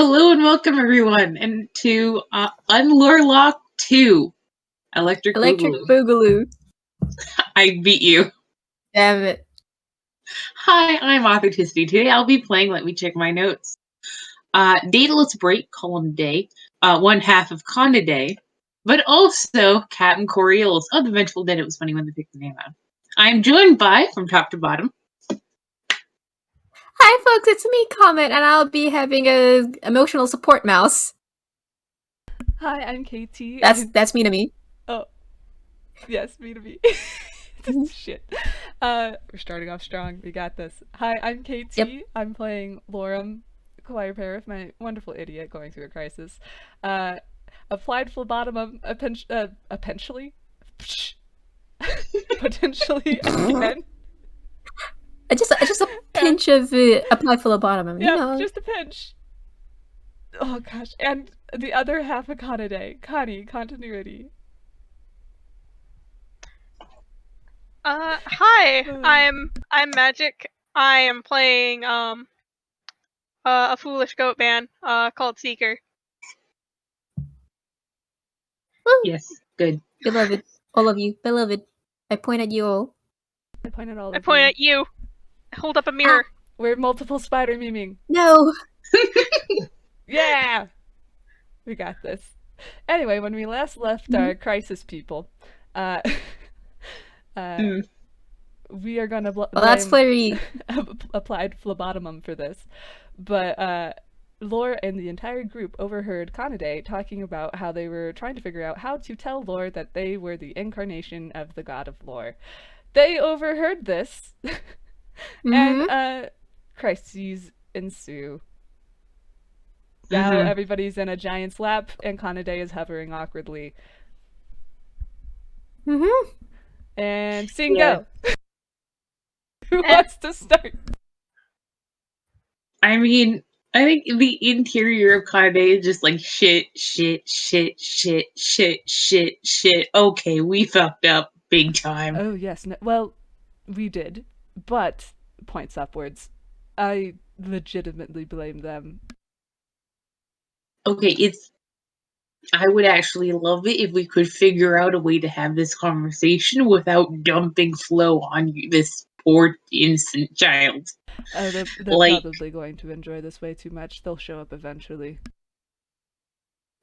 Hello and welcome everyone, and to Unlorelocked 2, Electric Boogaloo. Boogaloo. I beat you. Damn it. Hi, I'm Authenticity. Today I'll be playing, let me check my notes. Daedalus Break, Column Day, one half of Conda Day, but also Cat and Coriolis. Oh, the Vengeful Dead, it was funny when they picked the name out. I'm joined by, from top to bottom. Hi folks, it's me, Comet, and I'll be having a emotional support mouse. Hi, I'm KT. That's me to me. Oh, yes, me to me. Shit. We're starting off strong. We got this. Hi, I'm KT. Yep. I'm playing Lorem, choir pair with my wonderful idiot going through a crisis. Applied phlebotomum, potentially again. Just a pinch of applied phlebotomum. Yeah, you know. just a pinch. Oh gosh, and the other half of Conda Day. Connie, continuity. Hi, I'm Magic. I am playing a foolish goat man called Seeker. Woo. Yes, good. Beloved, all of you, beloved. I point at you all. I point at all of you. I point at you. Hold up a mirror. We're multiple spider memeing. No. Yeah! We got this. Anyway, when we last left our crisis people, we are gonna Well, that's very applied phlebotomum for this, but Lore and the entire group overheard Kanade talking about how they were trying to figure out how to tell Lore that they were the incarnation of the god of Lore. They overheard this, and crises ensue. Now everybody's in a giant's lap, and Kanade is hovering awkwardly. And scene go. Who wants to start? I mean, I think the interior of Kanye is just like shit. Okay, we fucked up big time. Oh yes, no, well, we did, but points upwards. I legitimately blame them. Okay, I would actually love it if we could figure out a way to have this conversation without dumping Flo on you, this poor innocent child. They're probably going to enjoy this way too much. They'll show up eventually.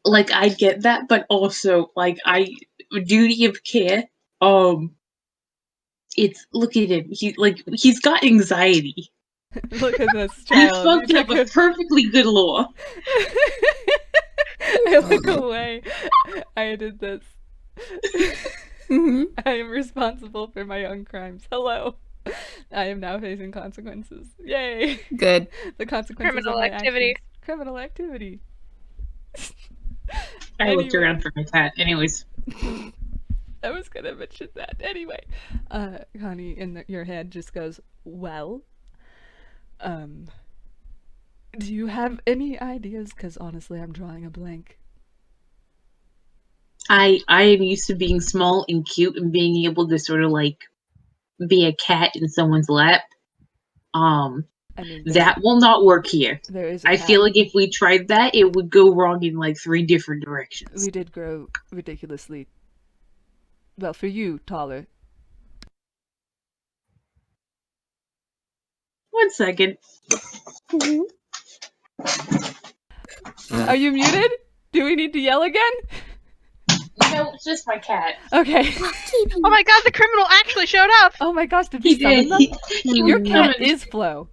Like, I get that, but also, like, duty of care, it's, look at him, he's got anxiety. Look at this child. He fucked up a perfectly good law. I look away. I did this. I am responsible for my own crimes. Hello. I am now facing consequences. Yay! Good. The consequences Criminal of my activity. actions. Criminal activity. I looked around for my cat. Anyways. I was gonna mention that. Anyway. Connie, in your head, just goes, well, do you have any ideas? Because honestly, I'm drawing a blank. I am used to being small and cute and being able to sort of like be a cat in someone's lap. I mean, that will not work here. I feel like if we tried that, it would go wrong in like 3 different directions. We did grow ridiculously, well, for you, taller. 1 second. Are you muted? Do we need to yell again? No, it's just my cat. Okay. Oh my god, the criminal actually showed up! Oh my gosh, did we summon them? Your cat is Flo.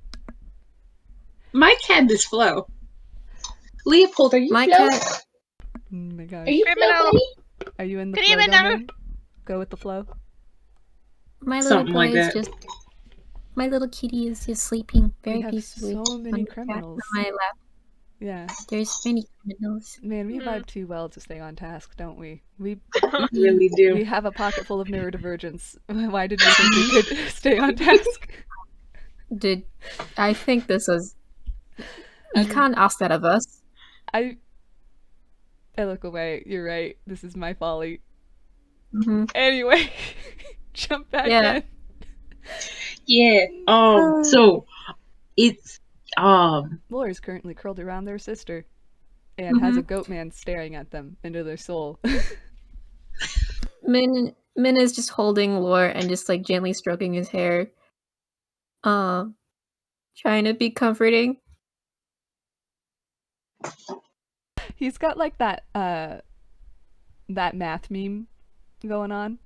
My cat is Flo. Leopold, are you my Flo? cat? Oh my gosh. Are you Flo? Are you in the flow domain? Go with the flow. My little boy is just. My little kitty is just sleeping very peacefully. So many criminals. On my lap. Yeah. There's many criminals. Man, we vibe too well to stay on task, don't we? We really do. We have a pocket full of neurodivergence. Why did we think we could stay on task? I think this was... You can't ask that of us. I look away. You're right. This is my folly. Anyway, jump back in. Yeah. So it's Laura's currently curled around their sister. and has a goat man staring at them into their soul. Min is just holding Lore and just like gently stroking his hair. Trying to be comforting. He's got like that math meme going on.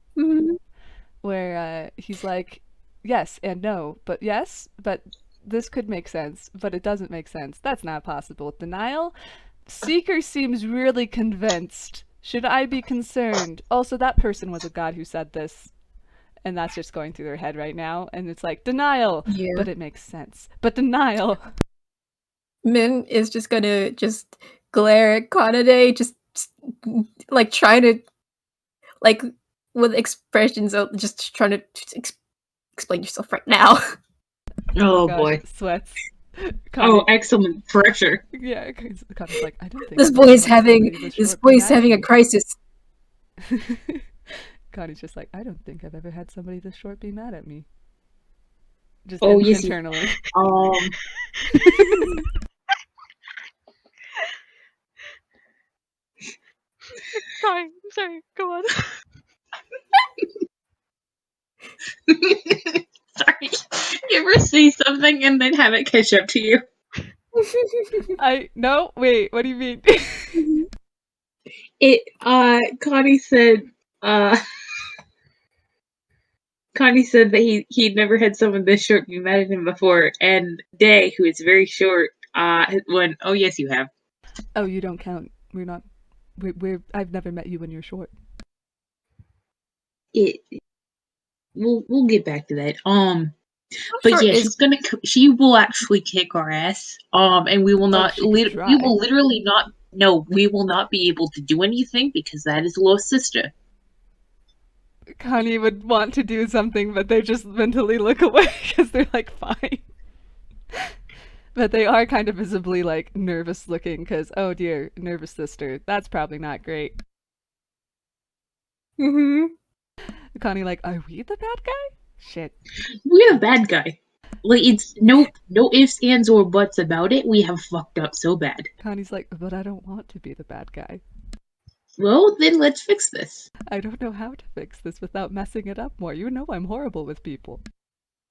Where he's like, yes and no, but yes, but this could make sense, but it doesn't make sense. That's not possible. Denial? Seeker seems really convinced. Should I be concerned? Also, that person was a god who said this. And that's just going through their head right now. And it's like, denial! Yeah. But it makes sense. But denial! Min is just gonna just glare at Kanade, just like trying to, like, with expressions of just trying to explain yourself right now. Oh gosh, boy. Sweats. Oh, excellent pressure. Yeah, Connie's like, I don't think this boy is having a crisis. Connie's just like, I don't think I've ever had somebody this short be mad at me. Just internally. I'm sorry, go on. Sorry. You ever say something and then have it catch up to you? No, wait, what do you mean? Connie said that he'd never had someone this short be mad at him before, and Day, who is very short, went, oh yes you have. Oh, you don't count. I've never met you when you're short. We'll get back to that. But yeah, she will actually kick our ass. And we will not. We will literally not. No, we will not be able to do anything because that is Lo's sister. Connie would want to do something, but they just mentally look away because they're like, fine. But they are kind of visibly like nervous looking because, oh dear, nervous sister. That's probably not great. Connie like, are we the bad guy? Shit. We're the bad guy. Like, it's no ifs, ands, or buts about it. We have fucked up so bad. Connie's like, but I don't want to be the bad guy. Well, then let's fix this. I don't know how to fix this without messing it up more. You know I'm horrible with people.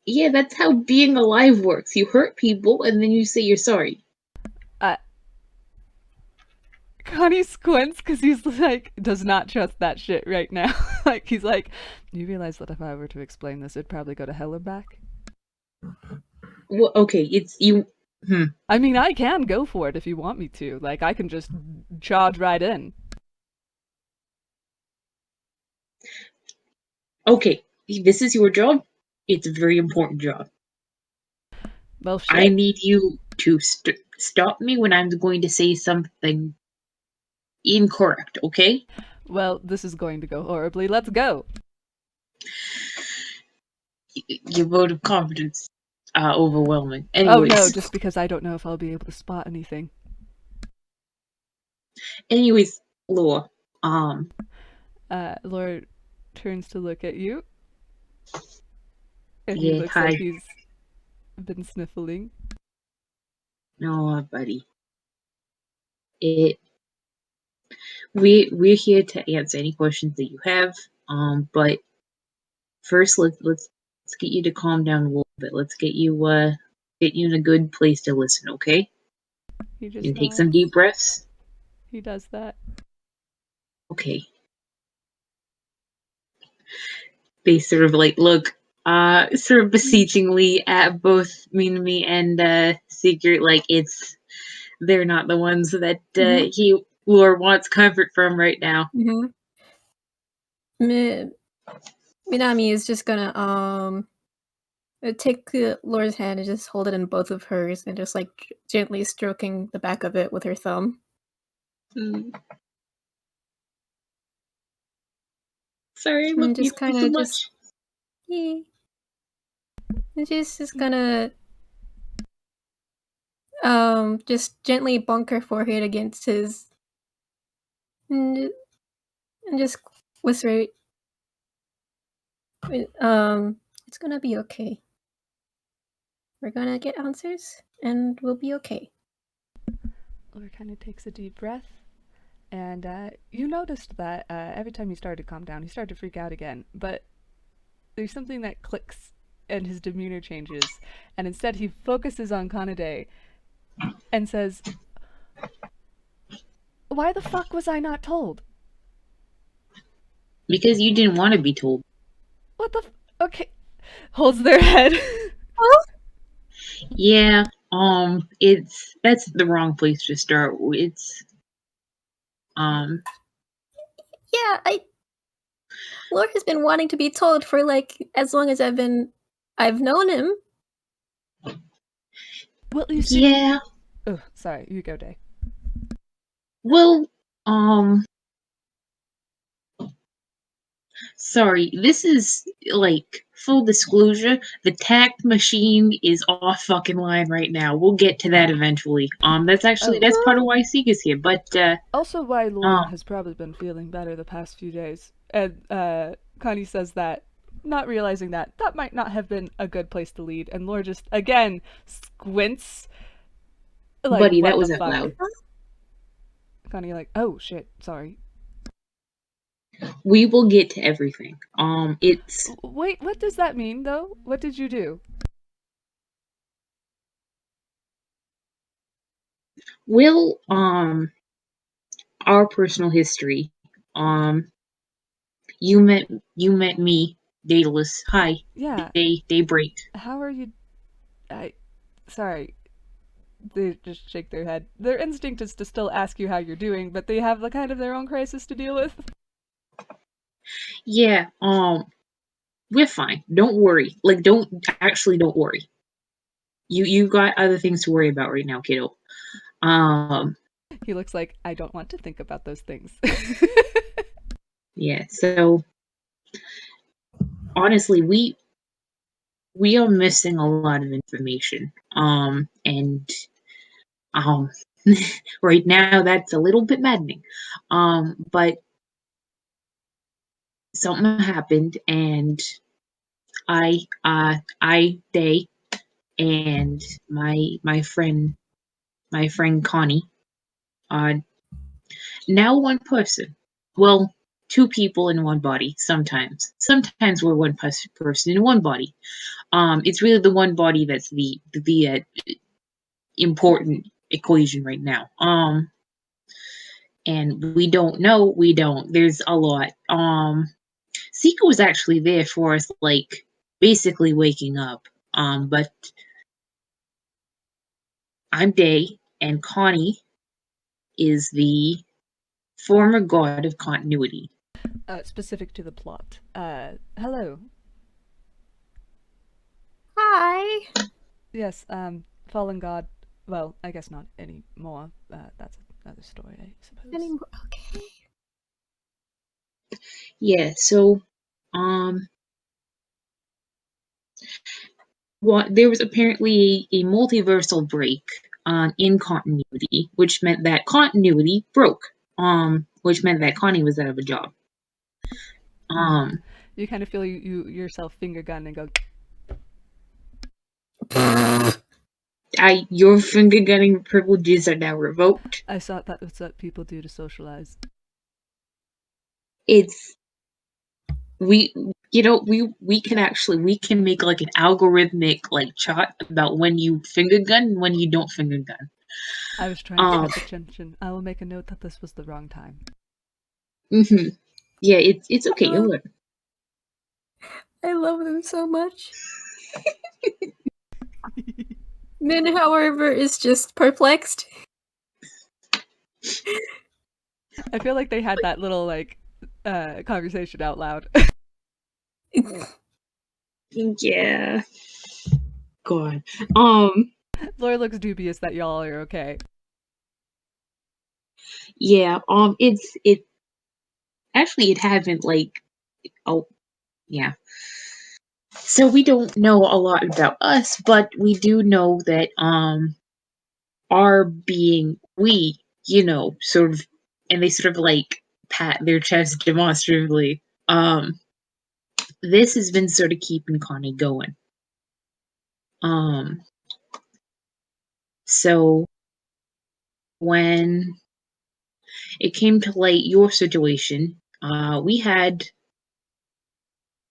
Yeah, that's how being alive works. You hurt people, and then you say you're sorry. Connie squints because he's like, does not trust that shit right now. Like, he's like, you realize that if I were to explain this, it'd probably go to hell and back? Well, okay, it's you. I mean, I can go for it if you want me to. Like, I can just charge right in. Okay, this is your job. It's a very important job. Well, shit. I need you to stop me when I'm going to say something incorrect, okay? Well, this is going to go horribly. Let's go. Your vote of confidence, overwhelming. Anyways. Oh no, just because I don't know if I'll be able to spot anything. Anyways, Laura. Laura turns to look at you. And yeah, he looks hi. like he's been sniffling. No, buddy. We're here to answer any questions that you have. But first let's get you to calm down a little bit. Let's get you in a good place to listen, okay? He just you take some deep breaths. He does that. Okay. They sort of like look sort of beseechingly at both Minami and Secret, like they're not the ones that Lore wants comfort from right now. Minami is just gonna take Lore's hand and just hold it in both of hers and just like gently stroking the back of it with her thumb. Sorry, I love you so much. Yeah. And she's just gonna just gently bonk her forehead against his and just whisper, it's gonna be okay. We're gonna get answers and we'll be okay. Lore kind of takes a deep breath, and you noticed that every time he started to calm down, he started to freak out again. But there's something that clicks, and his demeanor changes, and instead he focuses on Kanade and says, "Why the fuck was I not told?" Because you didn't want to be told. What the okay. Holds their head. Yeah, that's the wrong place to start. It's Yeah, Lore has been wanting to be told for like as long as I've known him. Well, you see. yeah. Oh, sorry. You go, Day. Well, sorry. This is like full disclosure. The tact machine is off fucking line right now. We'll get to that eventually. That's part of why Seek here. But also, why Lore has probably been feeling better the past few days. And Connie says that, not realizing that might not have been a good place to lead. And Lore just again squints. Like, buddy, what that was the out fuck? loud. Connie like, oh shit, sorry. We will get to everything. It's Wait, what does that mean though? What did you do? well, our personal history. You met me, Daedalus. Hi. Yeah. They break. How are you? Sorry. They just shake their head. Their instinct is to still ask you how you're doing, but they have kind of their own crisis to deal with. Yeah, we're fine. Don't worry. Don't worry. You got other things to worry about right now, kiddo. He looks like, I don't want to think about those things. Yeah, so honestly, we are missing a lot of information. And right now that's a little bit maddening. But something happened, and they and my friend Connie are now one person. Well, two people in one body. Sometimes we're one person in one body. It's really the one body that's the important equation right now. And we don't know. We don't. There's a lot. Sika was actually there for us, like basically waking up. But I'm Day, and Connie is the former god of continuity. Specific to the plot. Hello. Hi. Yes, fallen god. Well, I guess not anymore. That's another story, I suppose. Anymore. Okay. Yeah, so there was apparently a multiversal break in continuity, which meant that continuity broke. Which meant that Connie was out of a job. You kind of feel you yourself finger gun and go. Your finger gunning privileges are now revoked. I thought that was what people do to socialize. It's we can make like an algorithmic chart about when you finger gun and when you don't finger gun. I was trying to get attention. I will make a note that this was the wrong time. Mm-hmm. Yeah, it's okay. You'll learn. I love them so much. Min, however, is just perplexed. I feel like they had that little conversation out loud. Yeah. God. Laura looks dubious that y'all are okay. Yeah. It actually it hasn't oh yeah. So we don't know a lot about us, but we do know that our being sort of, and they sort of pat their chest demonstratively. This has been sort of keeping Connie going. So when it came to light your situation, we had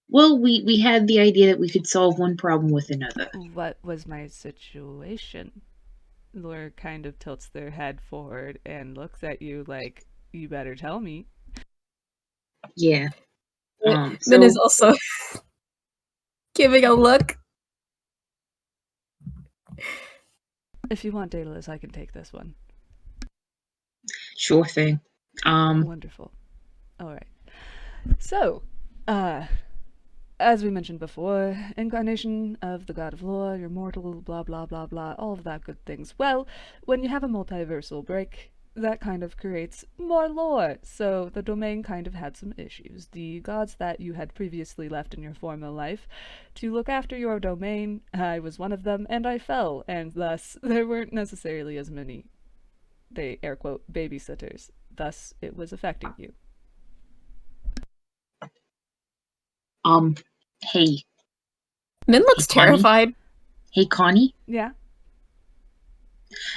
we had the idea that we could solve one problem with another. What was my situation? Laura kind of tilts their head forward and looks at you like, you better tell me. Yeah. Min is also giving a look. If you want, Daedalus, I can take this one. Sure thing. Wonderful. All right. So, as we mentioned before, incarnation of the god of lore, you're mortal, blah blah blah blah, all of that good things. Well, when you have a multiversal break, that kind of creates more lore. So the domain kind of had some issues. The gods that you had previously left in your former life to look after your domain, I was one of them, and I fell, and thus there weren't necessarily as many, they air quote, babysitters. Thus, it was affecting you. Hey. Min looks Connie? terrified. Hey, Connie? Yeah?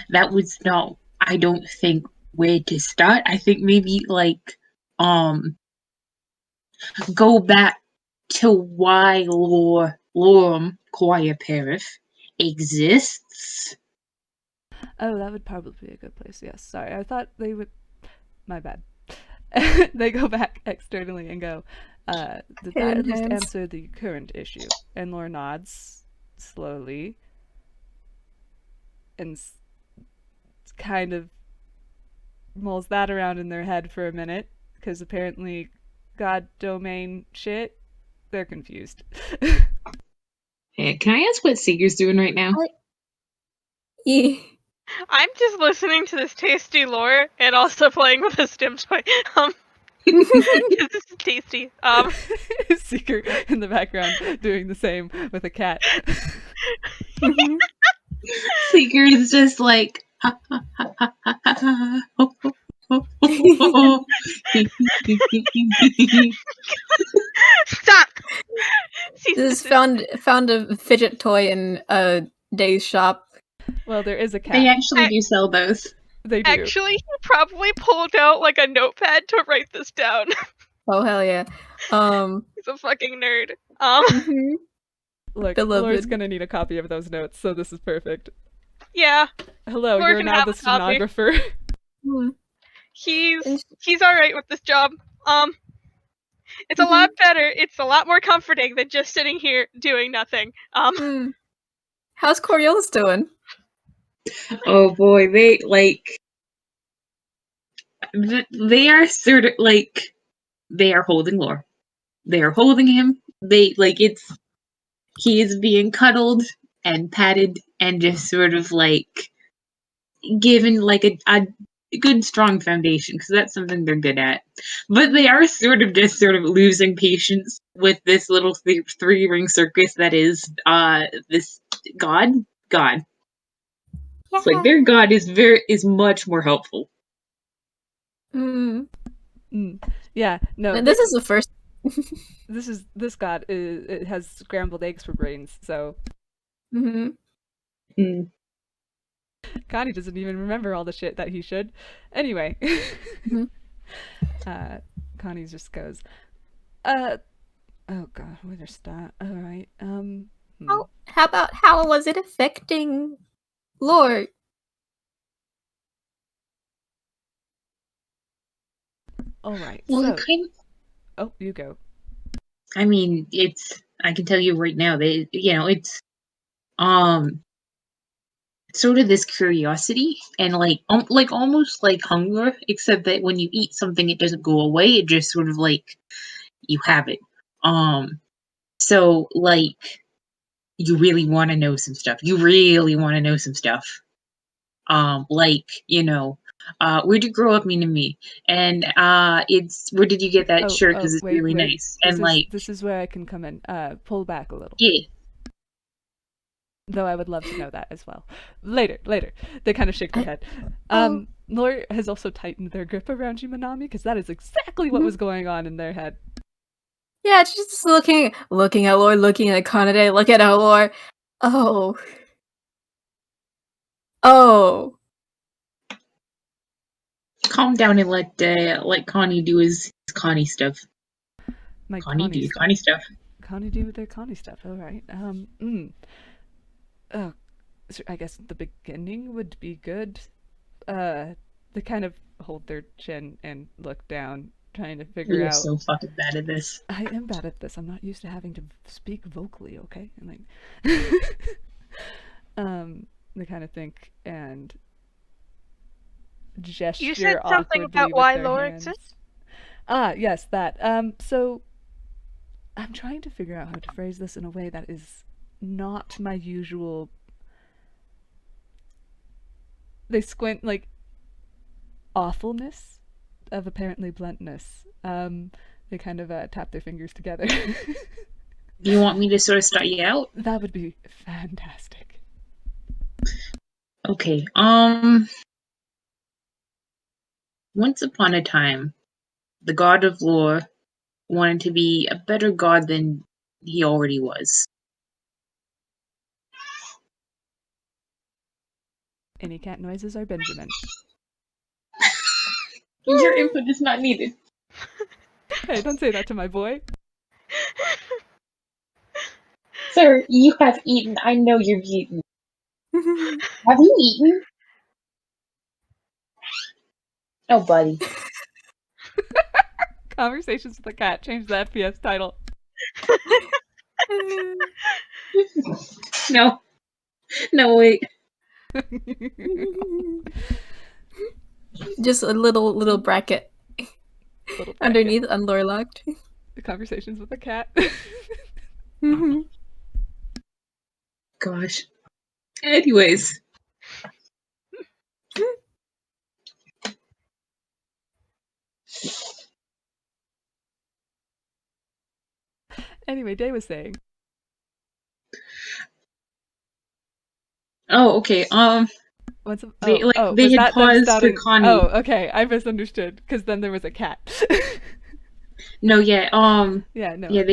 That was not, I don't think, where to start. I think maybe, go back to why Lorem Choir Parif exists. Oh, that would probably be a good place, yes. Sorry, I thought they would... My bad. They go back externally and go, did that at least answer the current issue? And Laura nods slowly and kind of mulls that around in their head for a minute, because apparently god domain shit, they're confused. Hey, can I ask what Seeger's doing right now? Yeah. I'm just listening to this tasty lore and also playing with a stim toy. This is tasty. Seeker in the background doing the same with a cat. Seeker is just like, ha, ha, ha, ha, ha, ha, ho, ho, ho, ho, ho. Stop! Just found a fidget toy in a Day's shop. Well, there is a cat. They actually do sell those. They do. Actually, he probably pulled out like a notepad to write this down. Oh hell yeah. He's a fucking nerd. Look, Beloved. Laura's gonna need a copy of those notes, so this is perfect. Yeah. Hello, Laura you're can now have the a copy. stenographer. He's alright with this job. It's a lot better. It's a lot more comforting than just sitting here doing nothing. How's Coriolis doing? Oh boy, they are sort of they are holding Lore. They are holding him. He is being cuddled and patted and just sort of given a good strong foundation, because that's something they're good at. But they are sort of losing patience with this little three-ring circus that is this god. Yeah. It's like their god is much more helpful. Yeah, no. And this is the first. This god it has scrambled eggs for brains, so. Connie doesn't even remember all the shit that he should. Anyway. Connie just goes, oh god, where to start? Alright, How was it affecting Lore? Alright, Well, so... Oh, you go. I mean, I can tell you right now, it's sort of this curiosity and almost like hunger, except that when you eat something, it doesn't go away. It just sort of you have it. So you really want to know some stuff. Where'd you grow up, me? And where did you get that shirt? Because it's really nice. This is where I can come in. Pull back a little. Yeah. Though I would love to know that as well. Later. They kind of shake their head. Lore has also tightened their grip around you, Manami, because that is exactly what was going on in their head. Yeah, it's just looking at Lore, looking at Kanade, look at Lore. Oh. calm down and let Connie do his Connie stuff. My Connie do stuff. Connie stuff. Connie do their Connie stuff. All right. Oh, so I guess the beginning would be good. They kind of hold their chin and look down, trying to figure You're out. so fucking bad at this. I am bad at this. I'm not used to having to speak vocally. Okay, and like, they kind of think and gesture You said something awkwardly about with why their lore hands. exists? Ah, yes, that. So I'm trying to figure out how to phrase this in a way that is not my usual. They squint like awfulness of apparently bluntness. They kind of tap their fingers together. Do you want me to sort of start you out? That would be fantastic. Okay. Once upon a time, the god of lore wanted to be a better god than he already was. Any cat noises are Benjamin. Your input is not needed. Hey, don't say that to my boy. Sir, you have eaten. I know you've eaten. Have you eaten? Oh, buddy. Conversations with a cat. Change the FPS title. No. No, wait. Just a little bracket Little bracket. underneath Unlorelocked. The conversations with a cat. Gosh. Anyways. Anyway, Day was saying. Oh, okay. What's They was had that them paused for spouting? Connie. Oh, okay. I misunderstood because then there was a cat. No, yeah. Yeah, no. Yeah,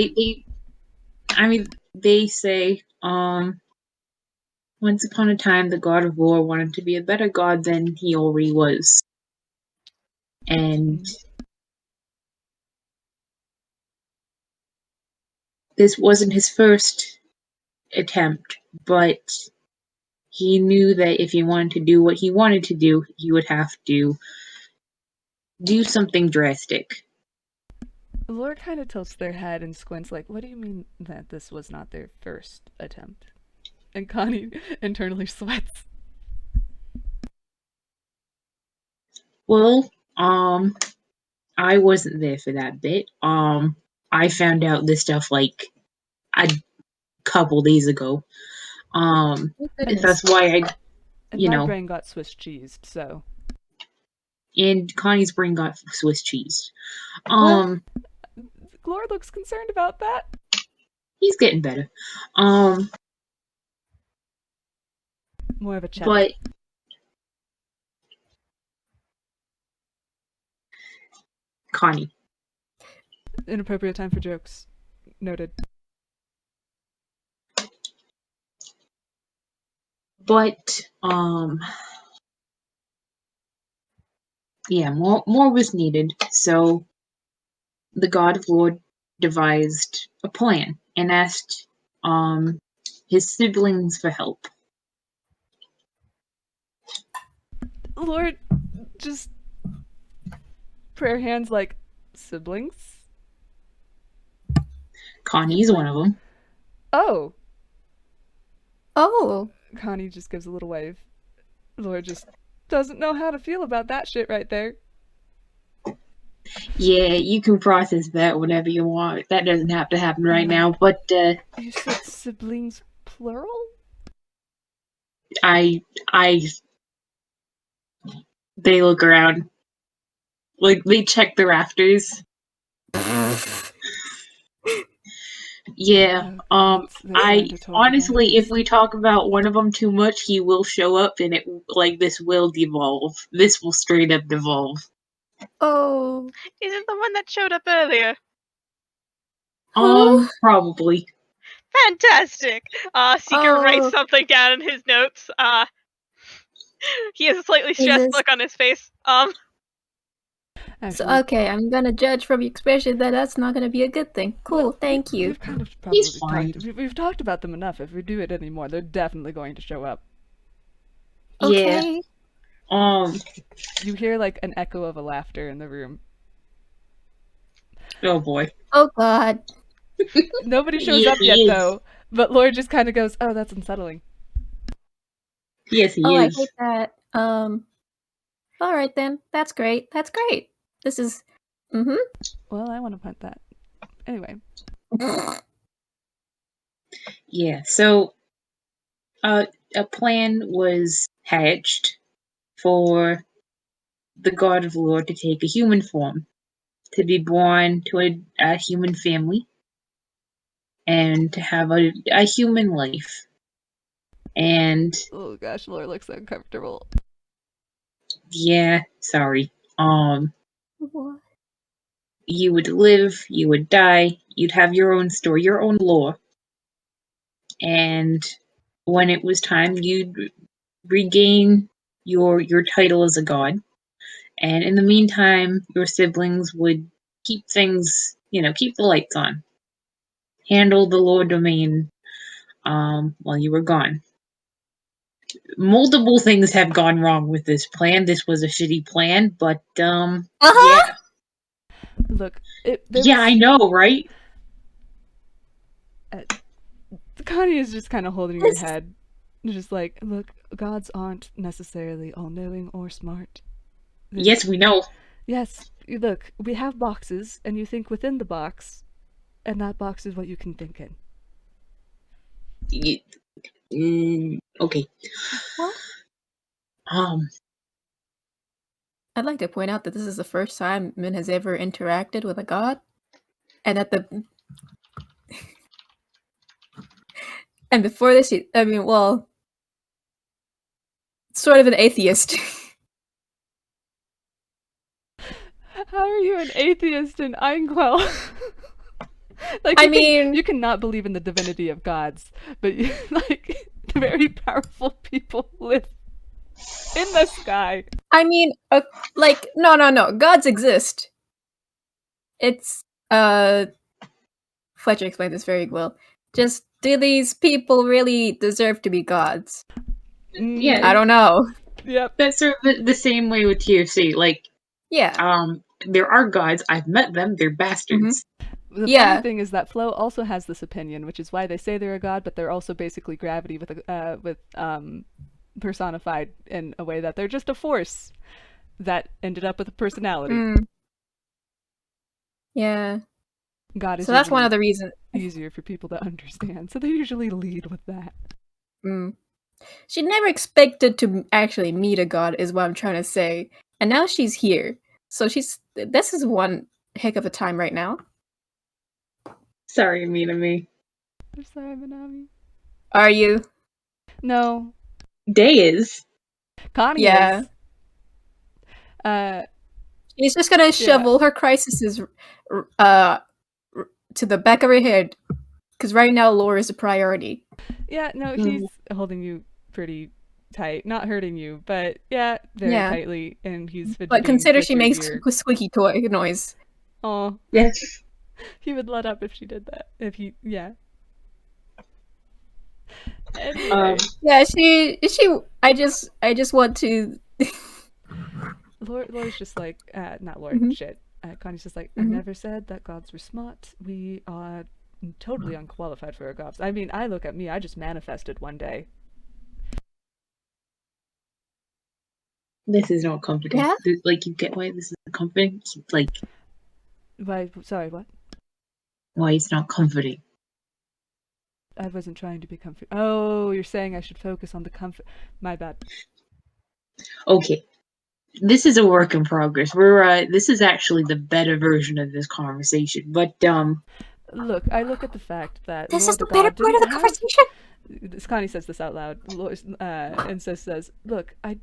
they say, once upon a time, the god of war wanted to be a better god than he already was. And this wasn't his first attempt, but he knew that if he wanted to do what he wanted to do, he would have to do something drastic. Lore kind of tilts their head and squints like, what do you mean that this was not their first attempt? And Connie internally sweats. Well, I wasn't there for that bit. I found out this stuff like a couple days ago. That's why I, And you my know, brain got Swiss cheesed, so. and Connie's brain got Swiss cheese. Lore looks concerned about that. He's getting better. More of a check. But Connie. Inappropriate time for jokes. Noted. But yeah, more was needed. So the God of War devised a plan and asked his siblings for help. Lord, just prayer hands like siblings. Connie's one of them. Oh. Oh. Connie just gives a little wave. Lord just doesn't know how to feel about that shit right there. Yeah, you can process that whenever you want. That doesn't have to happen right now, but You said siblings plural? They look around. Like, they check the rafters. Yeah, I honestly, if we talk about one of them too much, he will show up and this will devolve. This will straight up devolve. Oh. Is it the one that showed up earlier? Probably. Fantastic! Seeker writes something down in his notes. He has a slightly stressed look on his face. So, Actually, okay, I'm gonna judge from your expression that that's not gonna be a good thing. Cool, thank you. We've kind of He's probably fine. we've talked about them enough. If we do it anymore, they're definitely going to show up. Yeah. Okay. You hear like an echo of a laughter in the room. Oh boy. Oh god. Nobody shows Yes, up he yet is. though, but Laura just kind of goes, "Oh, that's unsettling." Yes, he Oh, I is. hate that. Alright then. That's great. That's great. This is Well, I want to punt that. Anyway, Yeah. So, a plan was hatched for the God of Lore to take a human form, to be born to a human family, and to have a human life. And oh gosh, Laura looks uncomfortable. yeah, sorry. What? You would live, you would die, you'd have your own story, your own lore. And when it was time, you'd regain your title as a god. And in the meantime, your siblings would keep things, keep the lights on. Handle the lore domain while you were gone. Multiple things have gone wrong with this plan. This was a shitty plan, but yeah. Look, Yeah, I know, right? Connie is just kind of holding her head, just like, look, gods aren't necessarily all-knowing or smart. Yes, we know. Yes, look, we have boxes, and you think within the box, and that box is what you can think in. Okay. What? I'd like to point out that this is the first time Min has ever interacted with a god, and that and before this, sort of an atheist. How are you an atheist in Einquell? Like, you cannot believe in the divinity of gods, but like very powerful people live in the sky. No. Gods exist. It's Fletcher explained this very well. Just, do these people really deserve to be gods? Yeah. I don't know. Yep. That's sort of the same way with TFC. Like, yeah. There are gods. I've met them. They're bastards. The funny thing is that Flo also has this opinion, which is why they say they're a god, but they're also basically gravity with personified in a way that they're just a force that ended up with a personality. Yeah. God is so that's one of the reasons. Easier for people to understand, so they usually lead with that. She never expected to actually meet a god, is what I'm trying to say. And now she's here. So this is one heck of a time right now. Sorry, Minami. I'm sorry, Minami. Are you? No. Day is. Connie is. She's just gonna shovel her crises to the back of her head. Because right now, lore is a priority. Yeah, no, he's holding you pretty tight. Not hurting you, but very tightly. And he's fidgeting. But consider she makes squeaky toy noise. Oh. Yes. He would let up if she did that. Anyway. I just want to... Laura's just like, not Laura, shit. Connie's just like, I never said that gods were smart. We are totally unqualified for our gods. I mean, I look at me, I just manifested one day. This is not comforting. Yeah? Like, you get why this is comforting? Like... Why, sorry, what? Why it's not comforting. I wasn't trying to be comforting. Oh, you're saying I should focus on the comfort. My bad. Okay. This is a work in progress. This is actually the better version of this conversation. But, Look, I look at the fact that this is the better part of the conversation? Connie says this out loud. And says, look, I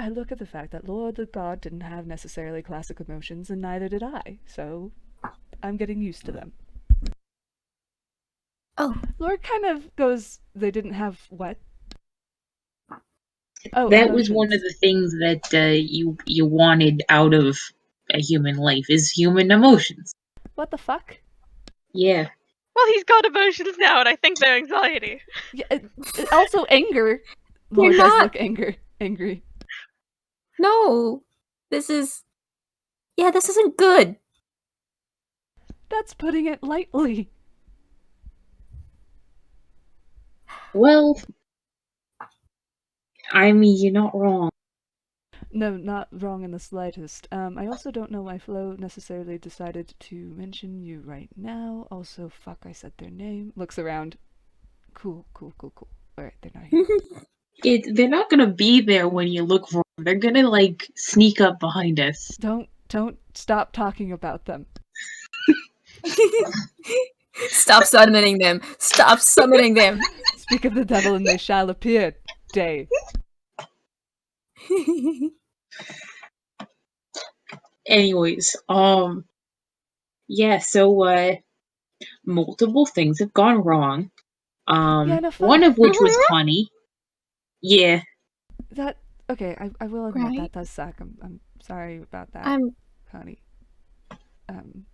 look at the fact that Lord the God didn't have necessarily classic emotions, and neither did I. So, I'm getting used to them. Oh. Lord kind of goes, they didn't have what? Oh, that was one of the things that you wanted out of a human life is human emotions. What the fuck? Yeah. Well, he's got emotions now, and I think they're anxiety. Yeah, also anger. Lore You're does not- look angry. No, this isn't good. That's putting it lightly. Well, I mean, you're not wrong. No, not wrong in the slightest. I also don't know why Flo necessarily decided to mention you right now. Also, fuck, I said their name. Looks around. Cool. Alright, they're not here. They're not gonna be there when you look for them. They're gonna, like, sneak up behind us. Don't stop talking about them. Stop summoning them. Stop summoning them. Speak of the devil and they shall appear. Day. Anyways, yeah, so, multiple things have gone wrong. Yeah, no, One fuck. of which was Connie. Yeah. That okay, I will admit Right. that does suck. I'm sorry about that, I'm Connie. I'm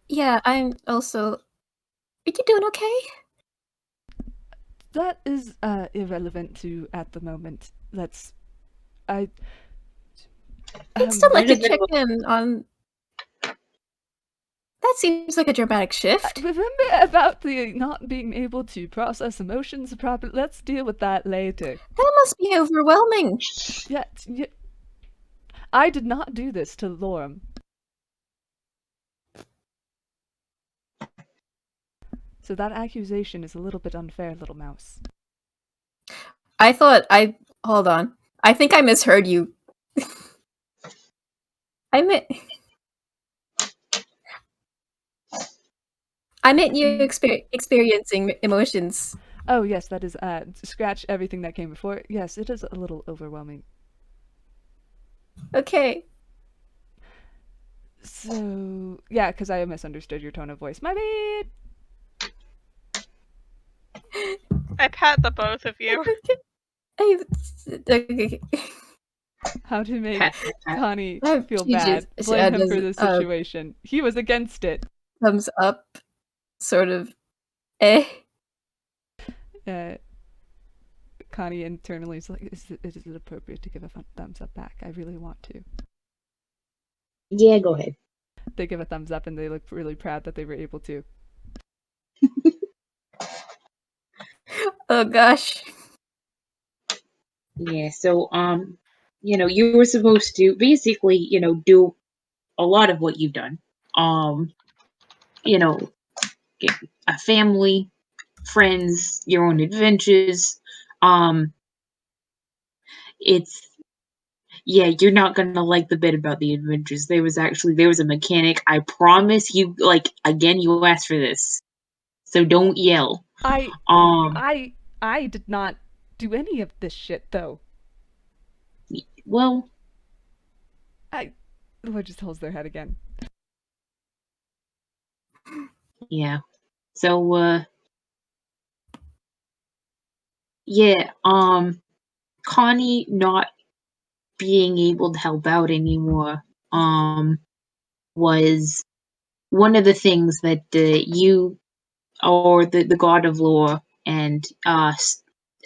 also. Are you doing okay? That is irrelevant to at the moment. I'd still like to There's a bit check of in on. That seems like a dramatic shift. remember about the not being able to process emotions properly. Let's deal with that later. That must be overwhelming. Yeah, I did not do this to Lorem. So that accusation is a little bit unfair, little mouse. Hold on. I think I misheard you. I meant you experiencing emotions. Oh yes, that is scratch everything that came before. Yes, it is a little overwhelming. Okay. So yeah, because I misunderstood your tone of voice. My bad. I pat the both of you. Okay. How to make pat. Connie Oh, feel Jesus. bad. Blame him for Does, this situation. He was against it. thumbs up, sort of. Connie internally is like, is it appropriate to give a thumbs up back? I really want to. Yeah, go ahead. They give a thumbs up and they look really proud that they were able to. Oh gosh. Yeah, so, you were supposed to basically, do a lot of what you've done. You know, get a family, friends, your own adventures. It's Yeah, you're not gonna like the bit about the adventures. There was a mechanic. I promise you, like, again, you asked for this, so don't yell. I did not do any of this shit though. Well, Lord just holds their head again. yeah. So, yeah, Connie not being able to help out anymore, was one of the things that you or the god of lore and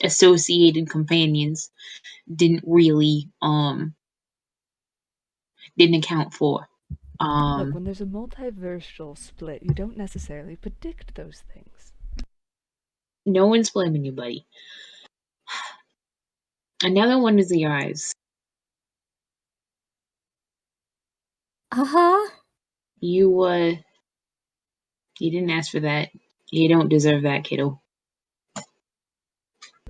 associated companions didn't really didn't account for. Look, when there's a multiversal split, you don't necessarily predict those things. No one's blaming you, buddy. Another one is the eyes. Uh-huh. You didn't ask for that. You don't deserve that, kiddo.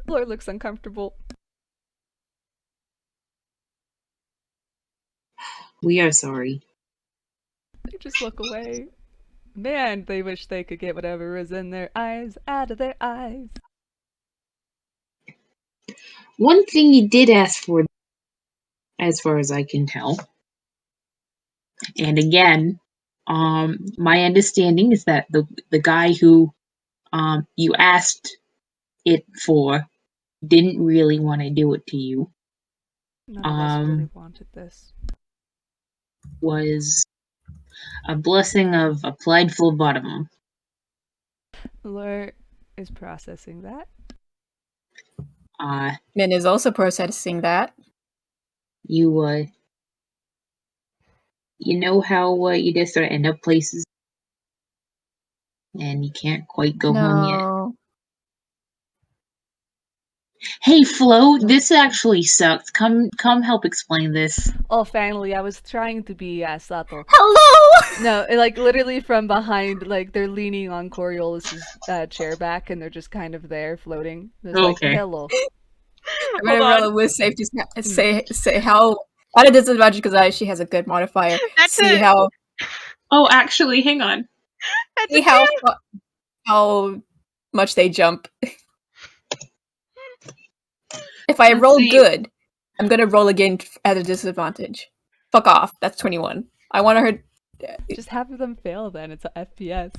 Lore looks uncomfortable. We are sorry. They just look away. Man, they wish they could get whatever is in their eyes out of their eyes. One thing you did ask for, as far as I can tell, and again, my understanding is that the guy who you asked it for didn't really want to do it to you. None of us really wanted this. Was A blessing of applied phlebotimum. Lore is processing that. Min is also processing that. You know how you just sort of end up places and you can't quite go home yet. No. Hey Flo, this actually sucks. Come help explain this. Oh, finally, I was trying to be subtle. Hello! No, like literally from behind, like they're leaning on Coriolis's chair back, and they're just kind of there floating. There's like, Okay. hello. I'm Hold gonna roll on. it with safety. Say how. At a disadvantage because she has a good modifier. That's See it. how. Oh, actually, hang on. That's See how much they jump. If I Let's roll see. good, I'm gonna roll again at a disadvantage. Fuck off. That's 21. I want her. Just have them fail then. It's a FPS.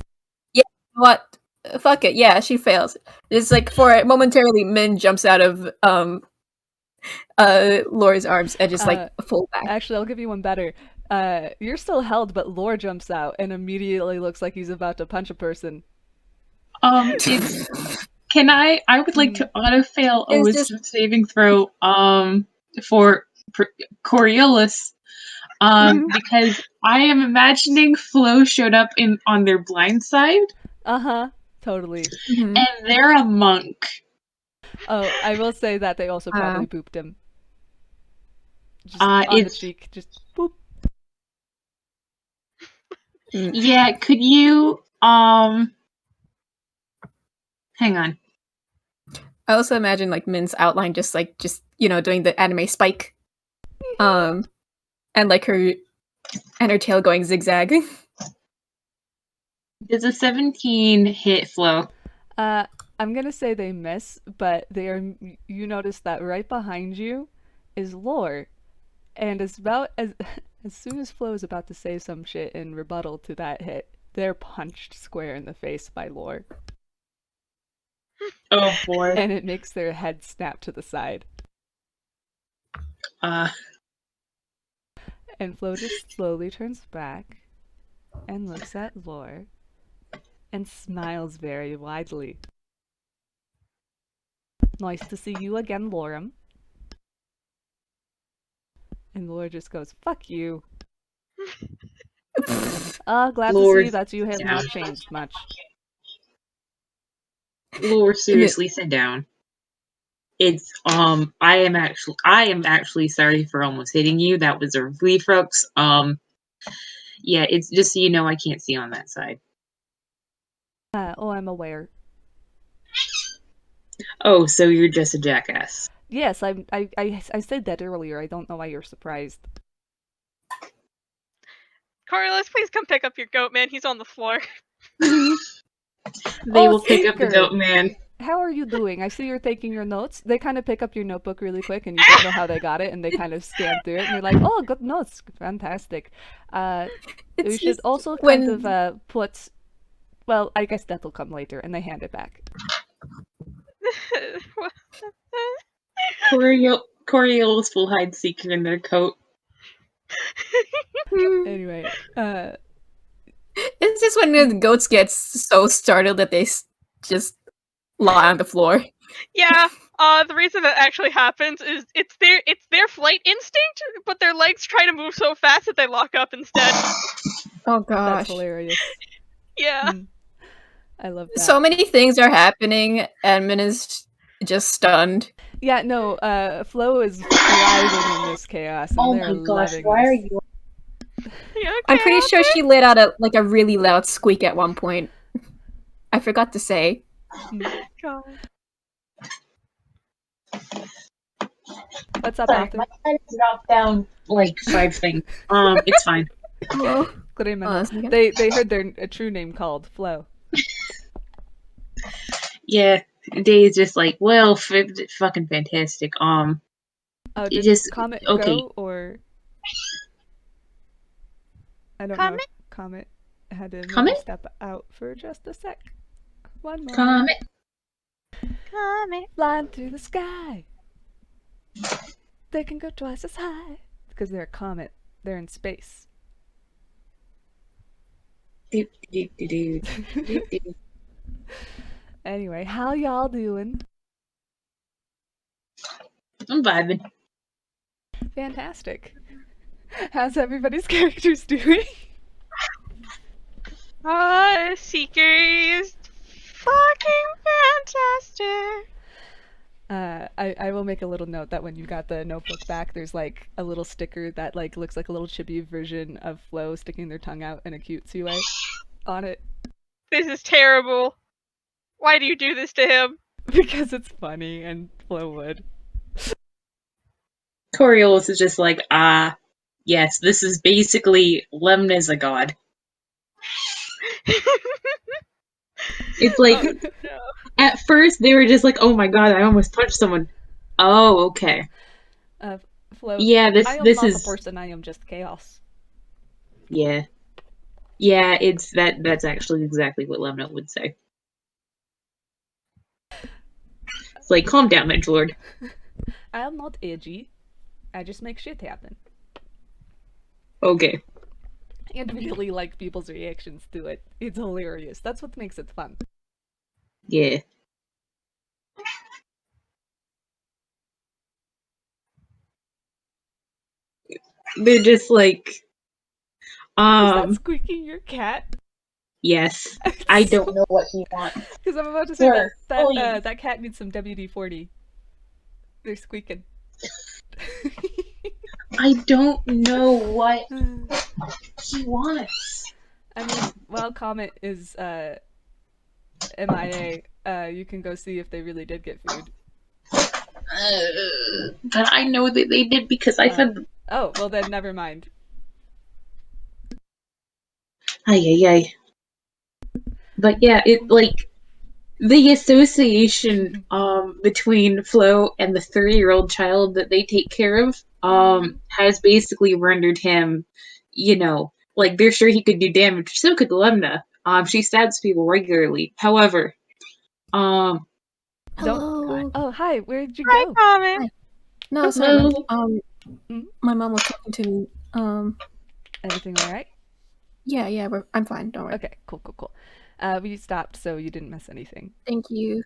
What? Fuck it. Yeah, she fails. It's like for momentarily, Min jumps out of Laura's arms and just like full back. Actually, I'll give you one better. You're still held, but Lore jumps out and immediately looks like he's about to punch a person. Can I would like to auto fail a It's wisdom saving throw for Coriolis because I am imagining Flo showed up on their blind side. Totally. Mhm. And they're a monk. Oh, I will say that they also probably booped him. Just on the cheek, just boop. Yeah, could you hang on. I also imagine like Min's outline just doing the anime spike. And like her tail going zigzag. Does a 17 hit Flo? I'm gonna say they miss, but you notice that right behind you is Lore. And as soon as Flo is about to say some shit in rebuttal to that hit, they're punched square in the face by Lore. Oh boy. And it makes their head snap to the side. And Flo just slowly turns back and looks at Lore and smiles very widely. Nice to see you again, Lorem. And Lore just goes, fuck you. Glad to see that you have not changed much. Lore, seriously, sit down. It's I am actually sorry for almost hitting you. That was a reflux. Yeah, it's just so you know I can't see on that side. I'm aware. Oh, so you're just a jackass. Yes, I said that earlier. I don't know why you're surprised. Coriolis, please come pick up your goat man. He's on the floor. They will pick up the goat man. How are you doing? I see you're taking your notes. They kind of pick up your notebook really quick, and you don't know how they got it, and they kind of scan through it, and you're like, "Oh, good notes, fantastic." We should also kind of put. Well, I guess that'll come later, and they hand it back. Coriolis will hide secret in their coat. Anyway, it's just when the goats get so startled that they just lie on the floor. Yeah, the reason that actually happens is it's their flight instinct, but their legs try to move so fast that they lock up instead. Oh gosh. That's hilarious. Yeah. I love that. So many things are happening, and Min is just stunned. Yeah, no, Flo is thriving in this chaos, and they're loving why this. are you? Okay, I'm pretty sure she let out a really loud squeak at one point. I forgot to say. God. What's up, Sorry, Arthur? my head dropped down like 5 things. It's fine. They heard their true name called Flo. Yeah, Day's just like, well, fucking fantastic. Oh, did just Comet okay. go or? I don't know. Comet had to maybe step out for just a sec. One more. Comet. Flying through the sky. They can go twice as high because they're a comet. They're in space. Anyway, how y'all doing? I'm vibing. Fantastic. How's everybody's characters doing? Seeker is fucking fantastic. I will make a little note that when you got the notebook back, there's like a little sticker that like looks like a little chibi version of Flo sticking their tongue out in a cutesy way on it. This is terrible. Why do you do this to him? Because it's funny and Flo would. Coriolis is just like, yes, this is basically Lemn is a god. It's like, Oh, no. at first they were just like, oh my god, I almost punched someone. Oh, okay. Flo, Yeah, I am this not is... a person, I am just chaos. Yeah. Yeah, that's actually exactly what Lemna would say. It's like, calm down, Edgelord. I am not edgy. I just make shit happen. Okay. And really like people's reactions to it. It's hilarious. That's what makes it fun. Yeah. They're just like, Is that squeaking your cat? yes. I don't know what he wants. Because I'm about to say Sir, that cat needs some WD-40. They're squeaking. I don't know what he wants. I mean, while Comet is MIA, you can go see if they really did get food. But I know that they did because I fed them. Oh, well then never mind. Ay. But yeah, it like the association between Flo and the 30-year-old child that they take care of has basically rendered him, like they're sure he could do damage. So could Lemna. She stabs people regularly. However, Hello. Oh, hi. Where'd you Hi, go? Comet. Hi. No, sorry. Hello. My mom was talking to me. Everything all right? Yeah, I'm fine. Don't worry. Okay, cool. We stopped, so you didn't miss anything. Thank you.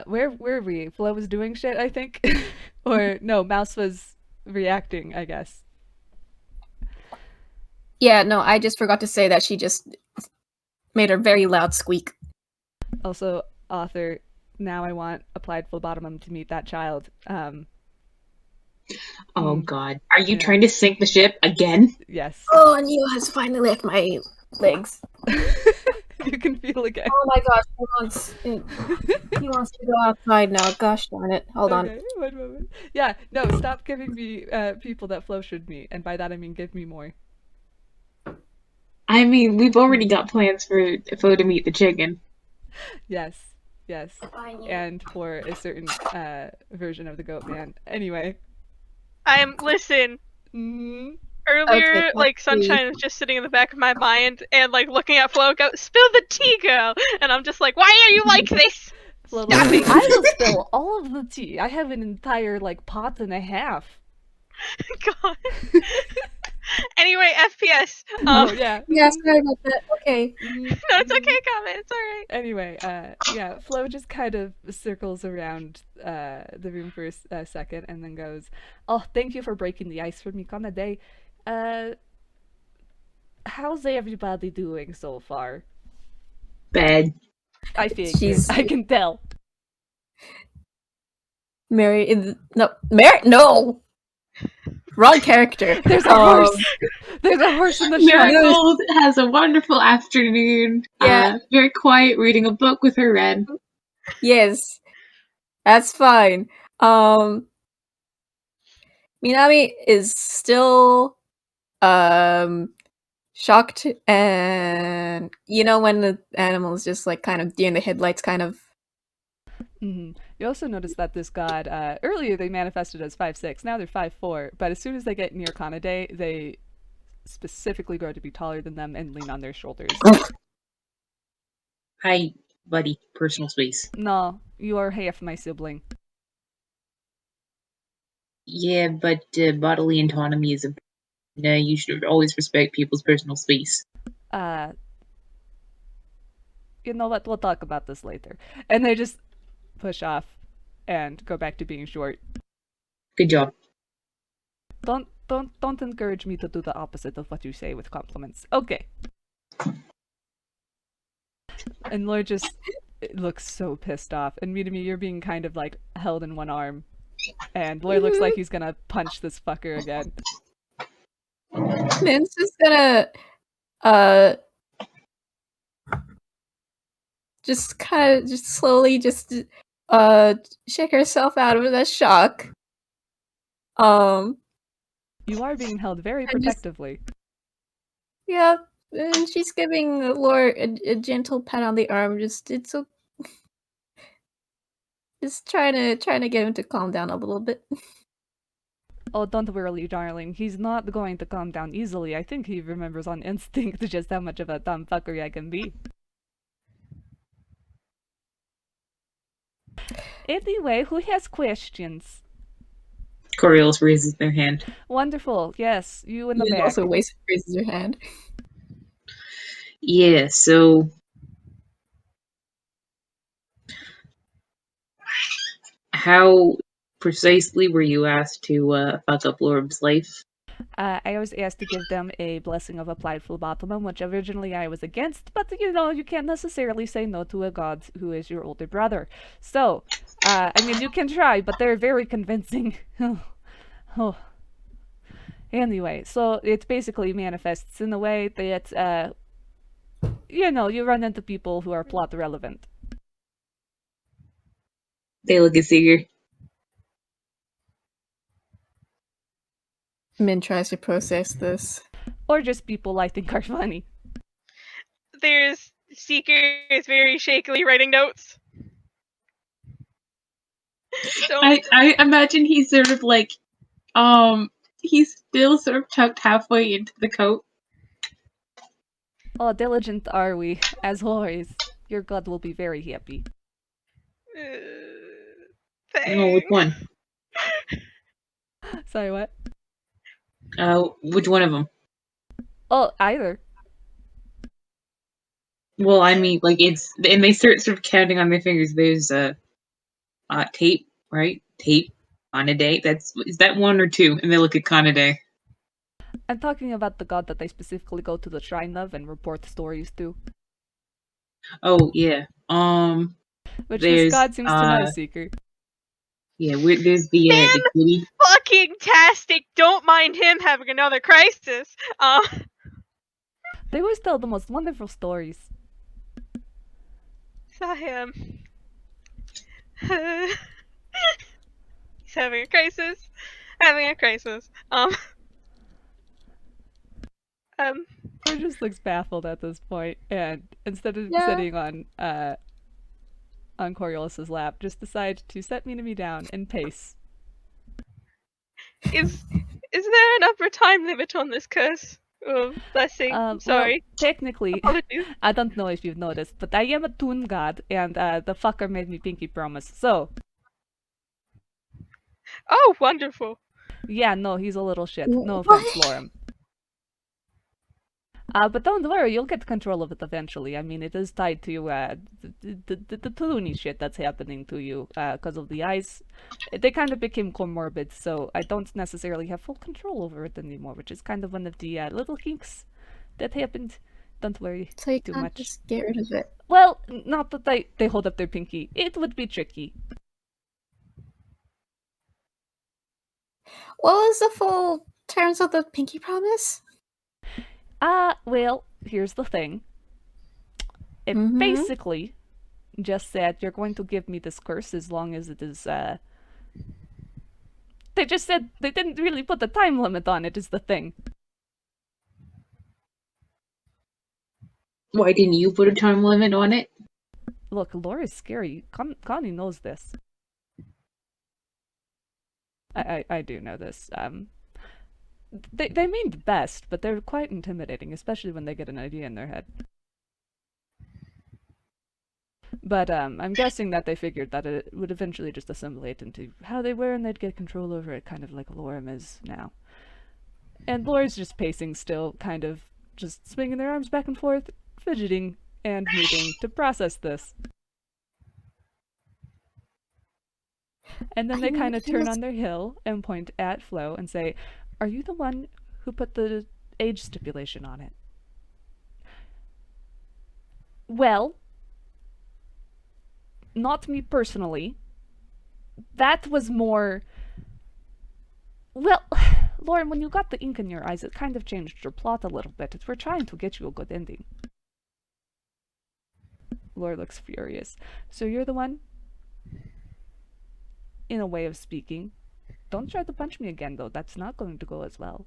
Where were we? Flo was doing shit, I think, or no, Mouse was reacting, I guess. Yeah, no, I just forgot to say that she just made a very loud squeak. Also, author. Now I want applied phlebotimum to meet that child. Oh God, are you trying to sink the ship again? Yes. Oh, and Neo has finally left my legs. You can feel again. Oh my gosh, he wants to go outside now. Gosh darn it. Hold on. Okay, one moment. Yeah, no, stop giving me people that Flo should meet, and by that I mean give me more. I mean, we've already got plans for Flo to meet the chicken. Yes, and for a certain version of the goat man. Anyway. Listen. Mm-hmm. Earlier, like, Sunshine was just sitting in the back of my mind and, like, looking at Flo go, spill the tea, girl! And I'm just like, why are you like this? Flo, Stop it! I will spill all of the tea. I have an entire, like, pot and a half. God. Anyway, FPS. Oh, yeah. Yeah, sorry about that. Okay. No, it's okay, Comet. It's alright. Anyway, yeah, Flo just kind of circles around the room for a second and then goes, oh, thank you for breaking the ice for me, Kanade. How's everybody doing so far? Bad. I figured. I can tell. Mary, no! Wrong character. There's a horse. There's a horse in the shop. Marigold has a wonderful afternoon. Yeah. Very quiet, reading a book with her Red. Yes. That's fine. Minami is still shocked, and when the animal is just like kind of deer in the headlights kind of. You also notice that this god, earlier they manifested as 5'6", now they're 5'4", but as soon as they get near Kanade, they specifically grow to be taller than them and lean on their shoulders. Hi, buddy. Personal space. No, you are half my sibling. Yeah, but bodily autonomy is you should always respect people's personal space. You know what? We'll talk about this later. And they just push off and go back to being short. Good job. Don't encourage me to do the opposite of what you say with compliments. Okay. And Lord just looks so pissed off. And me, you're being kind of like held in one arm. And Lord looks like he's gonna punch this fucker again. Min's just gonna uh just kind of just slowly just shake herself out of that shock. You are being held very And just- protectively. Yeah, and she's giving Lore a gentle pat on the arm. Just trying to get him to calm down a little bit. Oh, don't worry, darling. He's not going to calm down easily. I think he remembers on instinct just how much of a dumb fucker I can be. Anyway, who has questions? Coriolis raises their hand. Wonderful. Yes, you in the Min back. also raises her hand. Yeah, so how precisely were you asked to fuck up Lorem's life? I was asked to give them a blessing of applied phlebotimum, which originally I was against, but you know, you can't necessarily say no to a god who is your older brother. So, I mean, you can try, but they're very convincing. Oh. Anyway, so it basically manifests in a way that, you know, you run into people who are plot relevant. They look at Seeger. Min tries to process this. Or just people I think are funny. There's Seeker is very shakily writing notes. I imagine he's sort of like, he's still sort of tucked halfway into the coat. Oh, diligent are we, as always. Your god will be very happy. Oh, which one? Sorry, what? Which one of them? Oh, either. Well, I mean, like and they start sort of counting on their fingers. There's tape, right? Tape on a day. Is that one or two? And they look at Kanade. I'm talking about the god that they specifically go to the shrine of and report stories to. Oh yeah. Which there's, this god seems to know, Seeker. Yeah, there's the kitty. Fucking tastic! Don't mind him having another crisis. They always tell the most wonderful stories. Saw him. He's having a crisis. Having a crisis. He just looks baffled at this point, and instead of sitting on Coriolis's lap, just decides to set me down and pace. Is there an upper time limit on this curse? Oh, blessing. Sorry. Well, technically, I don't know if you've noticed, but I am a Toon god, and the fucker made me pinky promise. So. Oh, wonderful. Yeah, no, he's a little shit. No offense, Lorem. But don't worry, you'll get control of it eventually. I mean, it is tied to the toony shit that's happening to you because of the eyes. They kind of became comorbid, so I don't necessarily have full control over it anymore, which is kind of one of the little kinks that happened. Don't worry so you too can't much. Just get rid of it. Well, not that they hold up their pinky. It would be tricky. What was the full terms of the pinky promise? Well, here's the thing. It basically just said you're going to give me this curse as long as it is, They just said they didn't really put a time limit on it, is the thing. Why didn't you put a time limit on it? Look, Laura's scary. Connie knows this. I do know this. They mean the best, but they're quite intimidating, especially when they get an idea in their head. But I'm guessing that they figured that it would eventually just assimilate into how they were, and they'd get control over it, kind of like Lorem is now. And Laura's just pacing still, kind of just swinging their arms back and forth, fidgeting and moving to process this. And then they kind of turn on their heel and point at Flo and say, "Are you the one who put the age stipulation on it?" Well, not me personally. That was more... Well, Lorem, when you got the ink in your eyes, it kind of changed your plot a little bit. We're trying to get you a good ending. Lore looks furious. "So you're the one?" In a way of speaking. Don't try to punch me again, though. That's not going to go as well.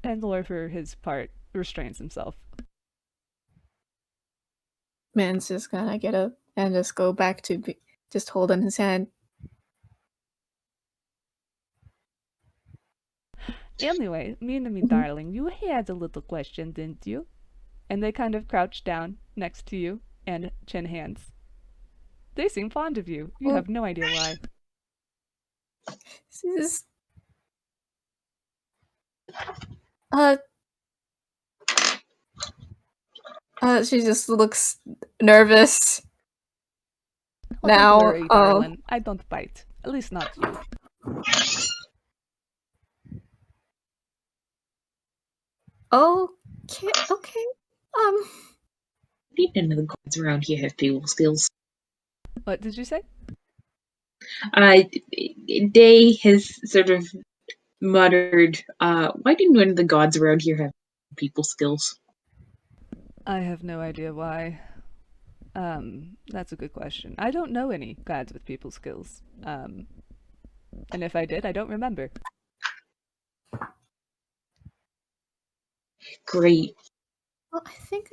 And Lore, for his part, restrains himself. Man's just gonna get up and just go back to just holding his hand. Anyway, me darling, you had a little question, didn't you? And they kind of crouch down next to you and chin hands. They seem fond of you. You have no idea why. She's she just looks nervous. Oh, Now, don't worry, darling. I don't bite. At least not you. Okay. None of the gods around here have people skills. What did you say? Day has sort of muttered, "Why do none of the gods around here have people skills?" I have no idea why. That's a good question. I don't know any gods with people skills. And if I did, I don't remember. Great. Well, I think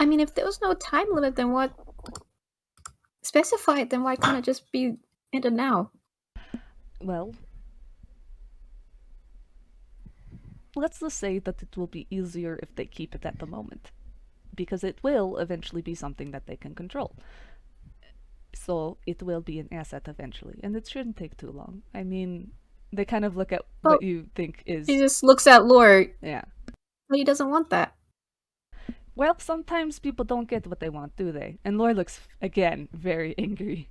I mean, if there was no time limit, then what? Specified, then why can't it just be ended now? Well, let's just say that it will be easier if they keep it at the moment. Because it will eventually be something that they can control. So it will be an asset eventually, and it shouldn't take too long. I mean, they kind of look at what you think is... He just looks at Lore. Yeah. But he doesn't want that. Well, sometimes people don't get what they want, do they? And Lore looks, again, very angry.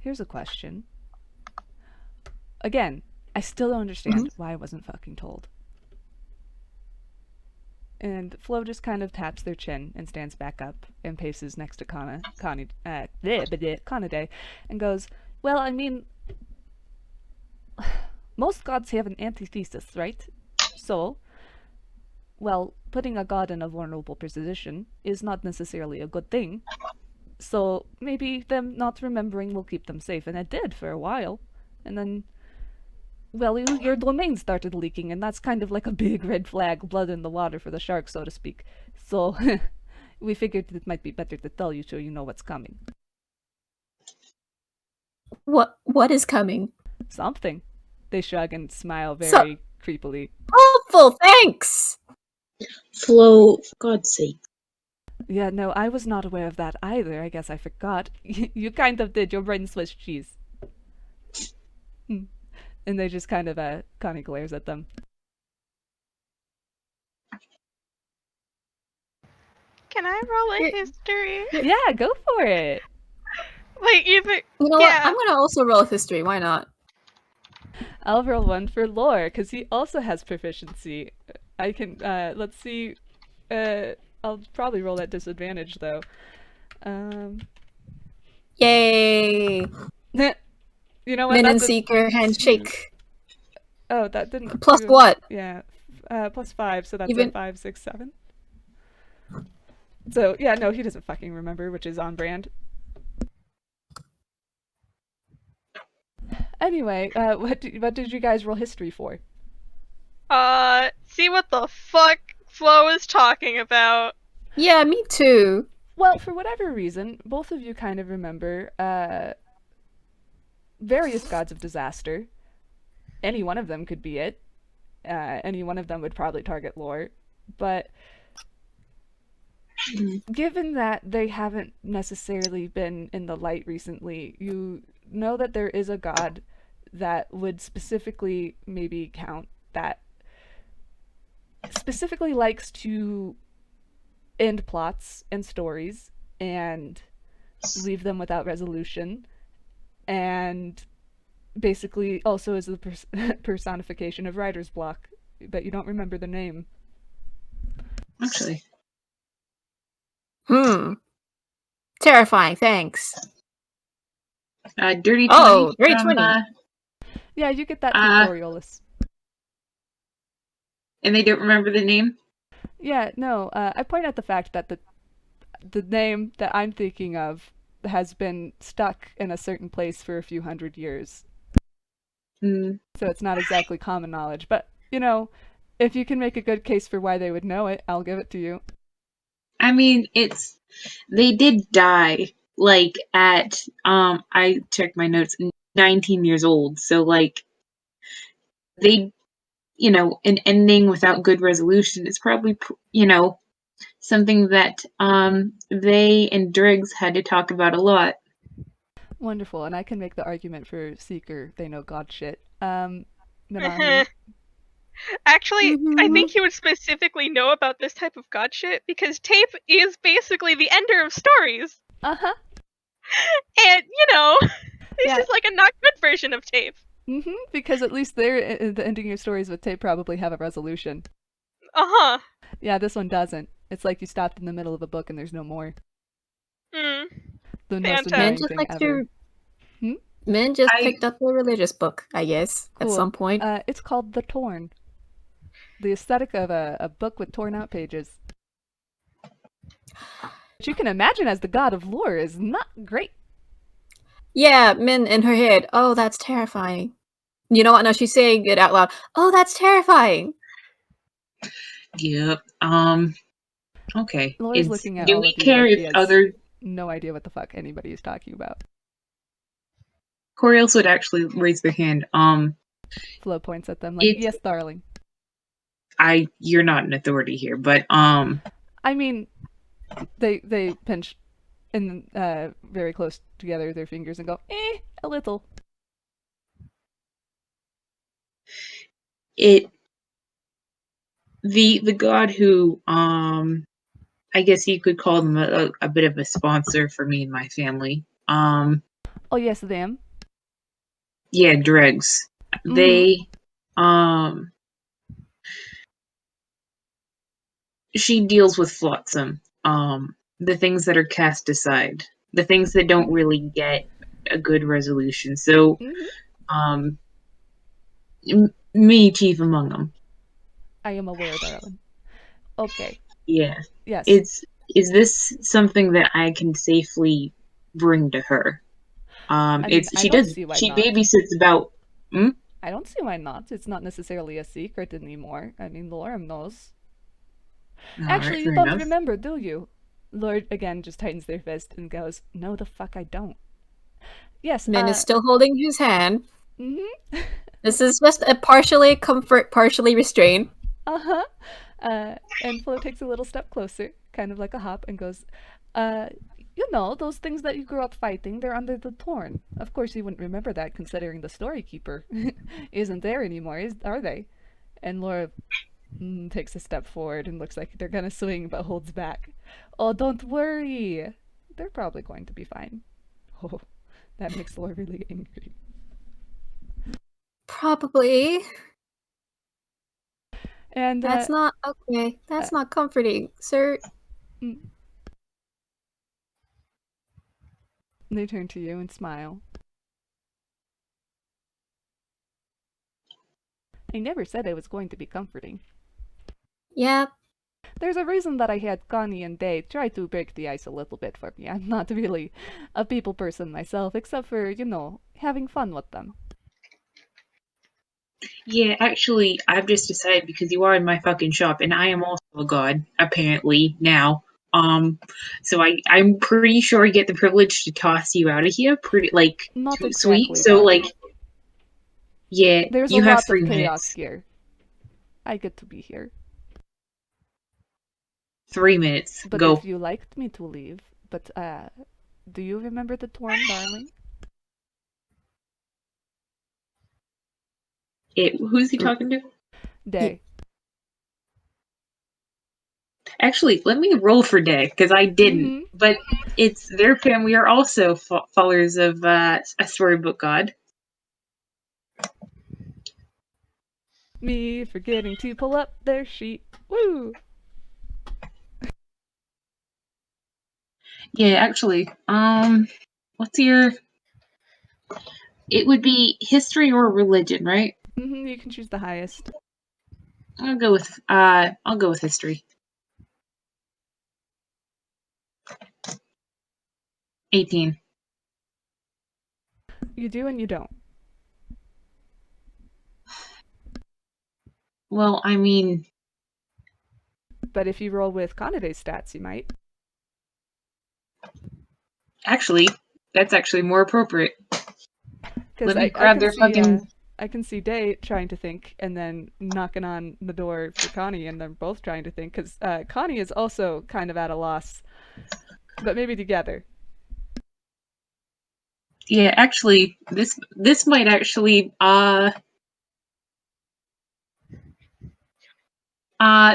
Here's a question. Again, I still don't understand why I wasn't fucking told. And Flo just kind of taps their chin and stands back up and paces next to Conade and goes, "Well, I mean, most gods have an antithesis, right? So, well, putting a god in a vulnerable position is not necessarily a good thing. So maybe them not remembering will keep them safe, and it did for a while. And then, well, your domain started leaking, and that's kind of like a big red flag, blood in the water for the shark, so to speak. So we figured it might be better to tell you so you know what's coming." What is coming? Something. They shrug and smile very creepily. Hopeful, thanks! Flo, for God's sake. Yeah, no, I was not aware of that either. I guess I forgot. You kind of did. Your brain Swiss cheese. And they just kind of, Connie glares at them. Can I roll a history? Yeah, go for it. Like, You know what? I'm gonna also roll history. Why not? I'll roll one for Lore, because he also has proficiency. I can, let's see. I'll probably roll at disadvantage, though. Yay! You know what? Linen Seeker handshake. Oh, that didn't... Plus what? Yeah. Plus 5, so that's Even... a 5, 6, 7. So, yeah, no, he doesn't fucking remember, which is on brand. Anyway, what did you guys roll history for? See what the fuck Flo is talking about. Yeah, me too. Well, for whatever reason, both of you kind of remember, various gods of disaster. Any one of them could be it. Any one of them would probably target Lore. But given that they haven't necessarily been in the light recently, you know that there is a god that would specifically maybe count that specifically likes to end plots and stories and leave them without resolution, and basically also is the personification of writer's block, but you don't remember the name. Actually. Terrifying, thanks. Dirty 20 Oh, Dirty from, 20. Yeah, you get that too, Coriolis. And they don't remember the name? Yeah, no, I point out the fact that the name that I'm thinking of has been stuck in a certain place for a few hundred years. Mm. So it's not exactly common knowledge, but, you know, if you can make a good case for why they would know it, I'll give it to you. I mean, they did die, like, at, I checked my notes, 19 years old, so, like, they, an ending without good resolution is probably, something that, they and Driggs had to talk about a lot. Wonderful, and I can make the argument for Seeker, they know god shit. Namahi. Actually, I think he would specifically know about this type of god shit because tape is basically the ender of stories. Uh-huh. And, this is like a not good version of tape. Because at least the ending of stories with tape probably have a resolution. Uh-huh. Yeah, this one doesn't. It's like you stopped in the middle of a book and there's no more. The most annoying thing ever. Men just picked up a religious book, I guess, at some point. It's called The Torn. The aesthetic of a book with torn out pages. Which you can imagine as the god of lore is not great. Yeah, Min in her head, oh, that's terrifying. You know what? Now she's saying it out loud. Oh, that's terrifying. Yep. Okay. Laura's looking at do all we of you care like if she has other no idea what the fuck anybody is talking about. Coriolis would actually raise their hand. Flo points at them like, yes, darling. You're not an authority here, but I mean, they pinch and very close together their fingers and go, a little. The god who I guess you could call them a bit of a sponsor for me and my family. Oh yes, them. Yeah, dregs. They she deals with flotsam. The things that are cast aside. The things that don't really get a good resolution. So me chief among them. I am aware, darling. Okay. Yeah. Yes. Is this something that I can safely bring to her? She babysits about. I don't see why not. It's not necessarily a secret anymore. I mean, Lorem knows. Actually, you don't remember, do you? Lord again just tightens their fist and goes, "No, the fuck I don't." Yes. Min is still holding his hand. This is just a partially comfort, partially restraint. And Flo takes a little step closer, kind of like a hop, and goes, you know, those things that you grew up fighting, they're under the Torn. Of course you wouldn't remember that, considering the story keeper isn't there anymore, are they? And Laura takes a step forward and looks like they're gonna swing, but holds back. Oh, don't worry. They're probably going to be fine. Oh, that makes Laura really angry. Probably. And that's not okay. That's not comforting, sir. They turn to you and smile. I never said I was going to be comforting. Yep. There's a reason that I had Connie and Day try to break the ice a little bit for me. I'm not really a people person myself, except for, having fun with them. Yeah, actually, I've just decided because you are in my fucking shop, and I am also a god, apparently, now. So I'm pretty sure I get the privilege to toss you out of here, not too exactly, sweet. So, yeah, there's you a have lot 3 of chaos minutes. here. I get to be here. 3 minutes. But Go. if you liked me to leave, but do you remember the torn darling? Who's he talking to? Day. Actually, let me roll for Day, because I didn't. Mhm. But it's their family are also followers of a storybook god. Me forgetting to pull up their sheet. Woo! Yeah, actually, what's your? It would be history or religion, right? Mhm. You can choose the highest. I'll go with history. 18. You do and you don't. Well, I mean, But if you roll with Kanade's stats, you might. actually, that's actually more appropriate. Because Let me I grab can their see fucking. I can see Day trying to think and then knocking on the door for Connie, and they're both trying to think because Connie is also kind of at a loss, but maybe together. Yeah, actually, this might actually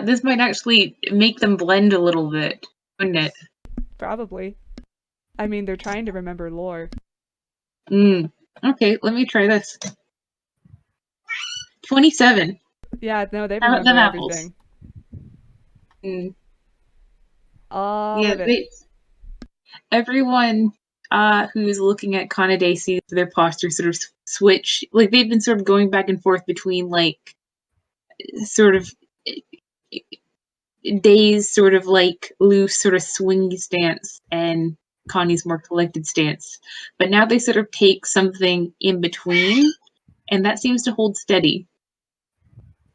this might actually make them blend a little bit, wouldn't it? Probably. I mean, they're trying to remember lore. Okay, let me try this. 27. Yeah, no, they How about remember them apples? everything. Yeah, All of it. everyone who's looking at Kanade sees their posture sort of switch. Like they've been sort of going back and forth between like sort of Day's sort of like loose, sort of swingy stance and Connie's more collected stance. But now they sort of take something in between, and that seems to hold steady.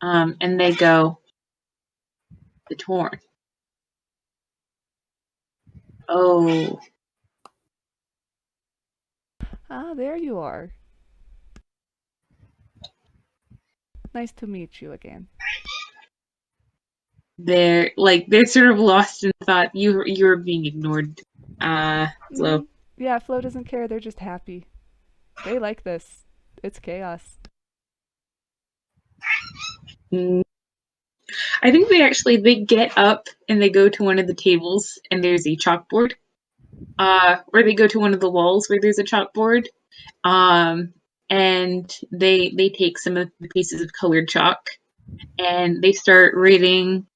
And they go, the torn. Oh, Ah, there you are. Nice to meet you again. they're sort of lost in thought. You're being ignored. Flo. Yeah, Flo doesn't care. They're just happy. They like this. It's chaos. Mm. I think they get up and they go to one of the tables and there's a chalkboard. Or they go to one of the walls where there's a chalkboard. And they take some of the pieces of colored chalk and they start reading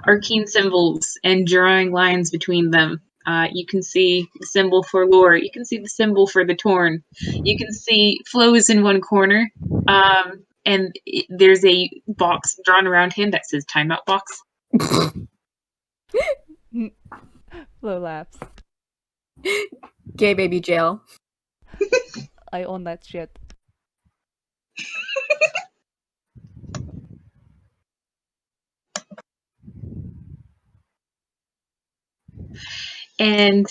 arcane symbols and drawing lines between them. You can see the symbol for lore. You can see the symbol for the torn. You can see Flo is in one corner, and there's a box drawn around him that says timeout box. Flo laughs. Gay baby jail. I own that shit. And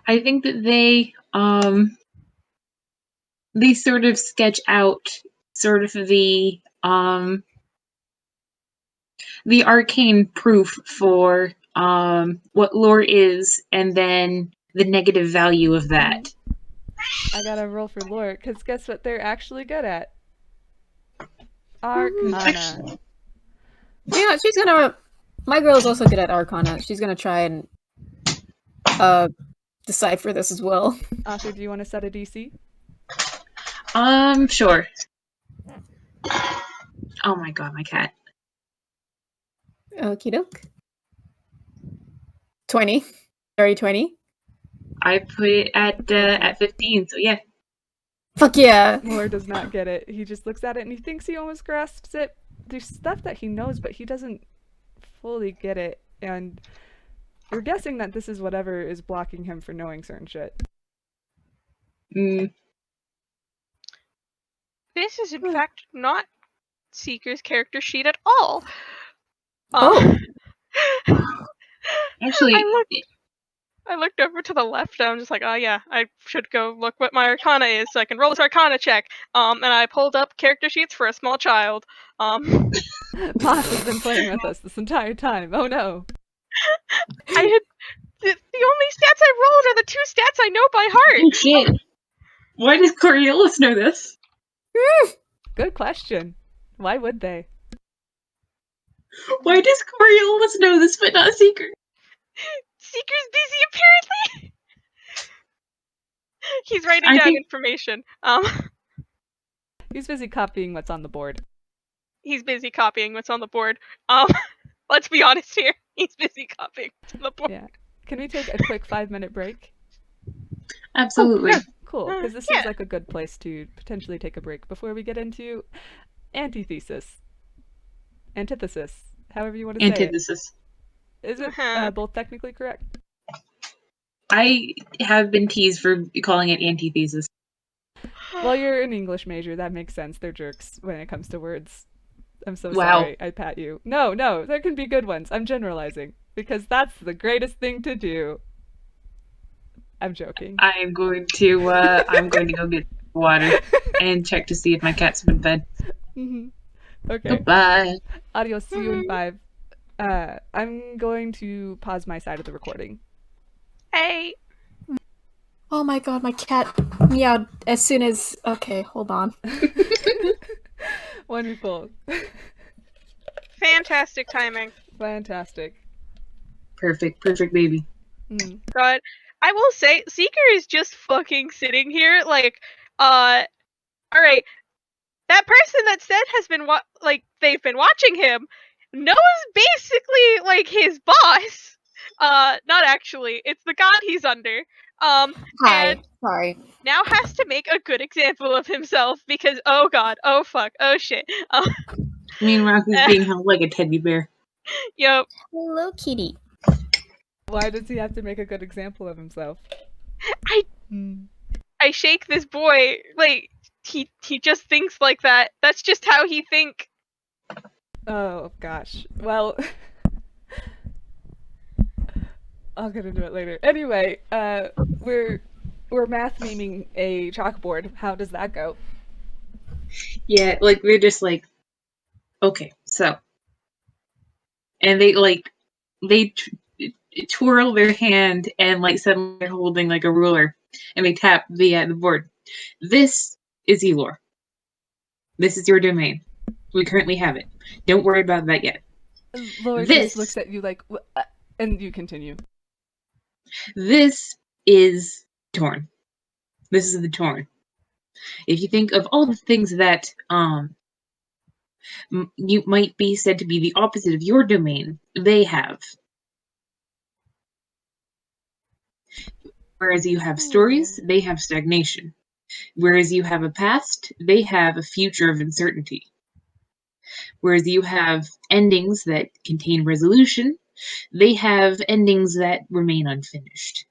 I think that they sort of sketch out sort of the arcane proof for what lore is, and then the negative value of that. I gotta roll for lore, because guess what they're actually good at? Arcana. Yeah, she's gonna. My girl is also good at Arcana. She's gonna try and decipher this as well. Author, do you want to set a DC? Sure. Oh my god, my cat. Okie doke. 20. Sorry, 20. I put it at 15, so yeah. Fuck yeah. Lore does not get it. He just looks at it and he thinks he almost grasps it. There's stuff that he knows, but he doesn't fully get it. And you're guessing that this is whatever is blocking him from knowing certain shit. Mm. This is in fact not Seeker's character sheet at all. Actually, I looked over to the left, and I'm just like, oh yeah, I should go look what my Arcana is so I can roll this Arcana check. And I pulled up character sheets for a small child. Moth has been playing with us this entire time. Oh no. I had the only stats I rolled are the 2 stats I know by heart. Oh shit. Why does Coriolis know this? Good question. Why would they? Why does Coriolis know this but not Seeker? Seeker's busy apparently. He's writing down information. He's busy copying what's on the board. He's busy copying what's on the board. Let's be honest here. He's busy copying what's on the board. Yeah. Can we take a quick 5-minute break? Absolutely. Cool, because this seems like a good place to potentially take a break before we get into antithesis. Antithesis. However you want to say Antithesis. it. Is it both technically correct? I have been teased for calling it antithesis. Well, you're an English major. That makes sense. They're jerks when it comes to words. I'm so Wow. sorry. I pat you. No, there can be good ones. I'm generalizing because that's the greatest thing to do. I'm joking. I'm going to go get water and check to see if my cat's been fed. Okay. Goodbye. Adios. See you in 5. I'm going to pause my side of the recording. Hey. Oh my god, my cat meowed as soon as... Okay, hold on. Wonderful. Fantastic timing. Fantastic. Perfect baby. God, I will say, Seeker is just fucking sitting here like, alright, that person that said has been, they've been watching him, knows basically, like, his boss. Not actually, it's the god he's under. Hi, and sorry. now has to make a good example of himself because, oh god, oh fuck, oh shit. Meanwhile, he's being held like a teddy bear. Yep. Hello, kitty. Why does he have to make a good example of himself? I shake this boy, like, he just thinks like that. That's just how he think. Oh gosh. Well, I'll get into it later. Anyway, we're math memeing a chalkboard. How does that go? Yeah, like they're just like, okay, so, and they twirl their hand and like suddenly they're holding like a ruler and they tap the board. This is Elor. This is your domain. We currently have it. Don't worry about that yet. Lord just looks at you like, and you continue. This is Torn. This is the Torn. If you think of all the things that you might be said to be the opposite of your domain, they have. Whereas you have stories, they have stagnation. Whereas you have a past, they have a future of uncertainty. Whereas you have endings that contain resolution, they have endings that remain unfinished.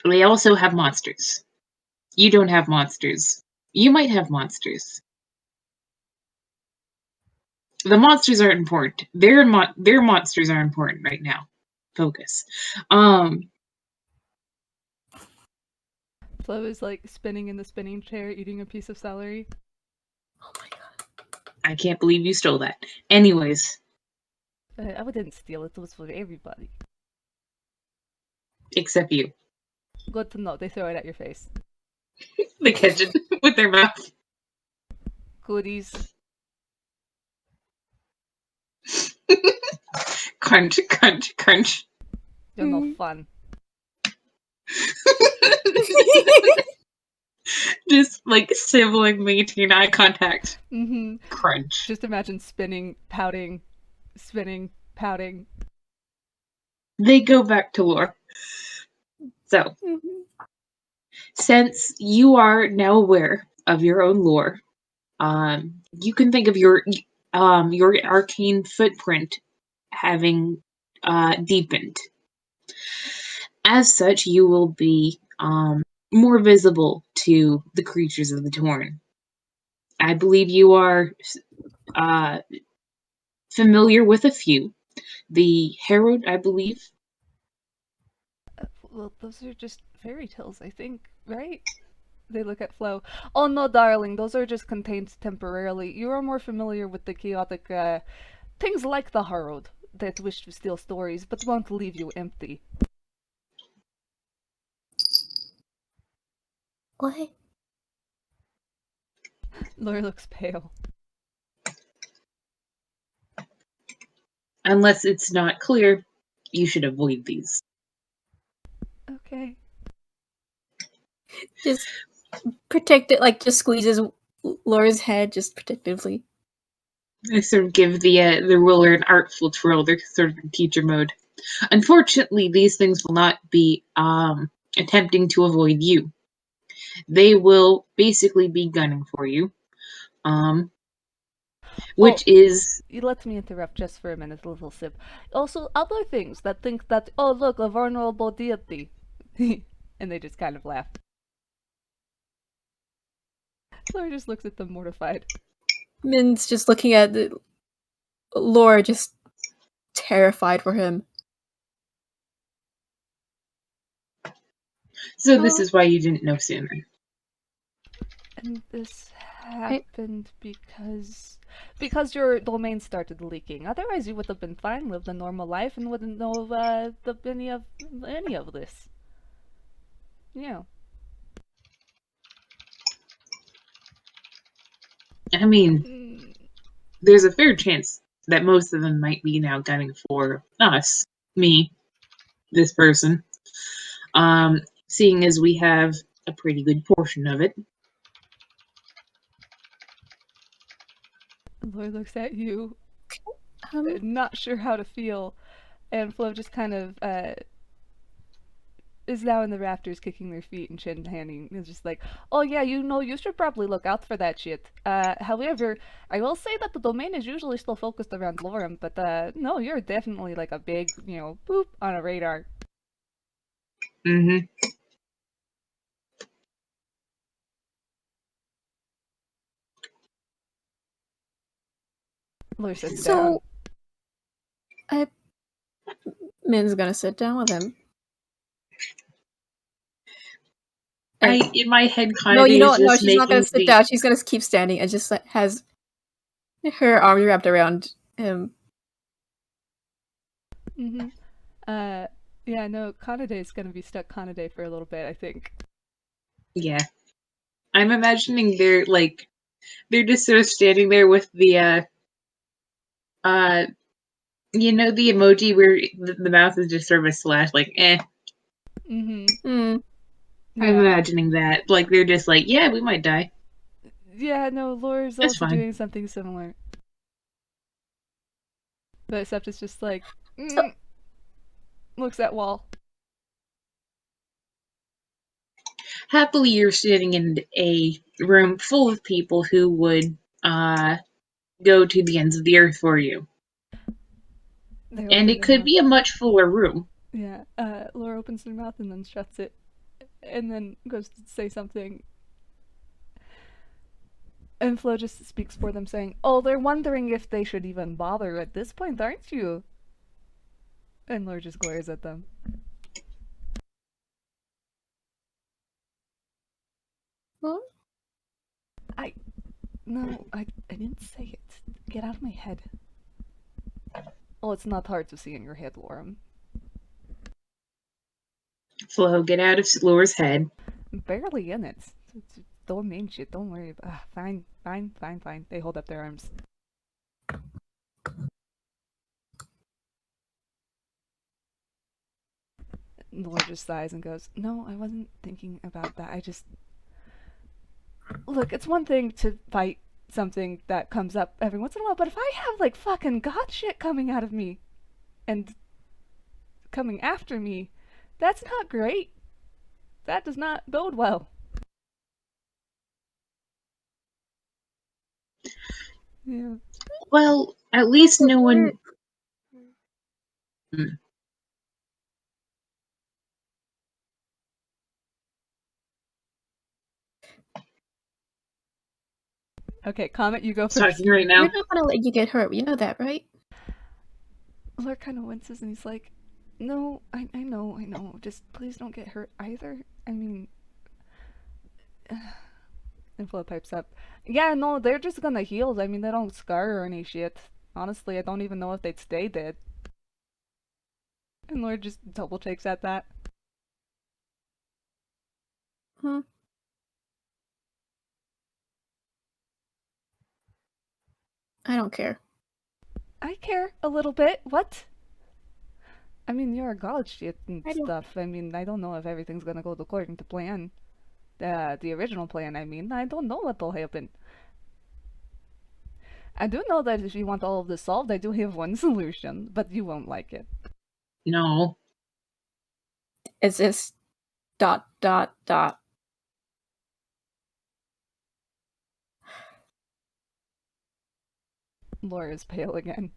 They also have monsters. You don't have monsters. You might have monsters. The monsters aren't important. Their monsters are important right now. Focus. Flo is like spinning in the spinning chair, eating a piece of celery. Oh my god. I can't believe you stole that. Anyways. I didn't steal it. It was for everybody. Except you. Good to know. They throw it at your face. They catch it with their mouth. Goodies. Crunch, crunch, crunch. You're no fun. Just like sibling maintain eye contact. Crunch. Just imagine spinning, pouting, pouting. They go back to lore. So, since you are now aware of your own lore, you can think of your arcane footprint having deepened. As such, you will be more visible to the creatures of the Torn. I believe you are familiar with a few. The Herald, I believe, well, those are just fairy tales, I think, right? They look at Flo. Oh no, darling, those are just contained temporarily. You are more familiar with the chaotic, things like the Harrowed that wish to steal stories, but won't leave you empty. What? Laura looks pale. Unless it's not clear, you should avoid these. Okay. Just protect it, like just squeezes Laura's head just protectively. I sort of give the ruler an artful twirl. They're sort of in teacher mode. Unfortunately, these things will not be attempting to avoid you. They will basically be gunning for you. Which is... Let me interrupt just for a minute, a little sip. Also, other things that think that, oh look, a vulnerable deity. And they just kind of laugh. Laura just looks at them mortified. Min's just looking at Laura, just terrified for him. So this is why you didn't know sooner. And this happened because your domain started leaking. Otherwise, you would have been fine, lived a normal life, and wouldn't know of any of this. Yeah. I mean, there's a fair chance that most of them might be now gunning for us, me, this person. Seeing as we have a pretty good portion of it. Lloyd looks at you, not sure how to feel, and Flo just kind of is now in the rafters kicking their feet and chin-handing. It's just like, oh yeah, you should probably look out for that shit. However, I will say that the domain is usually still focused around Lorem, but no, you're definitely like a big, boop on a radar. Mm-hmm. Laura sits down. Min's gonna sit down with him. In my head, kind no, of you is don't. No, just she's not gonna making sit down. She's gonna keep standing and just has her arms wrapped around him. Mm-hmm. Yeah, no, Kanade's gonna be stuck Kanade for a little bit, I think. Yeah. I'm imagining they're just sort of standing there with the the emoji where the mouth is just sort of a slash, like, eh. Mm-hmm. Yeah. I'm imagining that. Like, they're just like, yeah, we might die. Yeah, no, Laura's That's also fine. doing something similar. But except it's just like, looks at wall. Happily, you're sitting in a room full of people who would go to the ends of the earth for you. And it could be a much fuller room. Yeah, Laura opens her mouth and then shuts it, and then goes to say something. And Flo just speaks for them, saying, oh, they're wondering if they should even bother at this point, aren't you? And Laura just glares at them. What? No, I didn't say it. Get out of my head. Oh, it's not hard to see in your head, Lorem. Flo, get out of Laura's head. Barely in it. Don't mean shit, don't worry about it. Fine. They hold up their arms. Laura just sighs and goes, no, I wasn't thinking about that. I just... Look, it's one thing to fight something that comes up every once in a while, but if I have, like, fucking god shit coming out of me and coming after me, that's not great. That does not bode well. Yeah. Well, at least no one... Okay, Comet, you go first. Talking right now. We're not gonna let you get hurt. You know that, right? Laura kind of winces and he's like, No, I know. Just please don't get hurt either. I mean, and Flo pipes up. Yeah, no, they're just gonna heal. I mean, they don't scar or any shit. Honestly, I don't even know if they'd stay dead. And Lord just double takes at that. Hmm. I don't care. I care a little bit. What? I mean, you're a god shit and I don't. stuff. I mean, I don't know if everything's gonna go according to plan. The original plan, I mean. I don't know what'll happen. I do know that if you want all of this solved, I do have one solution, but you won't like it. No. Is this ... Laura's pale again.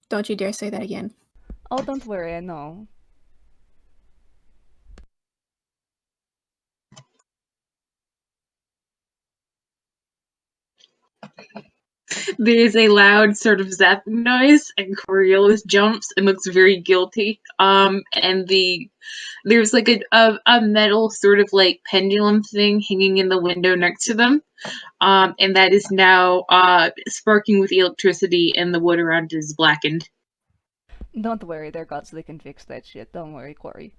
Don't you dare say that again. Oh, don't worry, I know. There's a loud sort of zapping noise, and Coriolis jumps and looks very guilty. And there's like a metal sort of like pendulum thing hanging in the window next to them. And that is now sparking with electricity, and the wood around it is blackened. Don't worry, they're gods, they can fix that shit. Don't worry, Corey.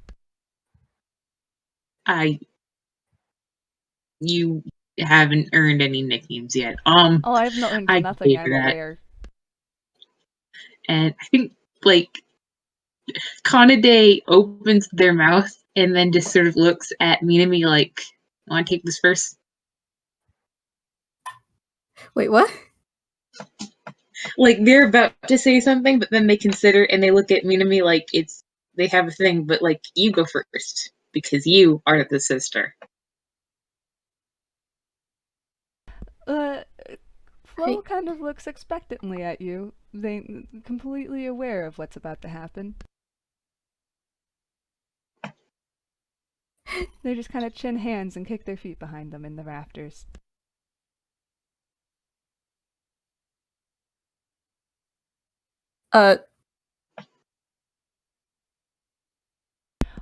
You haven't earned any nicknames yet. Oh, I've not earned I nothing, gave I'm that. aware. And I think like Conade opens their mouth and then just sort of looks at Minami like, "Want to take this first?" Wait, what? Like they're about to say something, but then they consider and they look at Minami like they have a thing, but like you go first because you are the sister. Flo kind of looks expectantly at you. They completely aware of what's about to happen. They just kind of chin hands and kick their feet behind them in the rafters.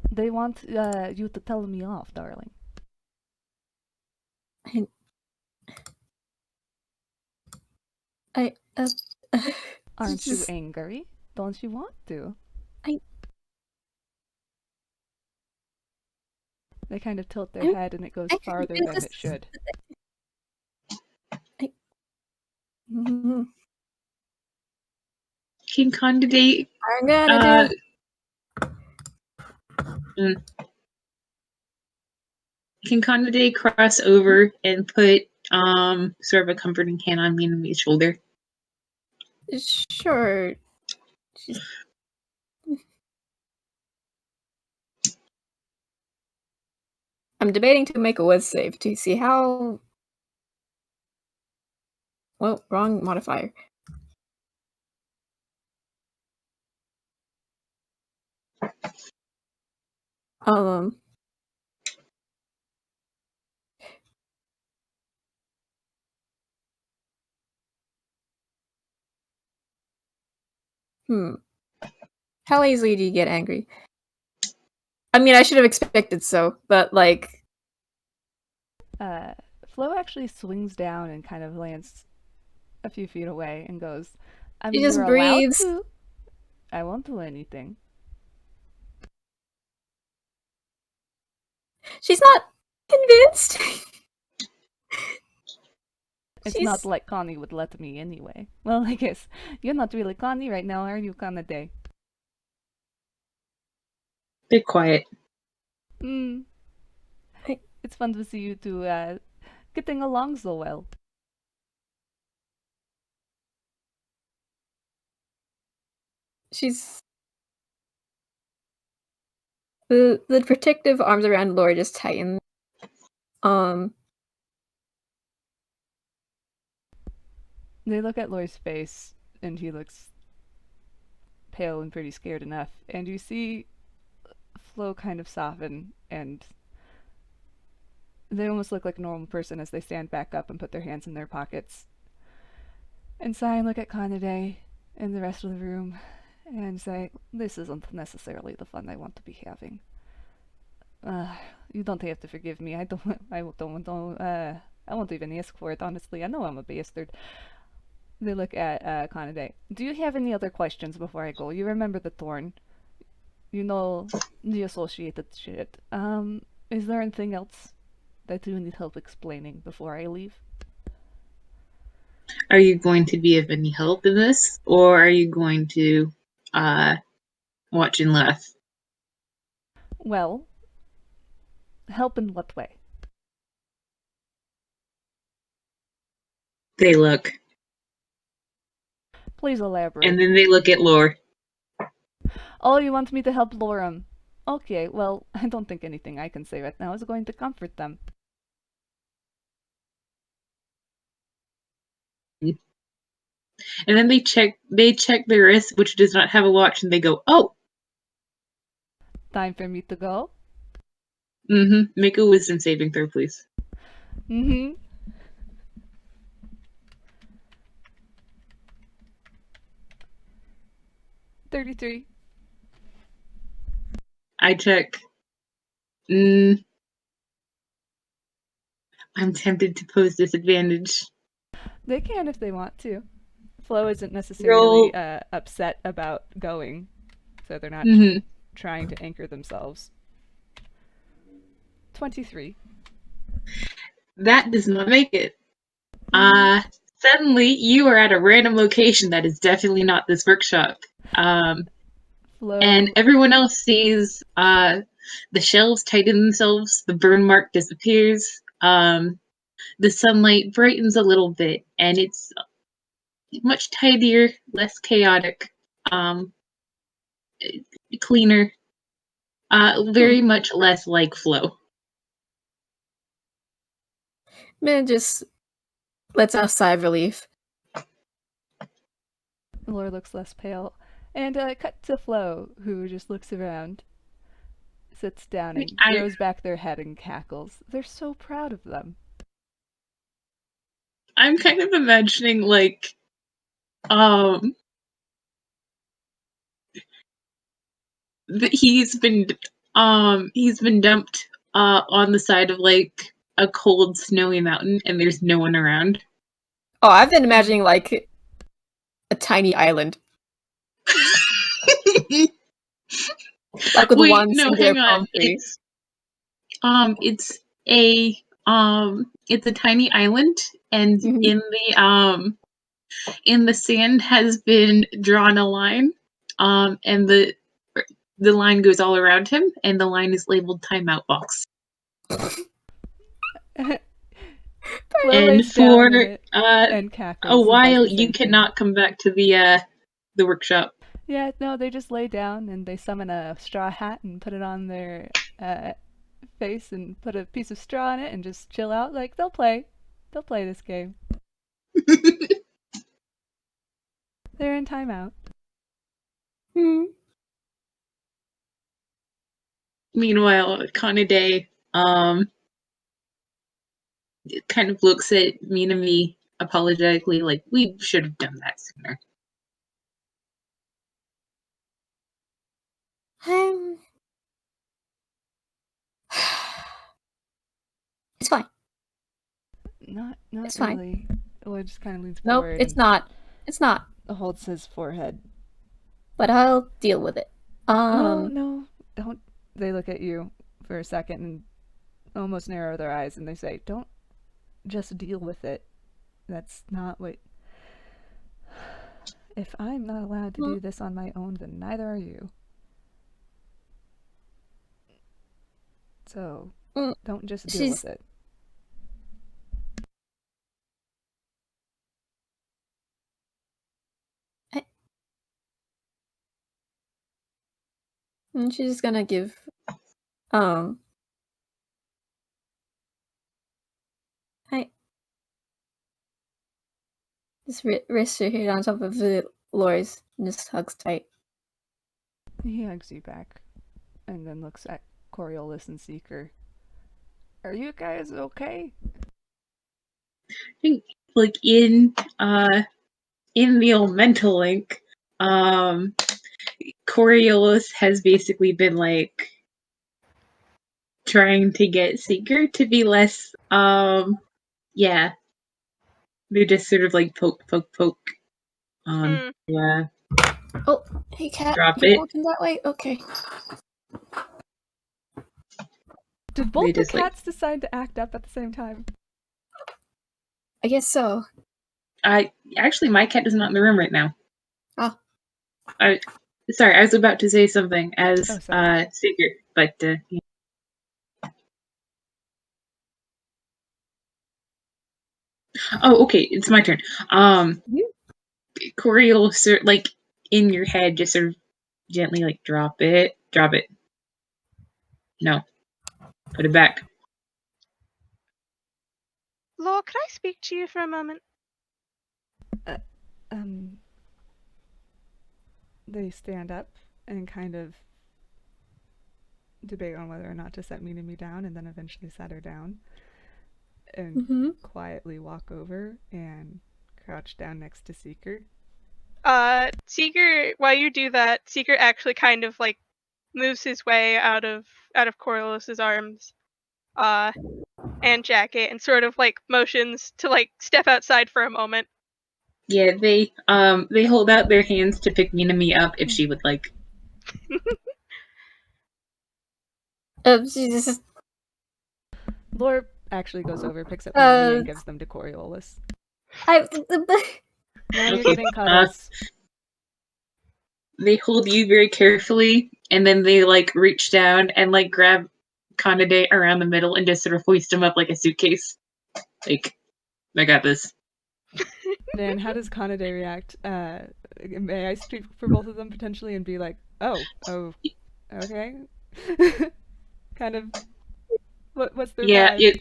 They want you to tell me off, darling. I Aren't you just- angry? Don't you want to? I- They kind of tilt their I'm- head and it goes I farther think than this- it should. Mhm. King Candidate I'm gonna do. Can Candide cross over and put sort of a comforting hand on Minami's shoulder? Sure. She's... I'm debating to make a wit save to see how... Well, wrong modifier. Um... How easily do you get angry? I mean, I should have expected so, but like... Flo actually swings down and kind of lands a few feet away and goes, I She mean, just you're breathes. allowed to. I won't do anything. She's not convinced. It's not like Connie would let me anyway. Well, I guess you're not really Connie right now, are you, Kanade? Be quiet. It's fun to see you two getting along so well. She's... The protective arms around Laura just tighten. They look at Lori's face, and he looks pale and pretty scared enough. And you see Flo kind of soften, and they almost look like a normal person as they stand back up and put their hands in their pockets. And sigh and look at Kanade. in the rest of the room and say, "This isn't necessarily the fun I want to be having. You don't have to forgive me. I won't even ask for it, honestly. I know I'm a bastard." They look at Kanade. "Do you have any other questions before I go? You remember the thorn. You know the associated shit. Is there anything else that you need help explaining before I leave?" Are you going to be of any help in this, or are you going to watch and laugh? Well, help in what way? They look, Please elaborate. and then they look at Lore. "Oh, you want me to help Lorem? Okay, well, I don't think anything I can say right now is going to comfort them." And then they check their wrist, which does not have a watch, and they go, "Oh, "Time for me to go?" Make a wisdom saving throw, please." Mm-hmm. 33. I check. I'm tempted to pose disadvantage. They can if they want to. Flo isn't necessarily upset about going, so they're not trying to anchor themselves. 23. That does not make it. Suddenly, you are at a random location that is definitely not this workshop. Flo. And everyone else sees the shelves tighten themselves, the burn mark disappears, the sunlight brightens a little bit, and it's much tidier, less chaotic, cleaner, very much less like Flo. Man just lets out a sigh of relief. Laura looks less pale. And cut to Flo, who just looks around, sits down, and throws back their head and cackles. They're so proud of them. I'm kind of imagining, like, he's been dumped on the side of like a cold snowy mountain, and there's no one around. Oh, I've been imagining like a tiny island. Like with one singular palm tree. It's a tiny island, and in the sand has been drawn a line, and the line goes all around him, and the line is labeled timeout box. And for a while, you cannot come back to the workshop. Yeah, no, they just lay down and they summon a straw hat and put it on their face and put a piece of straw in it and just chill out. Like, they'll play this game. They're in timeout. Meanwhile, Kanade kind of looks at Minami apologetically, like, we should have done that sooner. It's fine. Not it's really. Fine. Well, just kind of leans nope, forward. It's not. It's not. Holds his forehead. But I'll deal with it. No, don't. They look at you for a second and almost narrow their eyes, and they say, "Don't just deal with it. That's not what. If I'm not allowed to do this on my own, then neither are you. So don't just deal with it." And she's just gonna give just rest her head on top of Laura's and just hugs tight. He hugs you back and then looks at Coriolis and Seeker. "Are you guys okay?" I think, like, in in the elemental link, Coriolis has basically been like trying to get Seeker to be less yeah. They just sort of like poke. Yeah. Oh, hey cat, Drop you're it. walking that way? Okay. Did both the cats decide to act up at the same time? I guess so. Actually, my cat is not in the room right now. Oh. Sorry, I was about to say something as Seeker, but yeah. Oh, okay, it's my turn. Corey will like in your head, just sort of gently like drop it. No, put it back. Lore, could I speak to you for a moment? They stand up and kind of debate on whether or not to set me down, and then eventually sat her down and quietly walk over and crouch down next to Seeker. Seeker, while you do that, Seeker actually kind of like moves his way out of Coriolis's arms, and jacket, and sort of like motions to like step outside for a moment. Yeah, they hold out their hands to pick me up if she would like. Jesus. Lore actually goes over, picks up one knee, and gives them to Coriolis. Now you're getting cuddles. They hold you very carefully, and then they like reach down and like grab Kanade around the middle and just sort of hoist him up like a suitcase. Like, I got this. Dan, how does Kanade react? May I speak for both of them potentially and be like, oh, okay? Kind of. What's their vibe?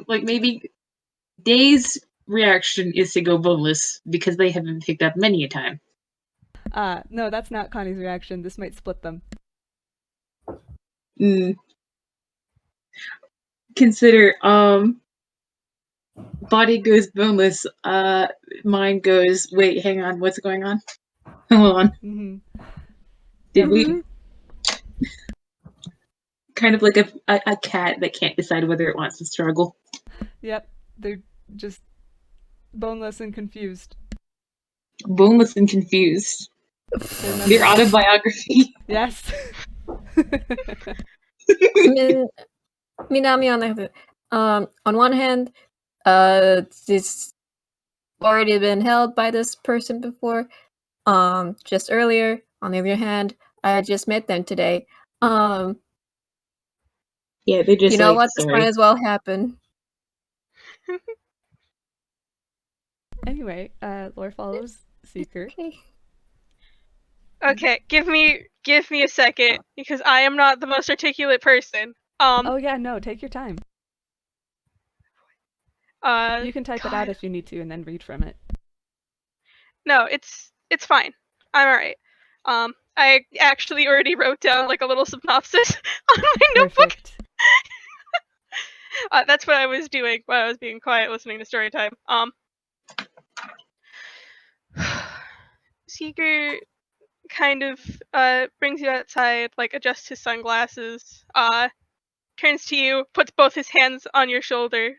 Like maybe Day's reaction is to go boneless because they have been picked up many a time. No, that's not Connie's reaction. This might split them. Consider, body goes boneless, mind goes, wait, hang on, what's going on? Hold on. Did we... Kind of like a cat that can't decide whether it wants to struggle. Yep, they're just boneless and confused. Boneless and confused. Their autobiography. Yes. Minami on one hand, this already been held by this person before, just earlier. On the other hand, I just met them today. Yeah, they just you know like, what? This sorry. might as well happen. Anyway, Lore follows Seeker. Okay, give me a second because I am not the most articulate person. Oh yeah, no, take your time. You can type it out if you need to, and then read from it. No, it's fine. I'm alright. I actually already wrote down like a little synopsis on my notebook. That's what I was doing while I was being quiet, listening to story time. Seeker kind of brings you outside, like adjusts his sunglasses, turns to you, puts both his hands on your shoulders,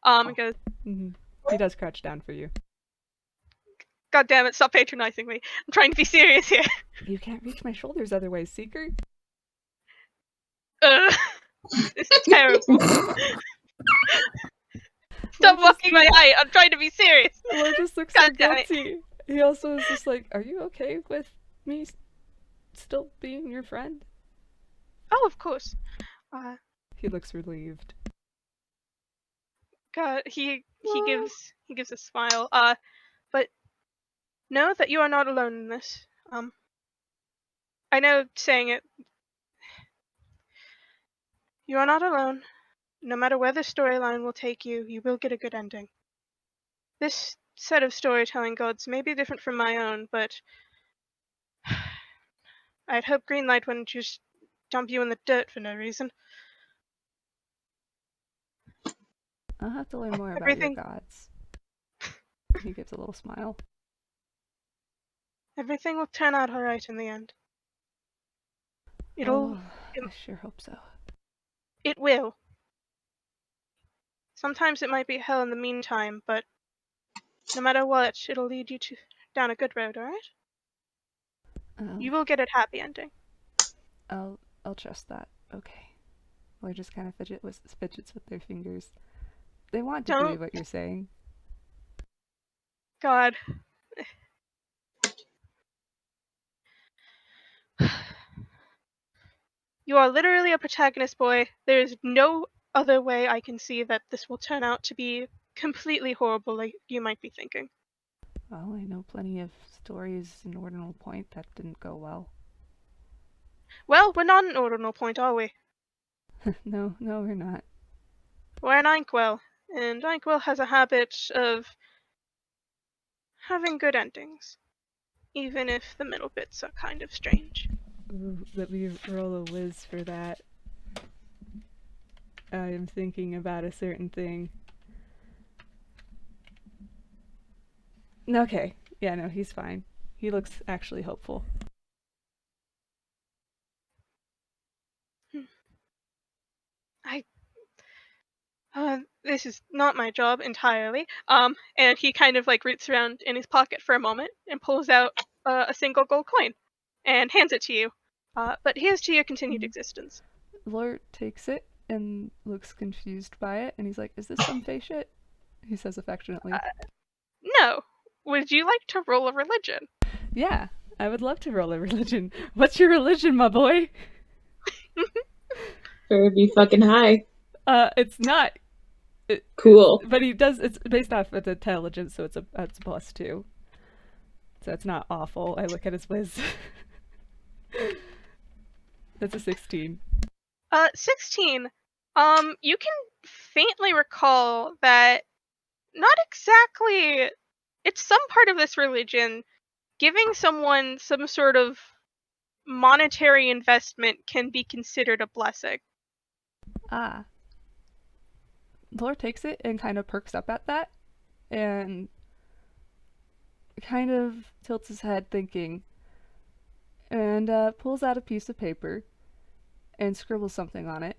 and goes. He does crouch down for you. God damn it! Stop patronizing me. I'm trying to be serious here. You can't reach my shoulders otherwise, Seeker. This is terrible. Stop blocking my eye. I'm trying to be serious. Lore just looks so guilty. He also is just like, are you okay with me still being your friend? Oh, of course. He looks relieved. God, he gives a smile. But know that you are not alone in this. I know saying it. You are not alone. No matter where the storyline will take you, you will get a good ending. This set of storytelling gods may be different from my own, but I'd hope Greenlight wouldn't just dump you in the dirt for no reason. I'll have to learn more about your gods. He gives a little smile. Everything will turn out alright in the end. Oh, I sure hope so. It will. Sometimes it might be hell in the meantime, but no matter what, it'll lead you down a good road, alright? You will get a happy ending. I'll trust that. Okay. Or just kind of fidgets with their fingers. They want to believe what you're saying. God. You are literally a protagonist, boy. There is no other way I can see that this will turn out to be completely horrible like you might be thinking. Well, I know plenty of stories in Ordinal Point that didn't go well. Well, we're not in Ordinal Point, are we? No, we're not. We're in Inkwell, and Inkwell has a habit of having good endings, even if the middle bits are kind of strange. Ooh, let me roll a whiz for that. I am thinking about a certain thing. Okay. Yeah, no, he's fine. He looks actually hopeful. This is not my job entirely. And he kind of like roots around in his pocket for a moment and pulls out a single gold coin and hands it to you. But here's to your continued existence. Lore takes it and looks confused by it, and he's like, "Is this some fey shit?" He says affectionately. No. Would you like to roll a religion? Yeah, I would love to roll a religion. What's your religion, my boy? Better be fucking high. It's not. Cool. But he does. It's based off of intelligence, so it's a +2. So it's not awful. I look at his whiz. That's a 16. 16. You can faintly recall that not exactly. It's some part of this religion. Giving someone some sort of monetary investment can be considered a blessing. Ah. Lore takes it and kind of perks up at that, and kind of tilts his head thinking, and pulls out a piece of paper and scribbles something on it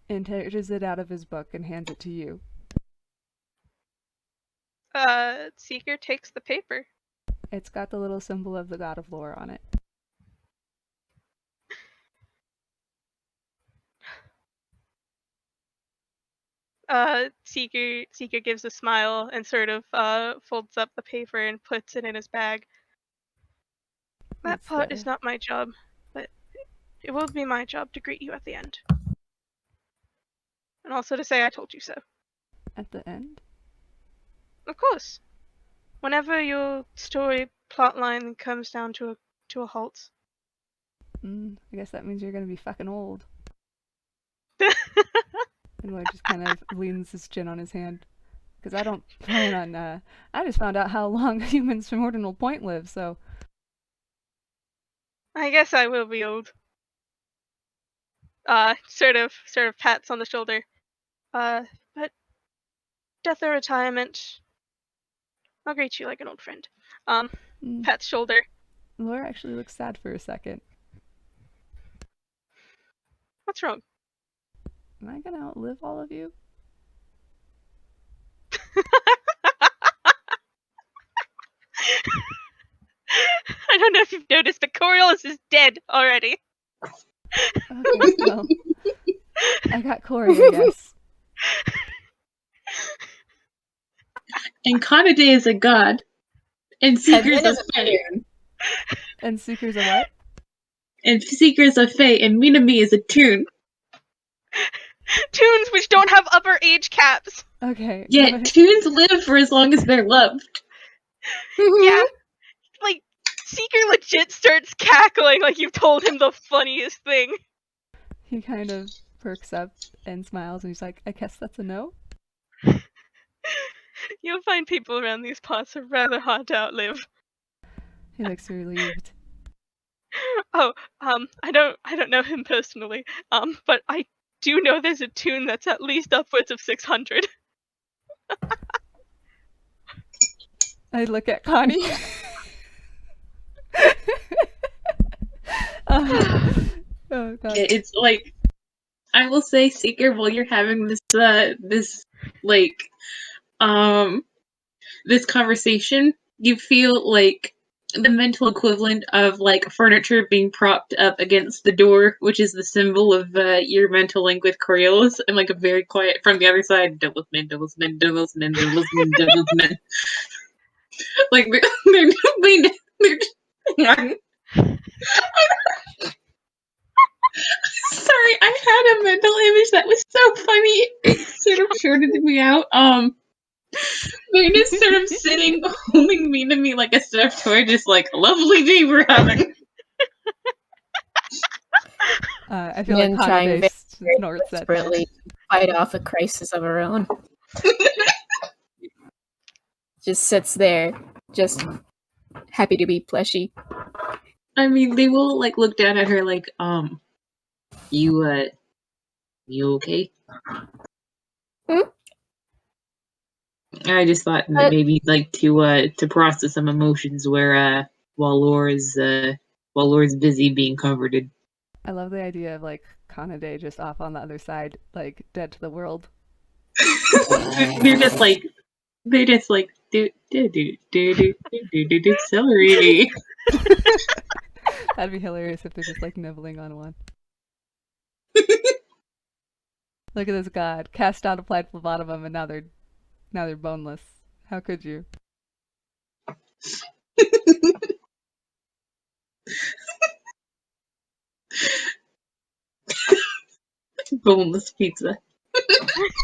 and tears it out of his book and hands it to you. Seeker takes the paper. It's got the little symbol of the god of lore on it. Seeker gives a smile and sort of folds up the paper and puts it in his bag. That part is not my job, but it will be my job to greet you at the end. And also to say I told you so. At the end? Of course. Whenever your story plotline comes down to a halt. I guess that means you're gonna be fucking old. And Lloyd just kind of leans his chin on his hand. Because I don't plan on, I just found out how long humans from Ordinal Point live, so. I guess I will be old. Sort of pats on the shoulder. But death or retirement, I'll greet you like an old friend. Pats shoulder. Laura actually looks sad for a second. What's wrong? Am I gonna outlive all of you? I don't know if you've noticed, but Coriolis is dead already. Okay, well, I got Corey, I guess. And Kanade is a god. And Seeker's a fae. And Seeker's a what? And Seeker's a fae, and Minami is a toon. Toons which don't have upper age caps. Okay. Yeah, toons live for as long as they're loved. Yeah. Like, Seeker legit starts cackling like you've told him the funniest thing. He kind of perks up and smiles, and he's like, I guess that's a no? You'll find people around these parts are rather hard to outlive. He looks relieved. Oh, I don't know him personally, but I do know there's a toon that's at least upwards of 600. I look at Connie. Oh god. It's like, I will say, Seeker, while you're having this conversation, you feel like the mental equivalent of like furniture being propped up against the door, which is the symbol of your mental link with Coriolis, and like a very quiet from the other side, don't listen, don't listen, don't listen, don't listen, don't listen. Like they're sorry, I had a mental image that was so funny. It sort of shorted me out. They're just sort of sitting, holding me to me like a stuffed toy, just like, lovely day we're having. I feel like Min trying Hanabe very snorts that desperately to fight off a crisis of her own. Just sits there, just happy to be plushy. I mean, they will like look down at her like, you okay? Hmm? I just thought that maybe like to process some emotions where while Laura's busy being comforted. I love the idea of like Kanade just off on the other side, like dead to the world. They're just like do celery. That'd be hilarious if they're just like nibbling on one. Look at this god. Cast down applied phlebotomum and now they're boneless. How could you? Boneless pizza.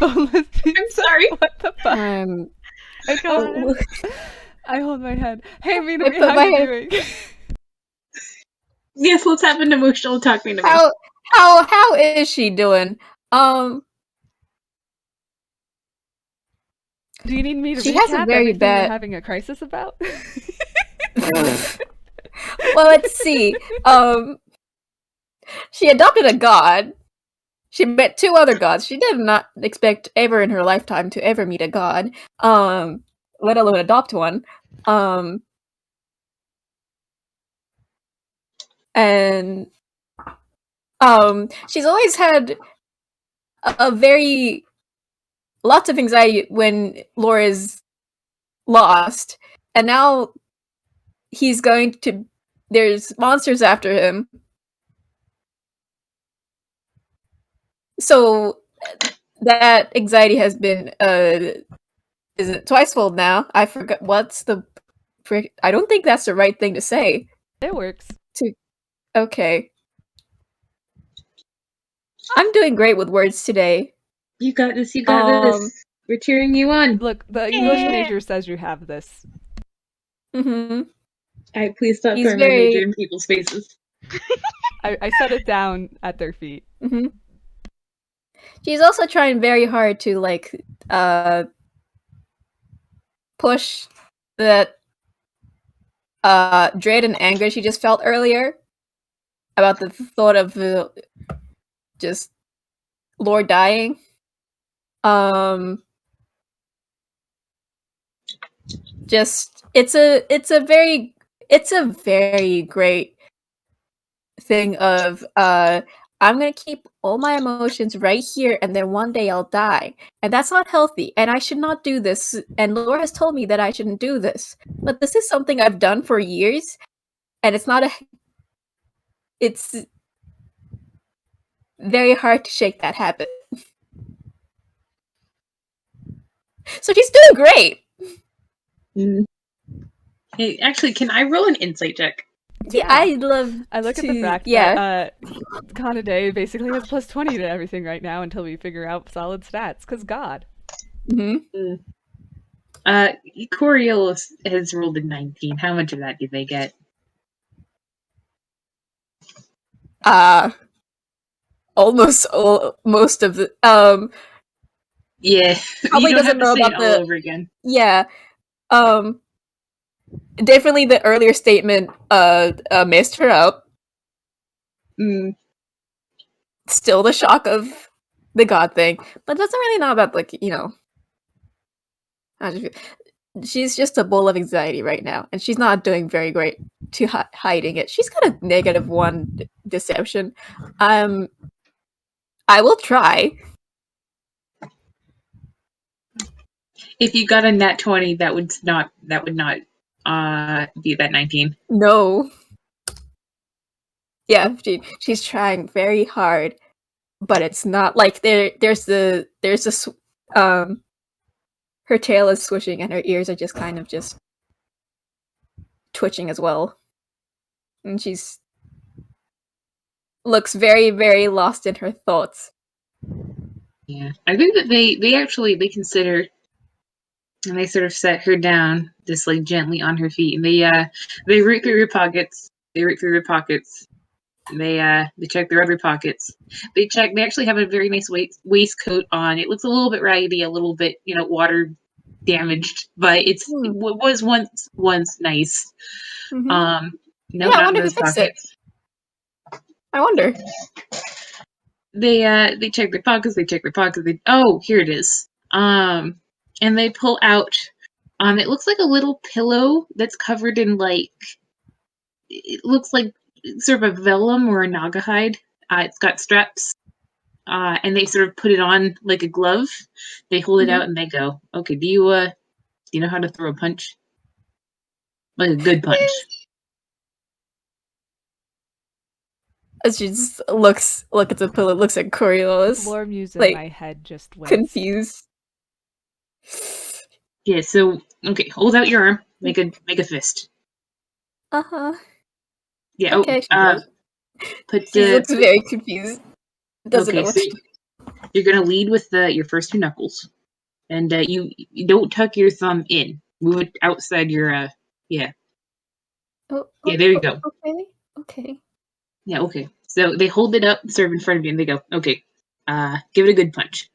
Boneless pizza? I'm sorry. What the fuck? I don't. I hold my head. Hey, Mina, how are you doing? Yes, let's have an emotional talking about. How is she doing? Do you need me to she recap has a very everything bad... you're having a crisis about? Well, let's see. She adopted a god. She met 2 other gods. She did not expect ever in her lifetime to ever meet a god, let alone adopt one. And she's always had a very lots of anxiety when Laura's lost, and now he's going to. There's monsters after him. So that anxiety has been is it twicefold now? I forgot what's the I don't think that's the right thing to say. It works. Okay. I'm doing great with words today. You got this, you got this. We're cheering you on. Look, the English major says you have this. Mm-hmm. Alright, please stop throwing my major in people's faces. I set it down at their feet. Mm-hmm. She's also trying very hard to like push that dread and anger she just felt earlier about the thought of just Lord dying. Just it's a very great thing of I'm gonna keep all my emotions right here, and then one day I'll die. And that's not healthy, and I should not do this. And Laura has told me that I shouldn't do this. But this is something I've done for years, and it's very hard to shake that habit. So she's doing great. Hey, actually, can I roll an insight check? Yeah, I look at the fact that Kanade basically has plus 20 to everything right now until we figure out solid stats, because God. Mm-hmm. Coriolis has rolled a 19. How much of that did they get? Almost most of the yeah. Probably you don't doesn't have to know say about it all over again. Yeah. Definitely the earlier statement messed her up. Still the shock of the God thing, but doesn't really know about, like, you know. she's just a bowl of anxiety right now, and she's not doing very great to hiding it. She's got a -1 deception. I will try. If you got a nat 20, that would not be that 19. No. Yeah, she's trying very hard, but it's not like there's her tail is swishing and her ears are just kind of just twitching as well. And she's looks very, very lost in her thoughts. Yeah. I think that they consider, and they sort of set her down just like gently on her feet, and they root through her pockets. They root through her pockets. They check their other pockets. They actually have a very nice waistcoat on. It looks a little bit raggedy, a little bit, water damaged, but it was once nice. Mm-hmm. No, yeah, I not wonder in who those fixed pockets. it. I wonder. They check their pockets. They check their pockets. Oh, here it is. And they pull out. It looks like a little pillow that's covered in it looks like sort of a vellum or a naga hide. It's got straps. And they sort of put it on like a glove. They hold it out and they go, "Okay, do you know how to throw a punch? Like a good punch?" As she just look at the pillow, looks at Coriolis. Lorem using like, my head just went confused. Yeah, so okay, hold out your arm. Make a fist. Uh-huh. Yeah, okay, she does. She looks very confused. Doesn't know what to do. You're gonna lead with your first 2 knuckles. And you don't tuck your thumb in. Move it outside your yeah. Oh, yeah, there you go. Okay. Yeah, okay. So they hold it up, serve in front of you, and they go, "Okay, give it a good punch."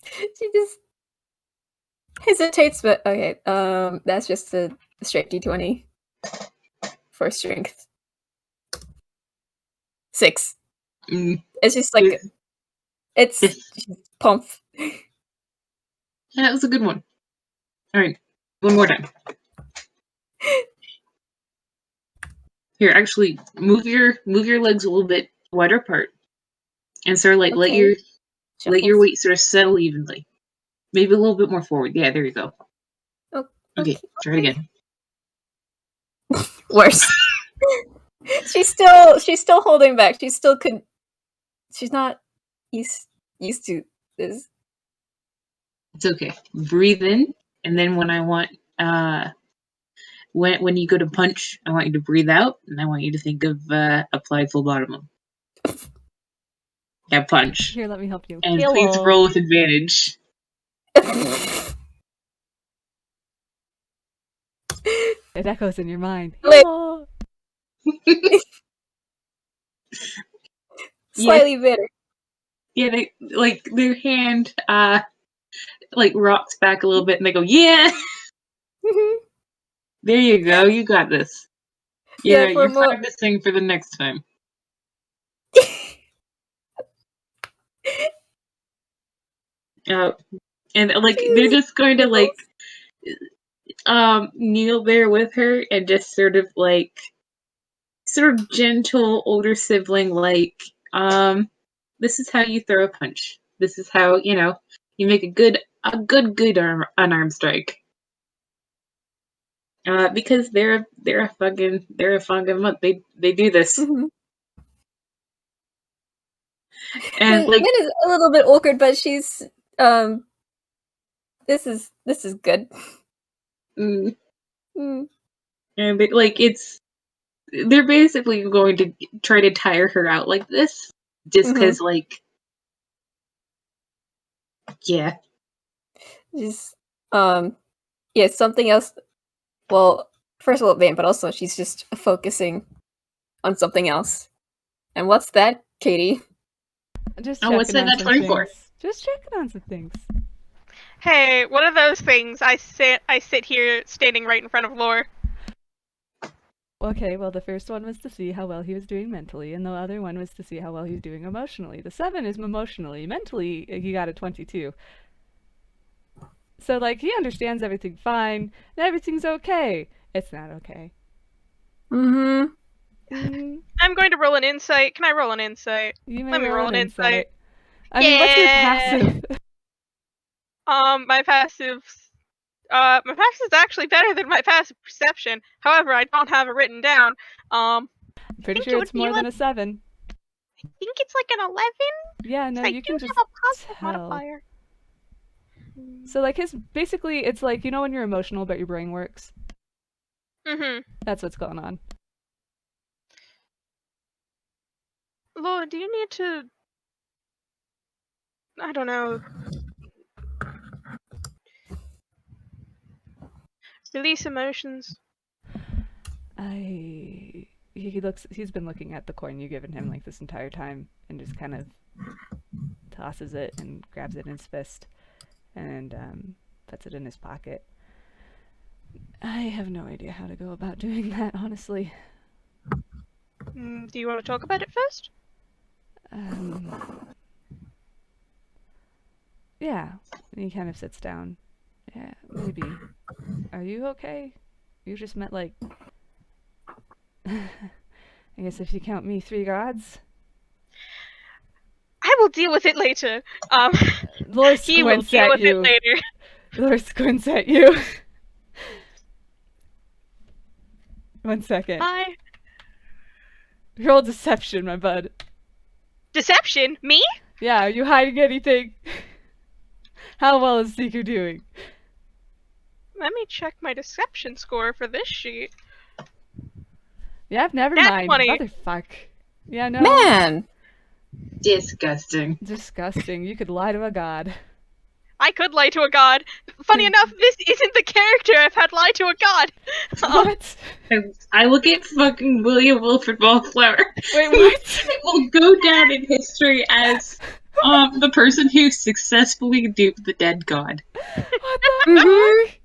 She just hesitates, but okay. That's just a straight d20 for strength. 6. It's just like it's pump. Yeah, that was a good one. All right, one more time. Here, actually, move your legs a little bit wider apart, and sort of let your weight sort of settle evenly. Maybe a little bit more forward. Yeah, there you go. Okay, try it again. Worse. she's still holding back. She's not used to this. It's okay. Breathe in, and then when I want when you go to punch, I want you to breathe out, and I want you to think of applied phlebotimum. Yeah, punch. Here, let me help you. And please roll with advantage. It echoes in your mind. Slightly bitter. Yeah, they their hand rocks back a little bit, and they go, "Yeah." There you go. You got this. You're practicing for the next time. And they're just going to kneel there with her and just sort of gentle older sibling this is how you throw a punch. This is how you make a good unarmed strike. Because they're a fucking month. They do this. Mm-hmm. And Min is a little bit awkward, but she's this is good. And they're basically going to try to tire her out like this, just because yeah. Just something else. Well, first of all, Vane, but also she's just focusing on something else. And what's that, Katie? Just what's that 20 for? Just checking on some things. Hey, one of those things. I sit here standing right in front of Lore. Okay, well, the first one was to see how well he was doing mentally, and the other one was to see how well he was doing emotionally. The 7 is emotionally. Mentally, he got a 22. So, like, he understands everything fine, and everything's okay. It's not okay. Mm-hmm. I'm going to roll an insight. Can I roll an insight? You may Let me roll an insight. I mean, what's your Yeah. passive? My passive. My passive is actually better than my passive perception. However, I don't have it written down. I'm pretty think sure it it's would be more than a 7. I think it's like an 11. Yeah, no, I you do can just have a positive tell. modifier. So, like, basically, it's like, you know when you're emotional but your brain works? Mm-hmm. That's what's going on. Laura, do you need to... I don't know... release emotions? He's been looking at the coin you've given him, like, this entire time, and just kind of tosses it and grabs it in his fist, and, puts it in his pocket. I have no idea how to go about doing that, honestly. Do you want to talk about it first? Yeah. And he kind of sits down. Yeah, maybe. Are you okay? You just met, like... I guess if you count me 3 gods? I will deal with it later. Lord He will squints deal at with you. it later. Lord squints at you. 1 second. Hi. Roll deception, my bud. Deception? Me? Yeah, are you hiding anything? How well is Seeker doing? Let me check my deception score for this sheet. Yeah, never Nat mind. 20. Motherfuck. Yeah, no. Man! Disgusting. Disgusting. You could lie to a god. I could lie to a god. Funny enough, this isn't the character I've had lie to a god. What? I look at fucking William Wilfred Wallflower. Wait, what? It will go down in history as the person who successfully duped the dead god. What the fuck?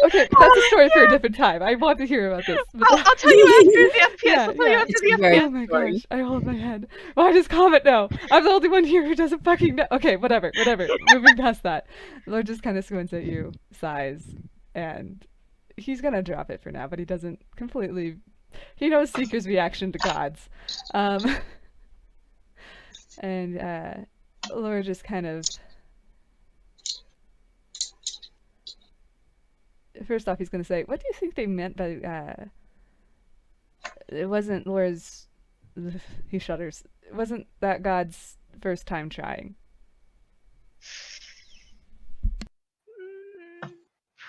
Okay, that's a story for a different time. I want to hear about this. I'll tell you after the FPS. Yeah, I'll tell you after It's the a very- FPS. Oh my story. gosh, I hold my head. Why does Comet know? I'm the only one here who doesn't fucking know. Okay, whatever. Moving past that. Lord just kind of squints at you, sighs, and he's gonna drop it for now, but he doesn't completely... He knows Seeker's reaction to gods. And Lord just kind of... First off, he's gonna say, what do you think they meant by, it wasn't Laura's... He shudders. It wasn't that God's first time trying.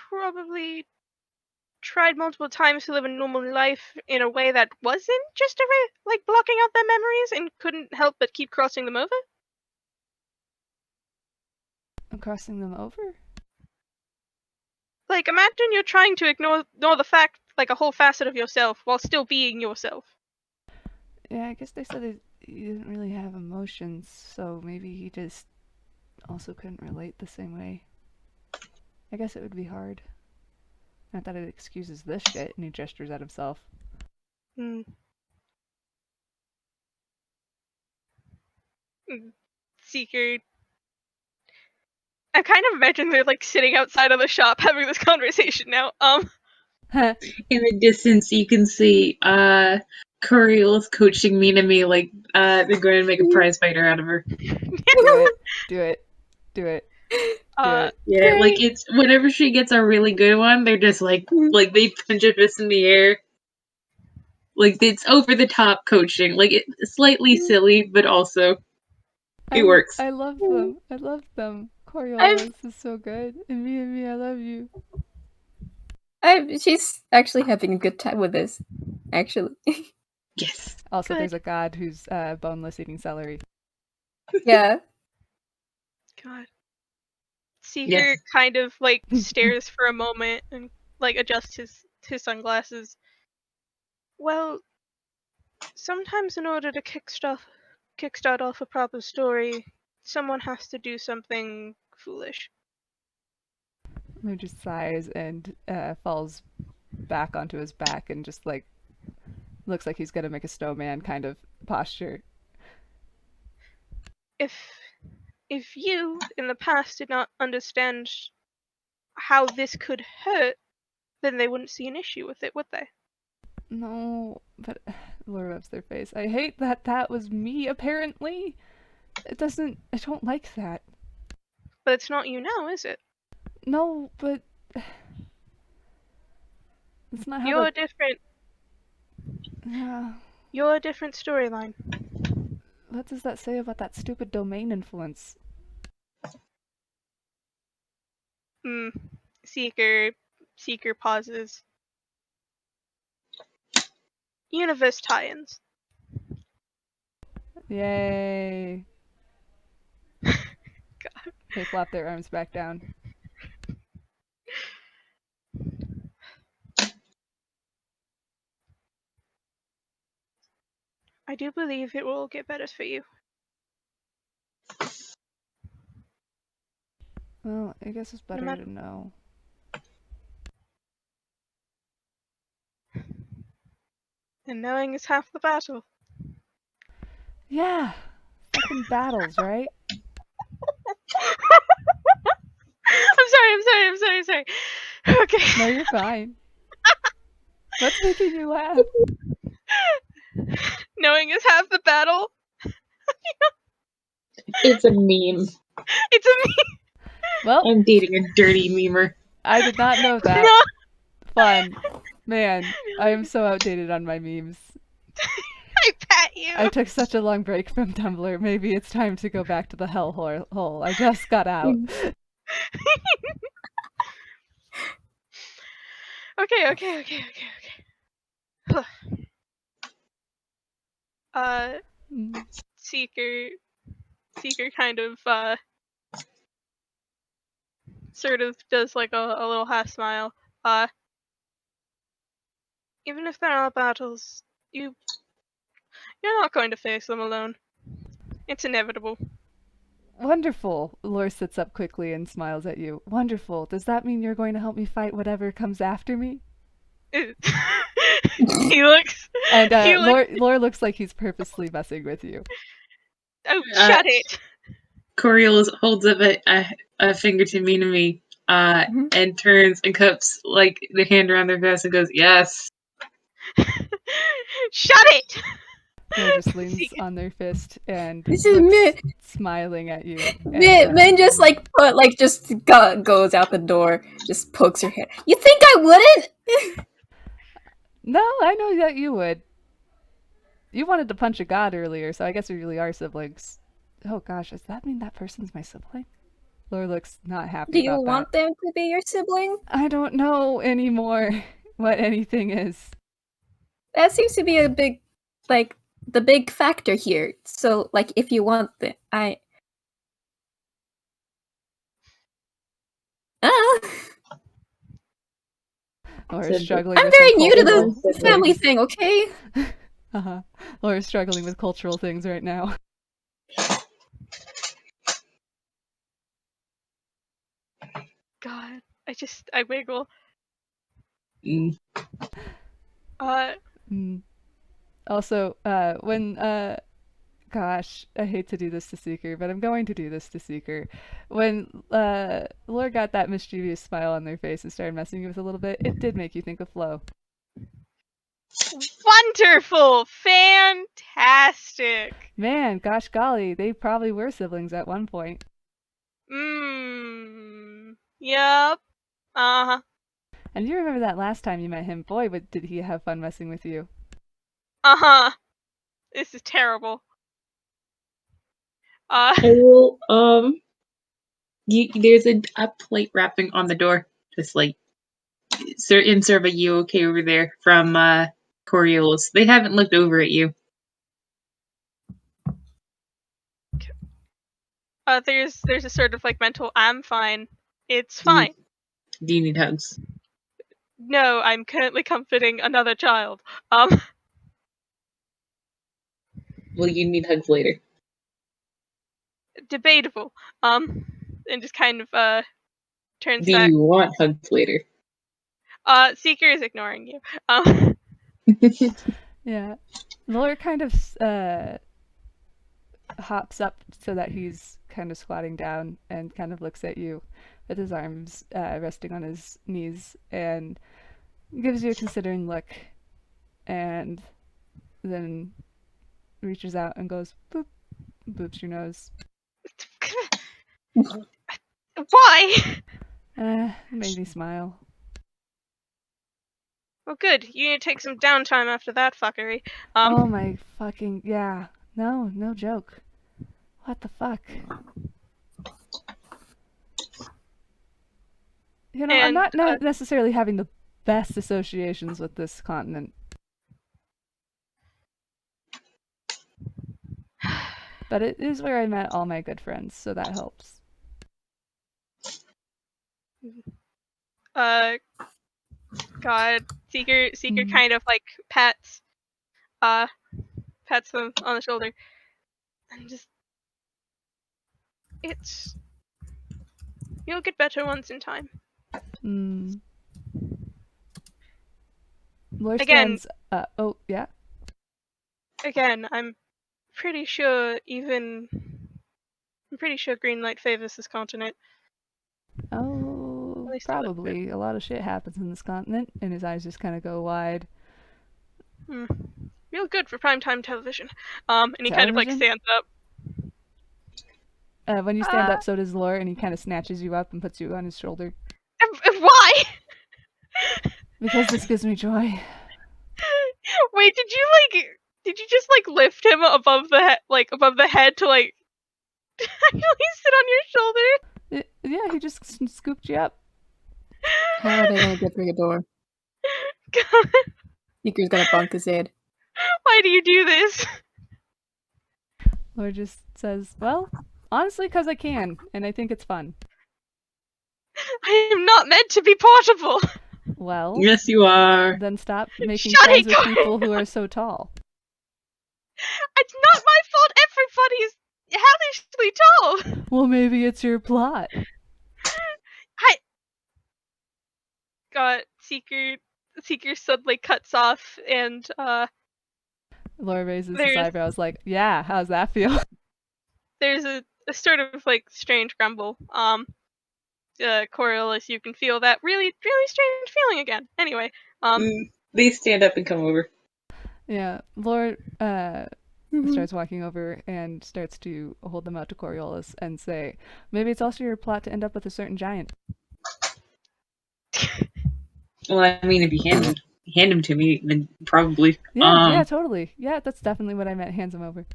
Probably tried multiple times to live a normal life in a way that wasn't just like blocking out their memories and couldn't help but keep crossing them over. I'm crossing them over? Like, imagine you're trying to ignore the fact, like, a whole facet of yourself while still being yourself. Yeah, I guess they said he didn't really have emotions, so maybe he just also couldn't relate the same way. I guess it would be hard. Not that it excuses this shit, and he gestures at himself. Seeker. I kind of imagine they're, like, sitting outside of the shop having this conversation now. Huh. In the distance, you can see Curiel's coaching Minami like they're going to make a prize fighter out of her. Do it. Yeah, Great. like it's whenever she gets a really good one, they're just like they punch a fist in the air. Like it's over the top coaching, like it's slightly silly, but also it works. I love them. I love them. Coriolis is so good. And me, I love you. She's actually having a good time with this, actually. Yes. Also, Good. there's a god who's boneless eating celery. Yeah. God. Seeker Yes. kind of, like, stares for a moment and, like, adjusts his sunglasses. Well, sometimes in order to kickstart off a proper story, someone has to do something foolish. Who just sighs and falls back onto his back and just like looks like he's gonna make a snowman kind of posture. If you in the past did not understand how this could hurt, then they wouldn't see an issue with it, would they? No, but Laura rubs their face. I hate that was me, apparently. I don't like that. But it's not you now, is it? No, but it's not how You're different. Yeah. You're a different storyline. What does that say about that stupid domain influence? Seeker pauses. Universe tie-ins. Yay. God. They flop their arms back down. I do believe it will get better for you. Well, I guess it's better to know. And knowing is half the battle. Yeah. Fucking battles, right? I'm sorry. Okay. No, you're fine. What's making you laugh? Knowing is half the battle. It's a meme. It's a meme. Well, I'm dating a dirty memer. I did not know that. No. Fun. Man, I am so outdated on my memes. I pat you. I took such a long break from Tumblr. Maybe it's time to go back to the hellhole. I just got out. Okay. Seeker kind of sort of does like a little half smile. Even if there are battles, you're not going to face them alone. It's inevitable. Wonderful. Lore sits up quickly and smiles at you. Wonderful. Does that mean you're going to help me fight whatever comes after me? He looks. And Lore looks like he's purposely messing with you. Oh, shut it! Coriolis holds up a finger to me, and turns and cups like the hand around their vest and goes, "Yes." Shut it! Lore just leans on their fist and This is looks smiling at you. Min just goes out the door, just pokes her head. You think I wouldn't? No, I know that you would. You wanted to punch a god earlier, so I guess we really are siblings. Oh gosh, does that mean that person's my sibling? Lore looks not happy Do you about want them to be your sibling? I don't know anymore what anything is. That seems to be a big, the big factor here. So, if you want them, Laura's struggling. I'm with very some new to cultural the family thing, okay? Laura's struggling with cultural things right now. God, I wiggle. Also, gosh, I hate to do this to Seeker, but I'm going to do this to Seeker. When Laura got that mischievous smile on their face and started messing with a little bit, it did make you think of Flo. Wonderful! Fantastic! Man, gosh golly, they probably were siblings at one point. Yep. Uh-huh. And you remember that last time you met him, boy, but did he have fun messing with you. Uh-huh. This is terrible. I will, there's a plate wrapping on the door, just in serve of you okay over there from, Coriolis. They haven't looked over at you. There's a sort of mental, I'm fine. It's fine. Do you need hugs? No, I'm currently comforting another child. Well, you need hugs later. Debatable. And just kind of, turns Do back. you want hugs later? Seeker is ignoring you. Yeah. Lore kind of hops up so that he's kind of squatting down and kind of looks at you. with his arms resting on his knees, and gives you a considering look, and then reaches out and goes boop, boops your nose. Why? Made me smile. Well, good. You need to take some downtime after that fuckery. Oh my fucking yeah. No joke. What the fuck? You know, I'm And, not necessarily having the best associations with this continent. But it is where I met all my good friends, so that helps. God, Seeker kind of like pats them on the shoulder, and just, you'll get better once in time. Lore Again- stands. Oh yeah. Again, I'm pretty sure Greenlight favors this continent. Oh, At least a little probably. A lot of shit happens in this continent, and his eyes just kind of go wide. Real good for primetime television. And he kind of like Television? stands up. When you stand up, so does Lore, and he kind of snatches you up and puts you on his shoulder. Why? Because this gives me joy. Wait, did you just like lift him above the head to like actually sit on your shoulder? Yeah, he just scooped you up. How are they gonna get through the door? God, Seeker's gonna bunk his head. why do you do this? Lore just says, well, honestly, because I can, and I think it's fun. I am not meant to be portable. Well, Yes, you are. then stop making Shut friends it, with people who are so tall. It's not my fault. Everybody's hellishly tall. Well, maybe it's your plot. God, Seeker suddenly cuts off, and Laura raises his There's- eyebrows like, yeah, how's that feel? there's a sort of like strange grumble. Coriolis, you can feel that really, really strange feeling again. Anyway, They stand up and come over. Yeah, Laura starts walking over and starts to hold them out to Coriolis and say, maybe it's also your plot to end up with a certain giant. Well, I mean, if you hand him to me, then probably. Yeah, totally. Yeah, that's definitely what I meant. Hands him over.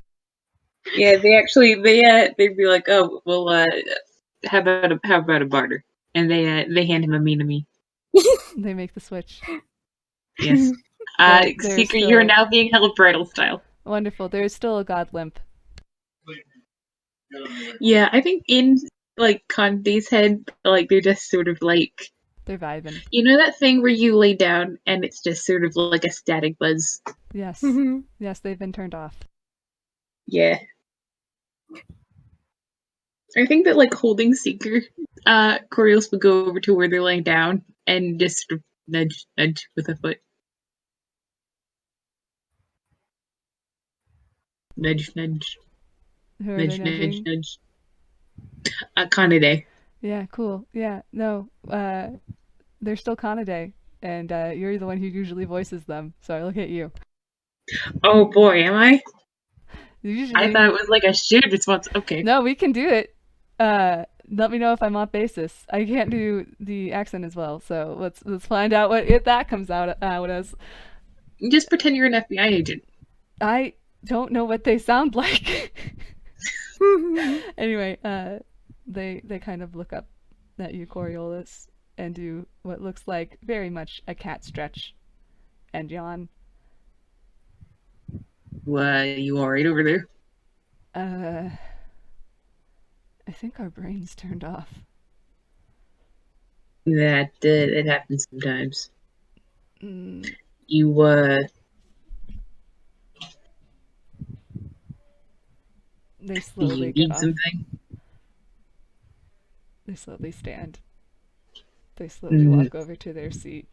Yeah, they'd be like, oh, well, how about a barter? And they hand him a me. They make the switch. Yes. They're Seeker, still- you're now being held bridal style. Wonderful. There is still a god limp. Yeah, I think in like Conde's head, like they're just sort of like, They're vibing. you know that thing where you lay down and it's just sort of like a static buzz. Yes. Yes, they've been turned off. Yeah. I think that like holding Seeker, Coriolis would go over to where they're laying down and just sort of nudge with a foot. Nudge. Who are they Nudge. nudging? Conde. Yeah, cool. Yeah, no, they're still Conade, and you're the one who usually voices them, so I look at you. Oh boy, am I? Usually, I thought it was like a shared response. Okay. no, we can do it. Let me know if I'm off basis. I can't do the accent as well, so let's find out if that comes out as. Just pretend you're an FBI agent. I don't know what they sound like. Anyway, they kind of look up at you, Coriolis, and do what looks like very much a cat stretch, and yawn. You alright over there? I think our brains turned off. That it happens sometimes. Mm, You they do slowly you get need off. something? They slowly stand. They slowly walk over to their seat.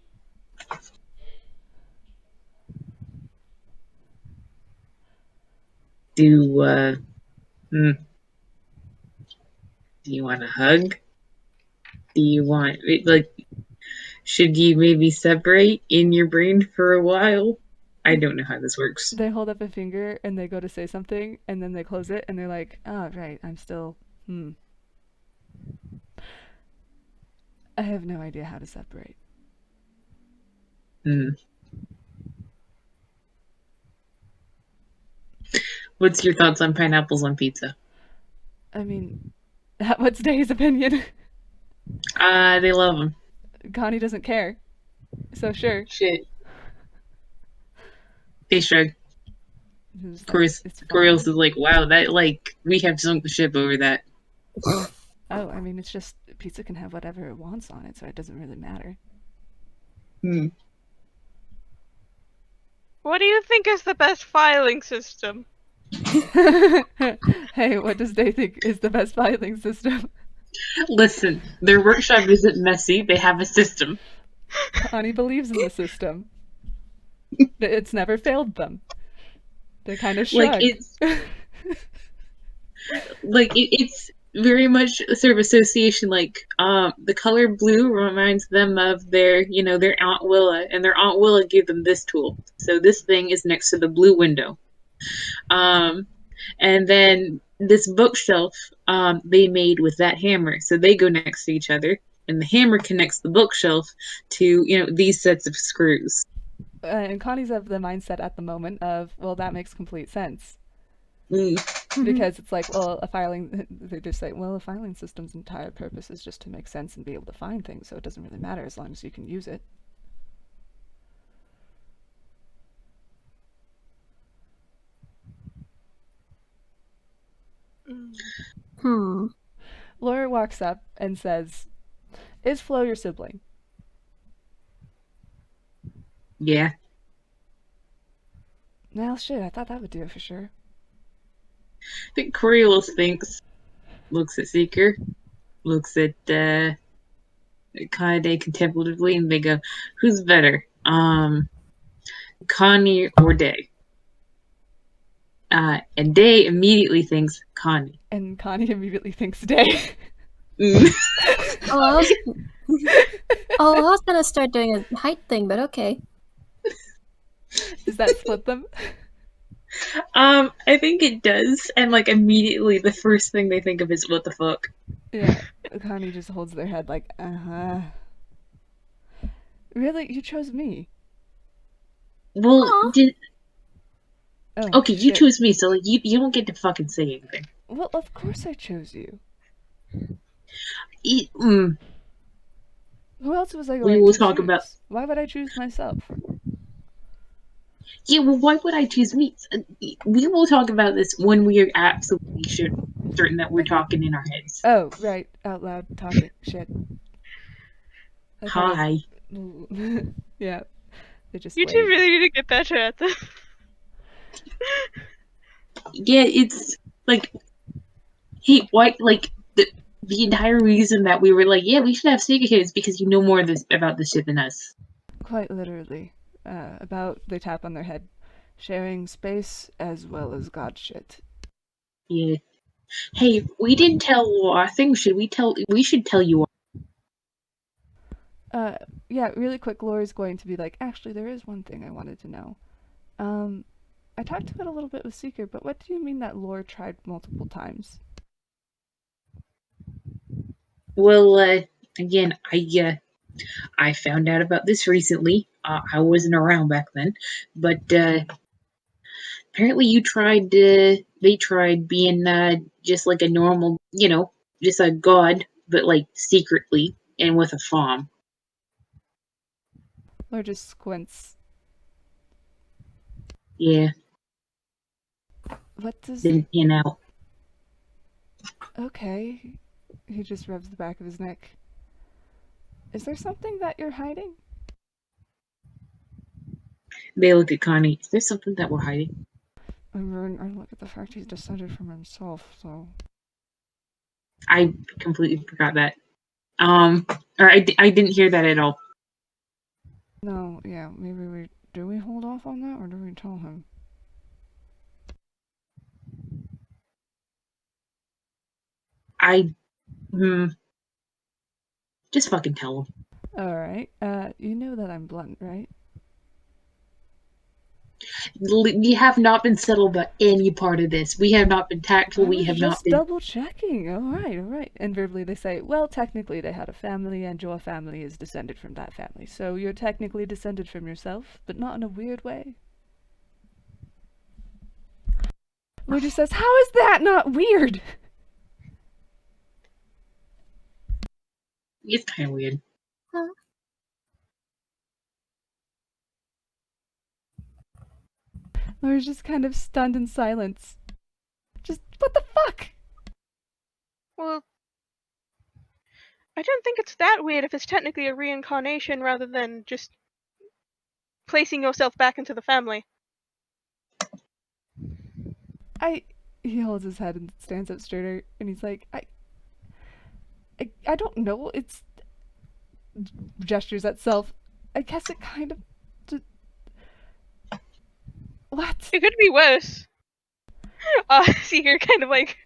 Do you want a hug? do you want? Like, should you maybe separate in your brain for a while? I don't know how this works. They hold up a finger and they go to say something, and then they close it, and they're like, "Oh, right, I'm still. I have no idea how to separate." Hmm. What's your thoughts on pineapples on pizza? I mean, what's Day's opinion? They love them. Connie doesn't care, so sure. Shit. They shrug. It's like, Chris, it's Corios fine. is like, wow, that, like, we have sunk the ship over that. Oh, I mean, it's just pizza can have whatever it wants on it, so it doesn't really matter. Hmm. What do you think is the best filing system? Hey, what does Day think is the best filing system? Listen, their workshop isn't messy. They have a system. Connie believes in the system. It's never failed them. They kind of Like, shrug. it's very much a sort of association. Like, the color blue reminds them of their, their Aunt Willa, and their Aunt Willa gave them this tool. So this thing is next to the blue window. And then this bookshelf, they made with that hammer. So they go next to each other, and the hammer connects the bookshelf to, these sets of screws. And Connie's of the mindset at the moment of, well, that makes complete sense. Mm. Because it's like, well, they just say, well, a filing system's entire purpose is just to make sense and be able to find things, so it doesn't really matter as long as you can use it. Laura walks up and says, "Is Flo your sibling?" Yeah. Well, shit, I thought that would do it for sure. I think Coriolis looks at Seeker, looks at Kaede contemplatively, and they go, "Who's better, Connie or Day?" And Day immediately thinks Connie. And Connie immediately thinks Day. Mm. I was gonna start doing a height thing, but okay. Does that split them? I think it does, and like immediately the first thing they think of is what the fuck. Yeah. Connie just holds their head like, Really? You chose me? Well, Oh, okay, you shit. chose me, so like you don't get to fucking say anything. Well, of course I chose you. Who else was I We going will to talk choose? about. Why would I choose myself? Yeah, well, why would I choose me? We will talk about this when we are absolutely certain that we're talking in our heads. Oh, right. Out loud talking. Shit. Hi. Yeah. They just You two wait. really need to get better at this. Yeah, it's like, hey, why? Like the entire reason that we were like, yeah, we should have secret here is because you know more about this shit than us. Quite literally. They tap on their head. Sharing space as well as God shit. Yeah. Hey, we didn't tell our thing. Should we tell? We should tell you. Yeah, really quick, Lori's going to be like, actually, there is one thing I wanted to know. I talked about a little bit with Seeker, but what do you mean that Lore tried multiple times? Well, again, I found out about this recently. I wasn't around back then, but apparently they tried being just like a normal, just a god, but like secretly and with a farm. Lore just squints. Yeah, What does... didn't pan out. Okay. He just rubs the back of his neck. Is there something that you're hiding? They look at Connie. Is there something that we're hiding? I mean, I look at the fact he's decided for himself, so... I completely forgot that. Or I didn't hear that at all. No, yeah, maybe do we hold off on that, or do we tell him? I, Just fucking tell him. Alright, you know that I'm blunt, right? We have not been settled about any part of this. We have not been tactful. I We was have not just been. double checking. Alright. And verbally they say, well, technically they had a family and your family is descended from that family. So you're technically descended from yourself, but not in a weird way. Lord just says, how is that not weird? It's kind of weird. Lord's just kind of stunned in silence. Just, what the fuck? Well, I don't think it's that weird if it's technically a reincarnation rather than just placing yourself back into the family. He holds his head and stands up straighter, and he's like, I don't know, it's... Gestures at self. I guess it kind of... What? It could be worse. Seeker kind of like...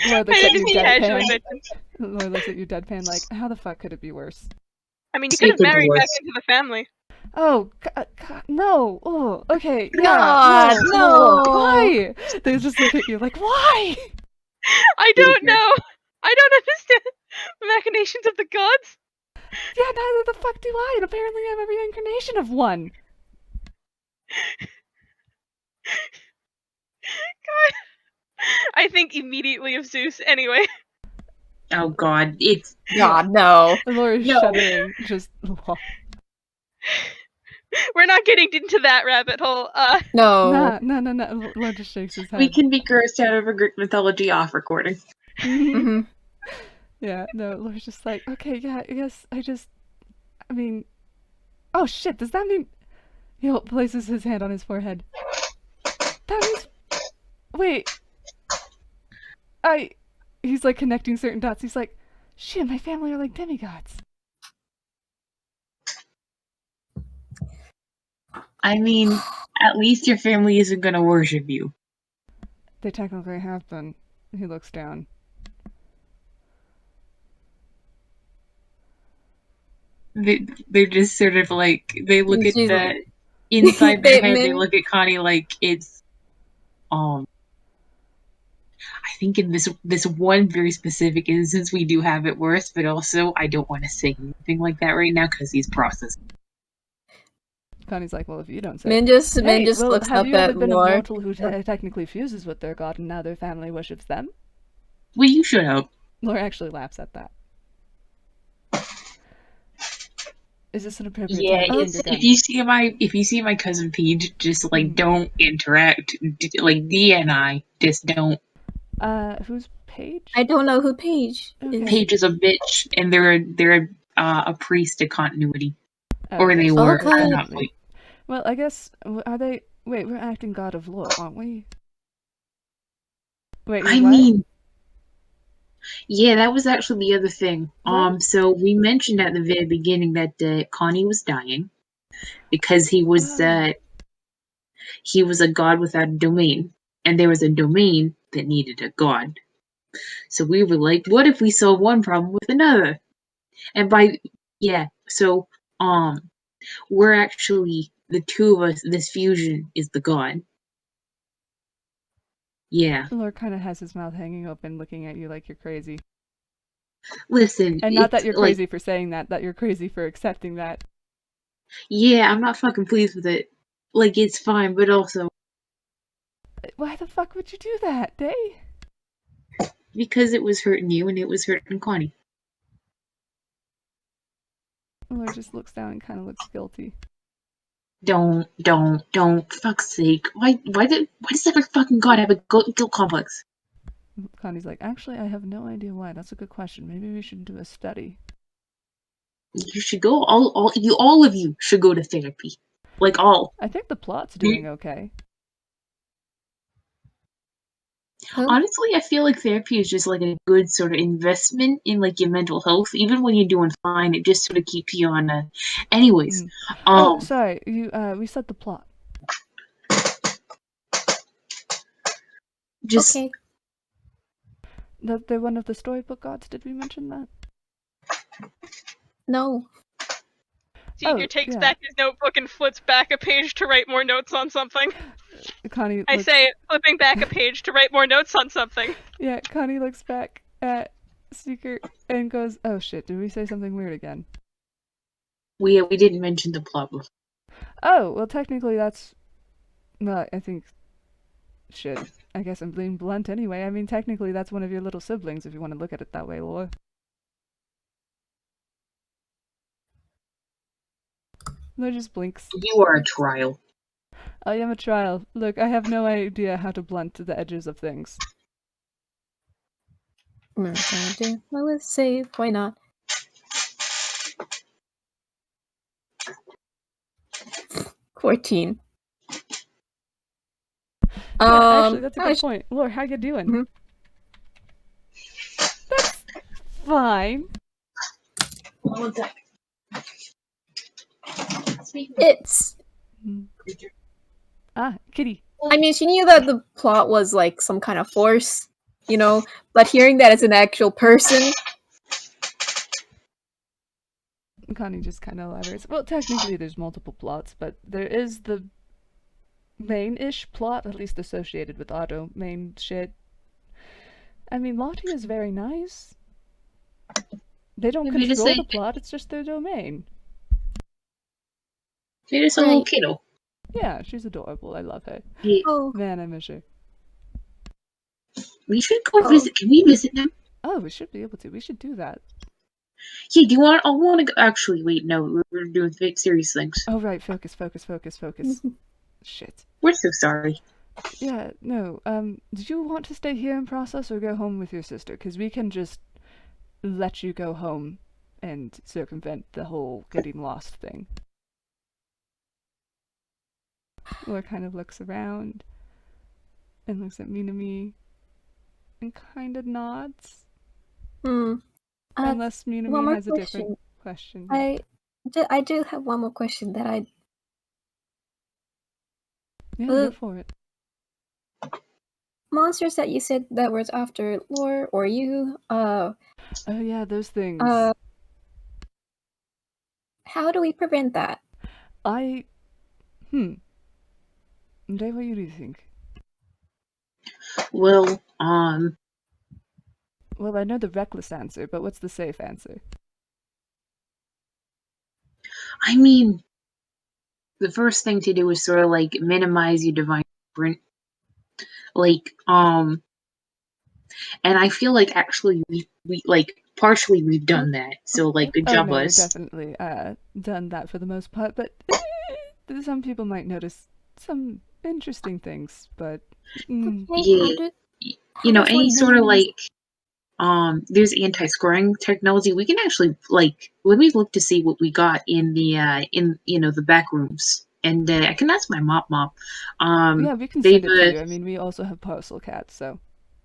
Lord looks at you casually deadpan. mentioned. Lord looks at you deadpan like, how the fuck could it be worse? I mean, you Say could have it could be married back worse. into the family. Oh, God, no. Oh, okay, yeah. God, no. Why? They just look at you like, why? I don't know. I don't understand the machinations of the gods. Yeah, neither the fuck do I, and apparently I'm a reincarnation of one. God. I think immediately of Zeus anyway. Oh God, it's God, no. Laura's No. shuddering, just... We're not getting into that rabbit hole. No. No. Laura just shakes his head. we can be grossed out over Greek mythology off recording. hmm Yeah, no, Laura's just like, okay, yeah, I guess I mean, oh shit, does that mean... He places his hand on his forehead. That means... Wait. He's like connecting certain dots. He's like, shit, my family are like demigods. I mean, at least your family isn't gonna worship you. They technically have been. He looks down. They're just sort of like, they look at She's the inside their head, they Bateman. look at Connie like it's I think in this one very specific instance we do have it worse, but also I don't want to say anything like that right now because he's processing. Connie's like, well, if you don't say Min it. just Hey, well, looks have up you ever at been a Lore. mortal who technically fuses with their god and now their family worships them? Well, you should have. Laura actually laughs at that. Is this an appropriate Yeah, time to it's, finger gun? if you see my cousin Paige, just like Mhm. don't interact. Like D and I just don't. Who's Paige? I don't know who Paige Okay. is. Paige is a bitch, and they're a priest to continuity, or Okay, they so were. Okay. They're not definitely. Well, I guess, are they... Wait, we're acting god of lore, aren't we? Wait, I what? mean, yeah, that was actually the other thing. What? So we mentioned at the very beginning that Connie was dying because he was Oh. a god without a domain, and there was a domain that needed a god. So we were like, what if we solve one problem with another? And so we're actually the two of us. This fusion is the god. Yeah. Lore kind of has his mouth hanging open, looking at you like you're crazy. Listen, And not that it's you're like, crazy for saying that you're crazy for accepting that. yeah, I'm not fucking pleased with it. Like, it's fine, but also Why the fuck would you do that, Day? because it was hurting you and it was hurting Connie. Lore just looks down and kind of looks guilty. Don't, fuck's sake. Why does every fucking god have a guilt complex? Connie's like, actually, I have no idea why. That's a good question. Maybe we should do a study. You should go, all of you should go to therapy. Like, all. I think the plot's doing okay. Who? Honestly, I feel like therapy is just like a good sort of investment in like your mental health. Even when you're doing fine, it just sort of keeps you on. Anyways, Oh, sorry. We said the plot. just Okay. That they're one of the storybook gods. Did we mention that? No. Seeker takes yeah. back his notebook and flips back a page to write more notes on something. Connie I looks... say, flipping back a page to write more notes on something. Yeah, Connie looks back at Seeker and goes, "Oh shit, did we say something weird again?" We didn't mention the plot before. Oh, well, technically that's... Well, I think... Shit. I guess I'm being blunt anyway. I mean, technically that's one of your little siblings, if you want to look at it that way, Laura. Laura just blinks. You are a trial. I am a trial. Look, I have no idea how to blunt the edges of things. I was safe. Why not? $14. Yeah, actually, that's a good point. Laura, how you doing? Mhm. That's fine. One sec. It's... Ah, kitty. I mean, she knew that the plot was like some kind of force, you know, but hearing that it's an actual person... Connie just kind of elaborates. Well, technically there's multiple plots, but there is the main-ish plot, at least associated with Otto, main shit. I mean, Lottie is very nice. They don't control the plot, it's just their domain. She's just a little kiddo. Yeah, she's adorable. I love her. Yeah. Oh. Man, I miss her. We should go visit. Can we visit them? Oh, we should be able to. We should do that. Yeah, do you want... I want to go... Actually, wait, no. We're doing serious things. Oh, right. Focus. Shit. We're so sorry. Yeah, no. Did you want to stay here and process or go home with your sister? Because we can just let you go home and circumvent the whole getting lost thing. Laura kind of looks around and looks at Minami and kind of nods. Unless Minami has a different question. I do have one more question that I... Yeah, go for it. Monsters that you said that was after Lore or you, Oh yeah, those things. How do we prevent that? Dave, what do you think? Well, Well, I know the reckless answer, but what's the safe answer? I mean, the first thing to do is sort of like minimize your divine footprint. Like, and I feel like actually we like partially we've done that. So like, good job, no, us. We've definitely done that for the most part, but some people might notice some interesting things. But yeah, you know, any sort of like there's anti-scrying technology. We can actually like let me look to see what we got in the the back rooms. And I can ask my mop. Yeah, we can send it to you. I mean, we also have parcel cats, so.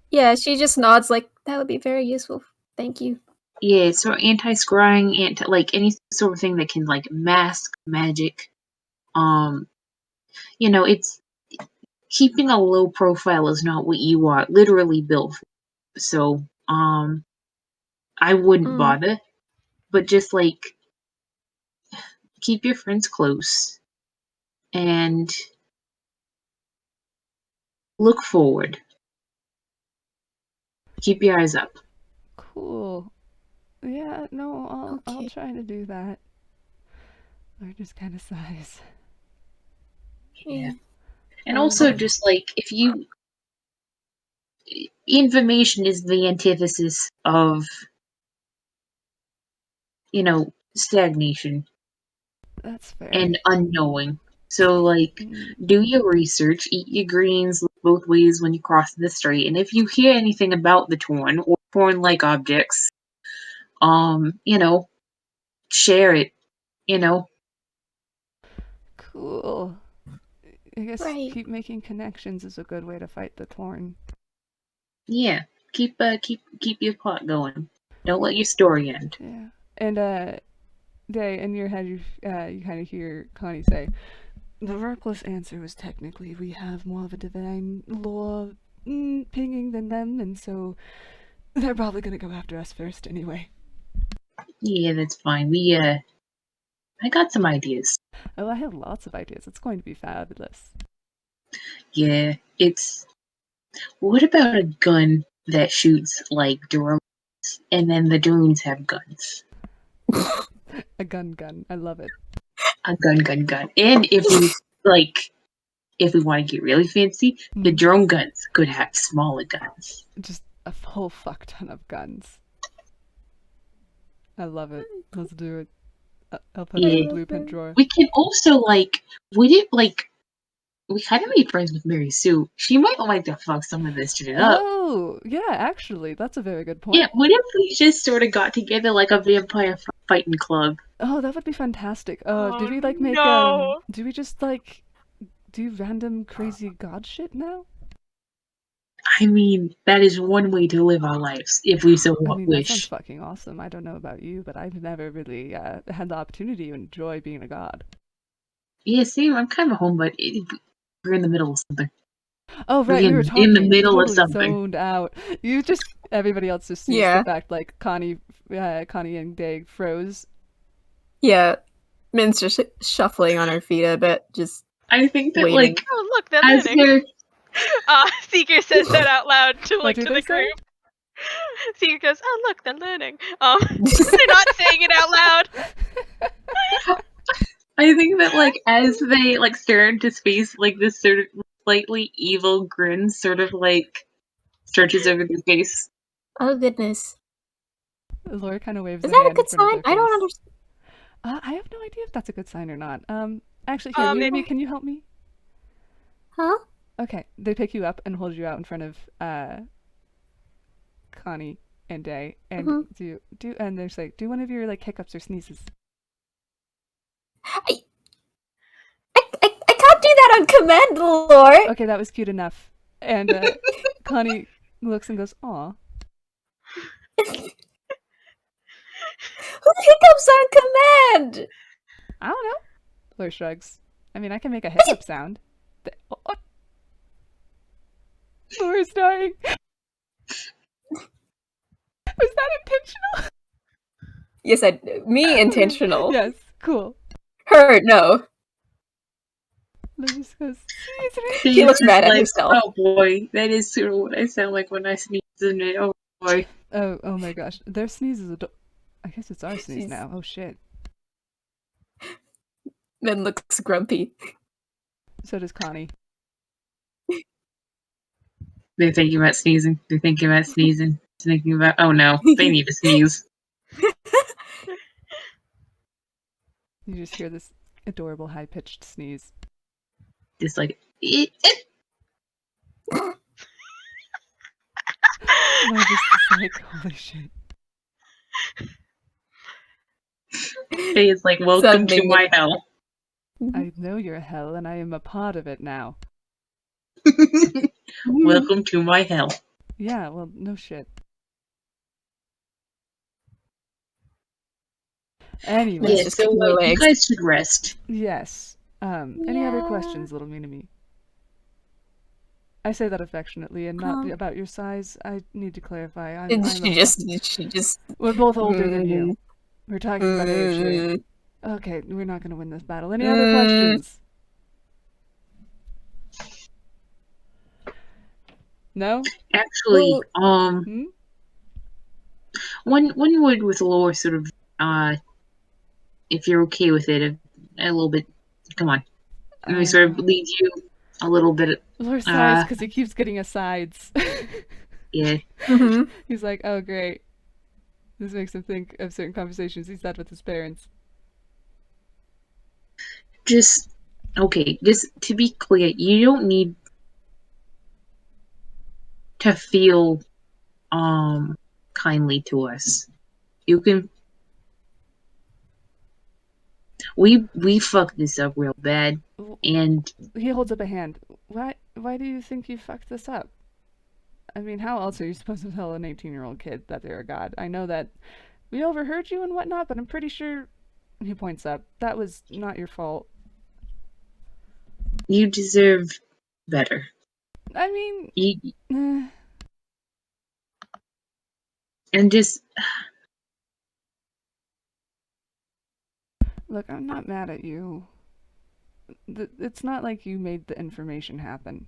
Yeah, she just nods like, that would be very useful. Thank you. Yeah, so anti-scrying, like any sort of thing that can like mask magic. It's keeping a low profile is not what you are literally built for. So, I wouldn't bother, but just like keep your friends close and look forward. Keep your eyes up. Cool. Yeah, no, I'll try to do that. Or just kind of sighs. Yeah. And also just like if you information is the antithesis of stagnation. That's fair. And unknowing. So like do your research, eat your greens, look both ways when you cross the street, and if you hear anything about the Torn or Torn-like objects, share it, Cool. I guess keep making connections is a good way to fight the Torn. Yeah. Keep your plot going. Don't let your story end. Yeah. And Day, in your head you kind of hear Connie say, the reckless answer was technically we have more of a divine law pinging than them, and so they're probably gonna go after us first anyway. Yeah, that's fine. I got some ideas. Oh, I have lots of ideas. It's going to be fabulous. Yeah, what about a gun that shoots like drones, and then the drones have guns? A gun. I love it. A gun. And if we want to get really fancy, the Mhm. drone guns could have smaller guns. Just a whole fuck ton of guns. I love it. Let's do it. I'll put it in Yeah. the blueprint drawer. We can also we kind of made friends with Mary Sue. She might like to fuck some of this shit up. Oh, yeah, actually, that's a very good point. Yeah, what if we just sort of got together like a vampire fighting club? Oh, that would be fantastic. Oh, do we like make no. do we just like do random crazy god shit now? I mean, that is one way to live our lives if we so I mean, that sounds wish. fucking awesome. I don't know about you, but I've never really had the opportunity to enjoy being a god. Yeah, same. I'm kind of home, but we're in the middle of something. Oh, right, we were in talking. the middle You of totally something. zoned out. You just everybody else just sees Yeah. the fact like Connie and Dag froze. Yeah. Min's just shuffling on her feet a bit, just I think that waiting. Oh, look, they're as learning. they're Seeker says that out loud to What do the they say? group. Seeker goes, "Oh, look, they're learning." They're not saying it out loud. I think that as they stare into space, this sort of slightly evil grin sort of stretches over their face. Oh goodness. Laura kind of waves Is a that a hand good in front of sign? their I don't face. understand. I have no idea if that's a good sign or not. Actually, here, Mimi, can you help me? Huh? Okay, they pick you up and hold you out in front of Connie and Day, and and they say, do one of your hiccups or sneezes. I can't do that on command, Lord. Okay, that was cute enough. And Connie looks and goes, "Aw." Who hiccups on command? I don't know. Laura shrugs. I mean, I can make a hiccup sound. Oh. Laura's dying. Was that intentional? Yes, me intentional. Yes, cool. Her, no. Laura just goes, He looks mad at himself. Oh boy, that is sort of what I sound like when I sneeze, isn't it? Oh boy. Oh my gosh. Their sneeze is I guess it's our sneeze now. Oh shit. Min looks grumpy. So does Connie. They're thinking about sneezing. They're thinking about sneezing. Thinking about, oh no, they need to sneeze. You just hear this adorable high-pitched sneeze. Just Laura's just like, holy shit. It's like, welcome to my hell. I know your hell, and I am a part of it now. Welcome to my hell. Yeah, well, no shit. Anyway. Yeah, so you guys should rest. Yes. Any other questions, little Minami? I say that affectionately and not about your size. I need to clarify. She just. We're both older than you. We're talking about age here. Okay, we're not gonna win this battle. Any other questions? No? Actually, one would with lore sort of, if you're okay with it, a little bit. Come on, let me sort of lead you a little bit. Lore sighs because he keeps getting asides. Yeah. He's like, oh great. This makes him think of certain conversations he's had with his parents. Just to be clear, you don't need to feel kindly to us. You can. We fucked this up real bad, and he holds up a hand. Why do you think you fucked this up? I mean, how else are you supposed to tell an 18-year-old kid that they're a god? I know that we overheard you and whatnot, but I'm pretty sure, he points up, that was not your fault. You deserve better. I mean, and just Look, I'm not mad at you. It's not like you made the information happen.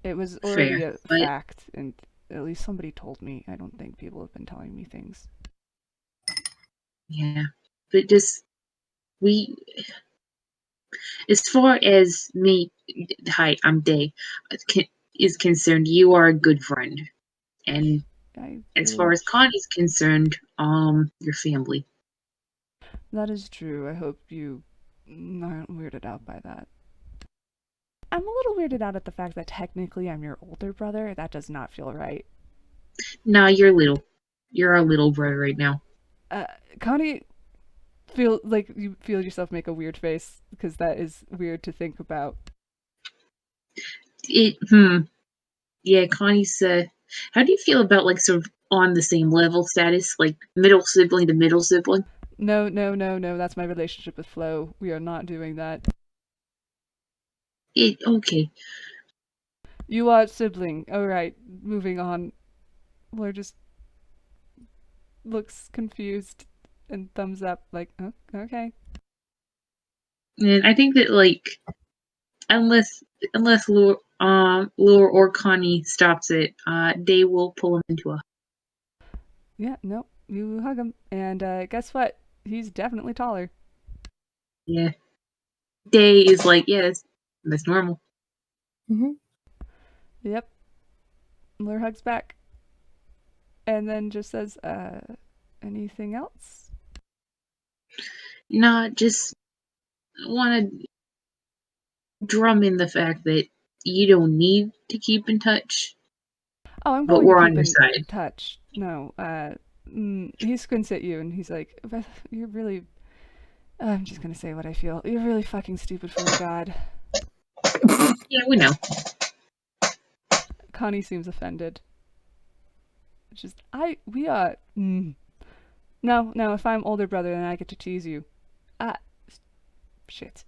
It was already Fair, a but fact, and at least somebody told me. I don't think people have been telling me things. yeah, but just we, as far as me, hi, I'm Day, is concerned, you are a good friend, and as far as Connie's concerned, your family. That is true. I hope you aren't weirded out by that. I'm a little weirded out at the fact that technically I'm your older brother. That does not feel right. Nah, you're little. You're our little brother right now. Connie, feel like you feel yourself make a weird face because that is weird to think about. Yeah, Connie's. How do you feel about like sort of on the same level status, like middle sibling to middle sibling? No. That's my relationship with Flo. We are not doing that. Okay. You are sibling. Alright, moving on. Laura just looks confused and thumbs up, like, oh, okay. And I think that like unless Lore or Connie stops it, Day will pull him into a. Yeah, no, you hug him, and guess what? He's definitely taller. Yeah. Day is like, yeah, that's normal. Mm-hmm. Yep. Laura hugs back. And then just says, anything else? Nah, just want to drum in the fact that you don't need to keep in touch, Oh, I'm but going to we're on keep your in side. touch. No, he squints at you and he's like, you're really, I'm just going to say what I feel. You're really fucking stupid for a god. Yeah, we know. Connie seems offended. Just, we are, No, if I'm older brother, then I get to tease you. Shit.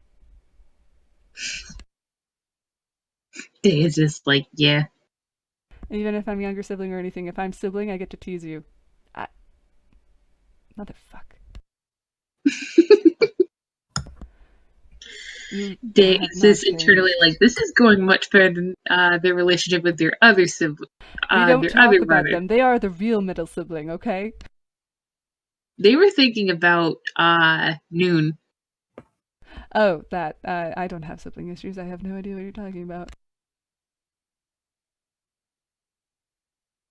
Day is just like, yeah. Even if I'm younger sibling or anything, if I'm sibling, I get to tease you. Motherfuck. Day is just internally like, this is going much better than their relationship with their other sibling. We don't their talk other about brother. them. They are the real middle sibling, okay? They were thinking about Noon. Oh, that. I don't have sibling issues. I have no idea what you're talking about.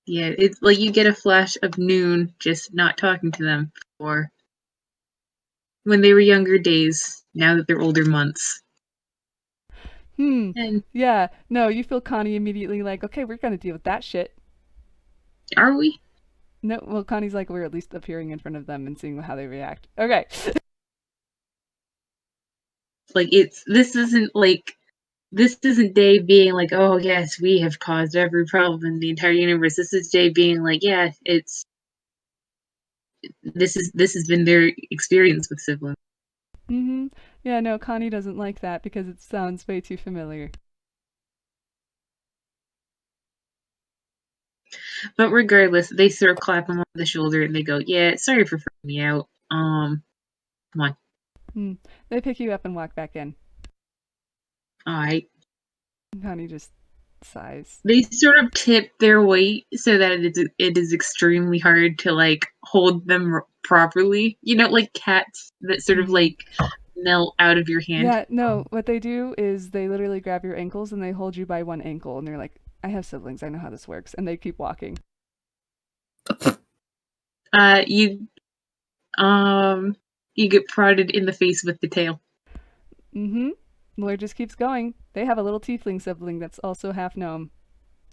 Yeah, it's like you get a flash of Noon just not talking to them for when they were younger days, now that they're older months. And Yeah, no, you feel Connie immediately like, okay, we're gonna deal with that shit. are we? No, well, Connie's like, we're at least appearing in front of them and seeing how they react. Okay. Like this isn't Day being like, oh yes, we have caused every problem in the entire universe. This is Day being like, yeah, this has been their experience with siblings. Yeah, no, Connie doesn't like that because it sounds way too familiar. But regardless, they sort of clap him on the shoulder and they go, yeah, sorry for freaking me out. Come on. They pick you up and walk back in. Alright. Connie just sighs. They sort of tip their weight so that it is extremely hard to like hold them properly. You know, like cats that sort of like melt out of your hand. Yeah, no, what they do is they literally grab your ankles and they hold you by one ankle and they're like, I have siblings, I know how this works, and they keep walking. You get prodded in the face with the tail. Laura just keeps going. They have a little tiefling sibling that's also half gnome.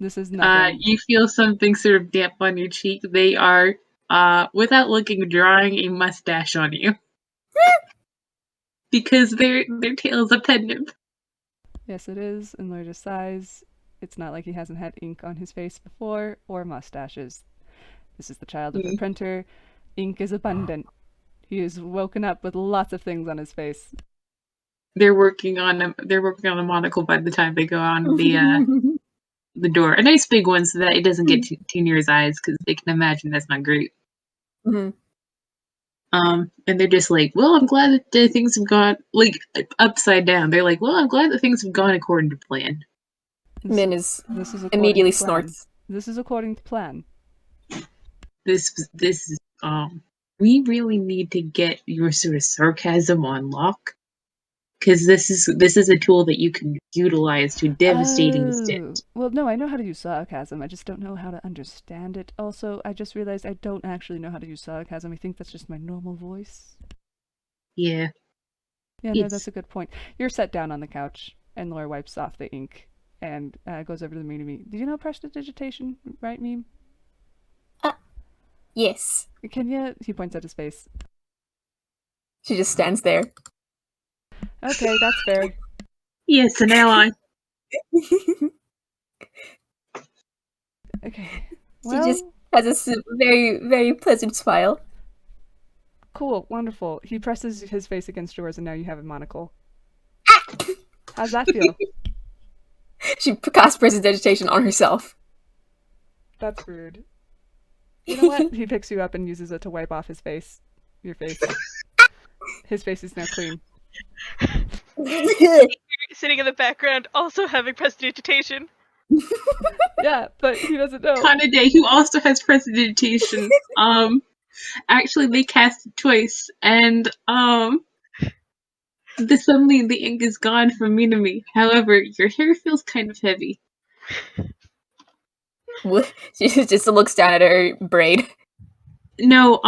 This is nothing. You feel something sort of damp on your cheek. They are, without looking, drawing a mustache on you. Because their tail is a pendant. Yes, it is, and Laura just sighs. It's not like he hasn't had ink on his face before, or mustaches. This is the child of the printer. Ink is abundant. He is woken up with lots of things on his face. They're working on a monocle by the time they go on the door. A nice big one so that it doesn't get too near his eyes, because they can imagine that's not great. Mm-hmm. And they're just like, well, I'm glad that things have gone, like, upside down. They're like, well, I'm glad that things have gone according to plan. Min is This is according immediately to plan. snorts. This is according to plan. This is, we really need to get your sort of sarcasm on lock. Because this is a tool that you can utilize to devastating extent. Well, no, I know how to use sarcasm. I just don't know how to understand it. Also, I just realized I don't actually know how to use sarcasm. I think that's just my normal voice. Yeah. Yeah, no, that's It's a good point. You're set down on the couch, and Laura wipes off the ink and goes over to the meme. Do you know prestidigitation, right, meme? Yes. Can you? He points at his face. She just stands there. Okay, that's fair. yes, an ally. Okay. She Well, just has a very, very pleasant smile. cool, wonderful. He presses his face against yours, and now you have a monocle. How's that feel? She casts prestidigitation on herself. That's rude. You know what? He picks you up and uses it to wipe off his face. Your face. His face is now clean. Sitting in the background, also having prestidigitation. Yeah, but he doesn't know. Kanade, who also has prestidigitation, actually they cast it twice, and suddenly the ink is gone from Minami. However, your hair feels kind of heavy. She just looks down at her braid. No,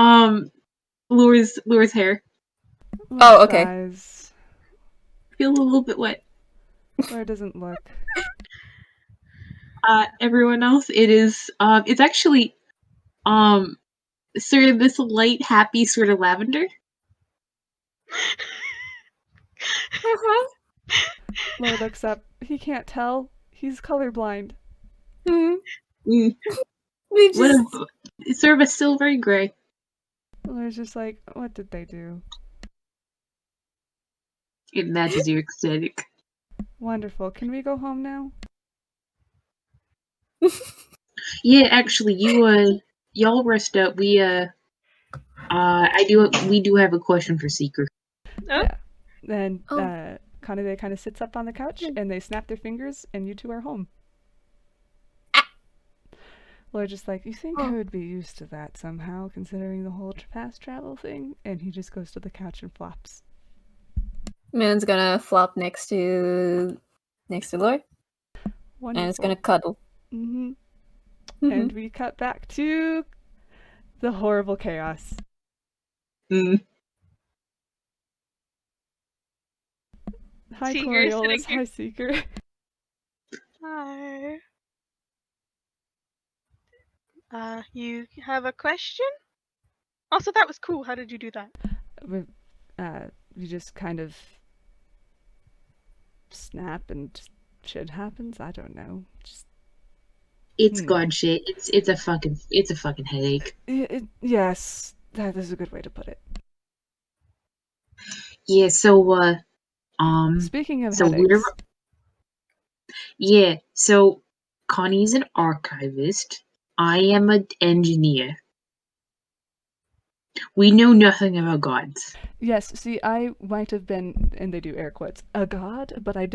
Laura's hair Oh, okay. Sighs. feels a little bit wet. Laura doesn't look. Everyone else, it is it's actually sort of this light, happy sort of lavender. Laura looks up. He can't tell. He's colorblind. Mm. They What just it's sort of a silvery gray. Laura's just like, what did they do? It matches your aesthetic. Wonderful. Can we go home now? Yeah, actually, y'all rest up. We we do have a question for Seeker. Oh? Yeah. Then Oh. Kanade kind of sits up on the couch and they snap their fingers and you two are home. Laura just like, you think I would be used to that somehow, considering the whole fast travel thing? And he just goes to the couch and flops. Min's gonna flop next to Lord, Wonderful. and it's gonna cuddle. Mm-hmm. Mhm. And we cut back to the horrible chaos. Mm. Hi, Seeker sitting Coriolis. here. Hi, Seeker. Hi. You have a question? Also, that was cool. How did you do that? You just kind of snap and shit happens. I don't know. Just It's god shit. It's a fucking headache. yes, that is a good way to put it. Yeah. So Speaking of so headaches, yeah. So Connie's an archivist. I am an engineer. We know nothing about gods. yes. See, I might have been, and they do air quotes, a god, but I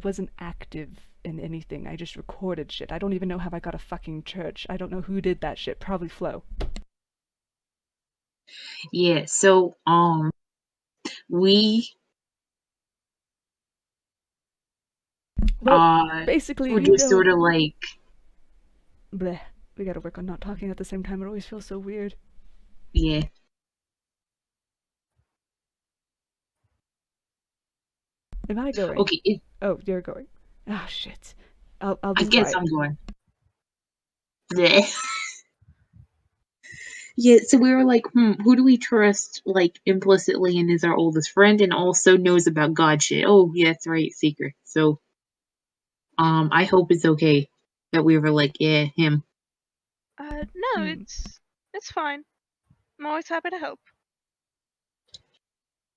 wasn't active in anything. I just recorded shit. I don't even know how I got a fucking church. I don't know who did that shit. Probably Flo. Yeah. So we Well, basically, we're you just know, sort of like bleh. We gotta work on not talking at the same time. It always feels so weird. yeah. Am I going? Okay. Oh, you're going. Oh shit. I'll I be guess quiet. I'm going. Bleh. Yeah, so we were like, who do we trust, like, implicitly and is our oldest friend and also knows about God shit? Oh, yeah, that's right, Secret. So, I hope it's okay that we were like, yeah, him. No, it's fine. I'm always happy to help.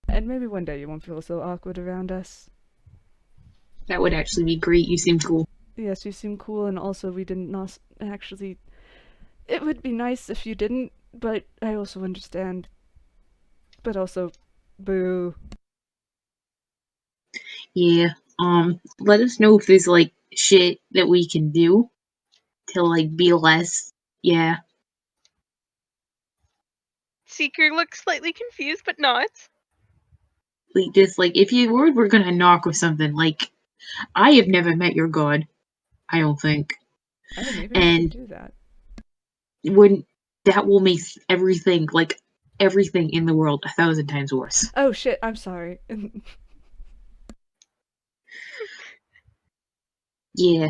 And maybe one day you won't feel so awkward around us. That would actually be great. You seem cool. Yes, you seem cool, and also we didn't actually. It would be nice if you didn't, but I also understand. But also, boo. Yeah. Let us know if there's like shit that we can do to like be less. Yeah. Seeker looks slightly confused, but nods. Like just like if you were gonna knock or something, like I have never met your god. I don't think. Oh, maybe we And should do that. wouldn't that will make everything like everything in the world 1,000 times worse. Oh shit, I'm sorry. Yeah.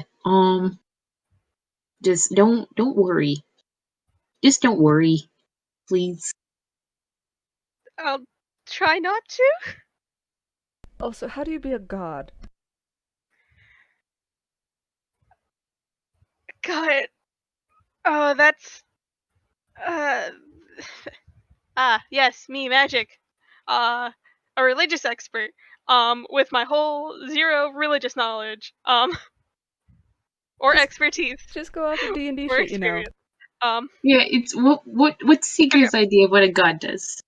Just don't worry. Just don't worry, please. I'll try not to. Also, how do you be a god? God. Oh, that's. Uh. Yes, me, magic. A religious expert. With my whole 0 religious knowledge. Or Just- expertise. Just go off of D&D Or shit, you know. experience. Yeah, it's what's Seeker's idea of what a god does?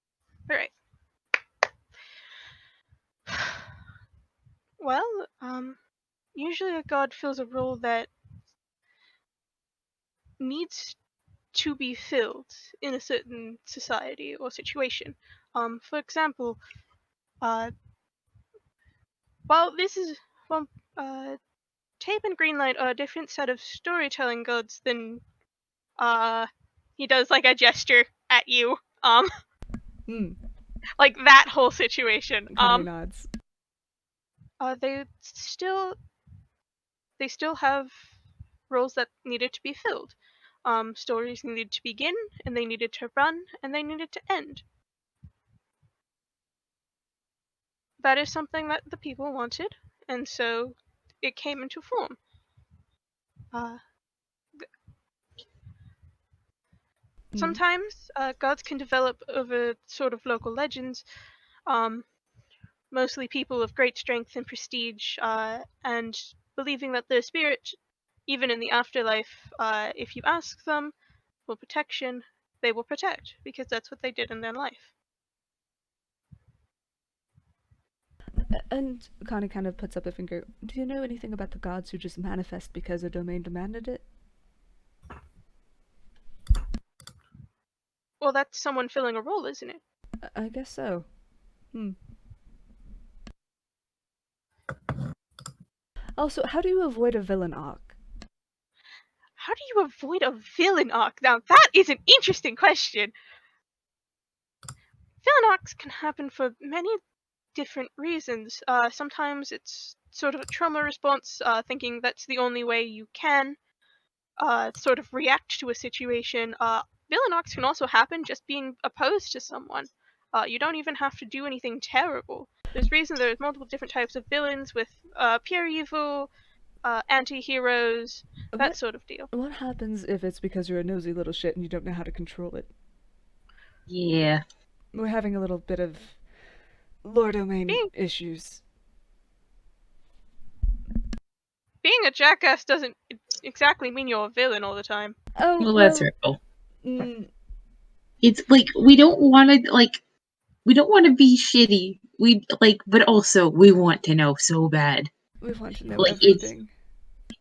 Alright. Well, usually a god fills a role that needs to be filled in a certain society or situation. For example, well, Tape and Greenlight are a different set of storytelling gods than, he does like a gesture at you. Hmm. Like that whole situation. Connie nods. They still have roles that needed to be filled. Stories needed to begin, and they needed to run, and they needed to end. That is something that the people wanted, and so it came into form. Sometimes gods can develop over sort of local legends, mostly people of great strength and prestige, and believing that their spirit, even in the afterlife, if you ask them for protection, they will protect, because that's what they did in their life. And Connie kind of puts up a finger. Do you know anything about the gods who just manifest because a domain demanded it? Well, that's someone filling a role, isn't it? I guess so. Also, how do you avoid a villain arc? How do you avoid a villain arc? Now, that is an interesting question. Villain arcs can happen for many different reasons. Sometimes it's sort of a trauma response, thinking that's the only way you can sort of react to a situation. Villain arcs can also happen just being opposed to someone. You don't even have to do anything terrible. There's multiple different types of villains with pure evil, anti-heroes, that sort of deal. What happens if it's because you're a nosy little shit and you don't know how to control it? Yeah. We're having a little bit of lore domain issues. Being a jackass doesn't exactly mean you're a villain all the time. Oh, Well, that's right. It's like we don't want to be shitty. But also we want to know so bad. We want to know Like everything.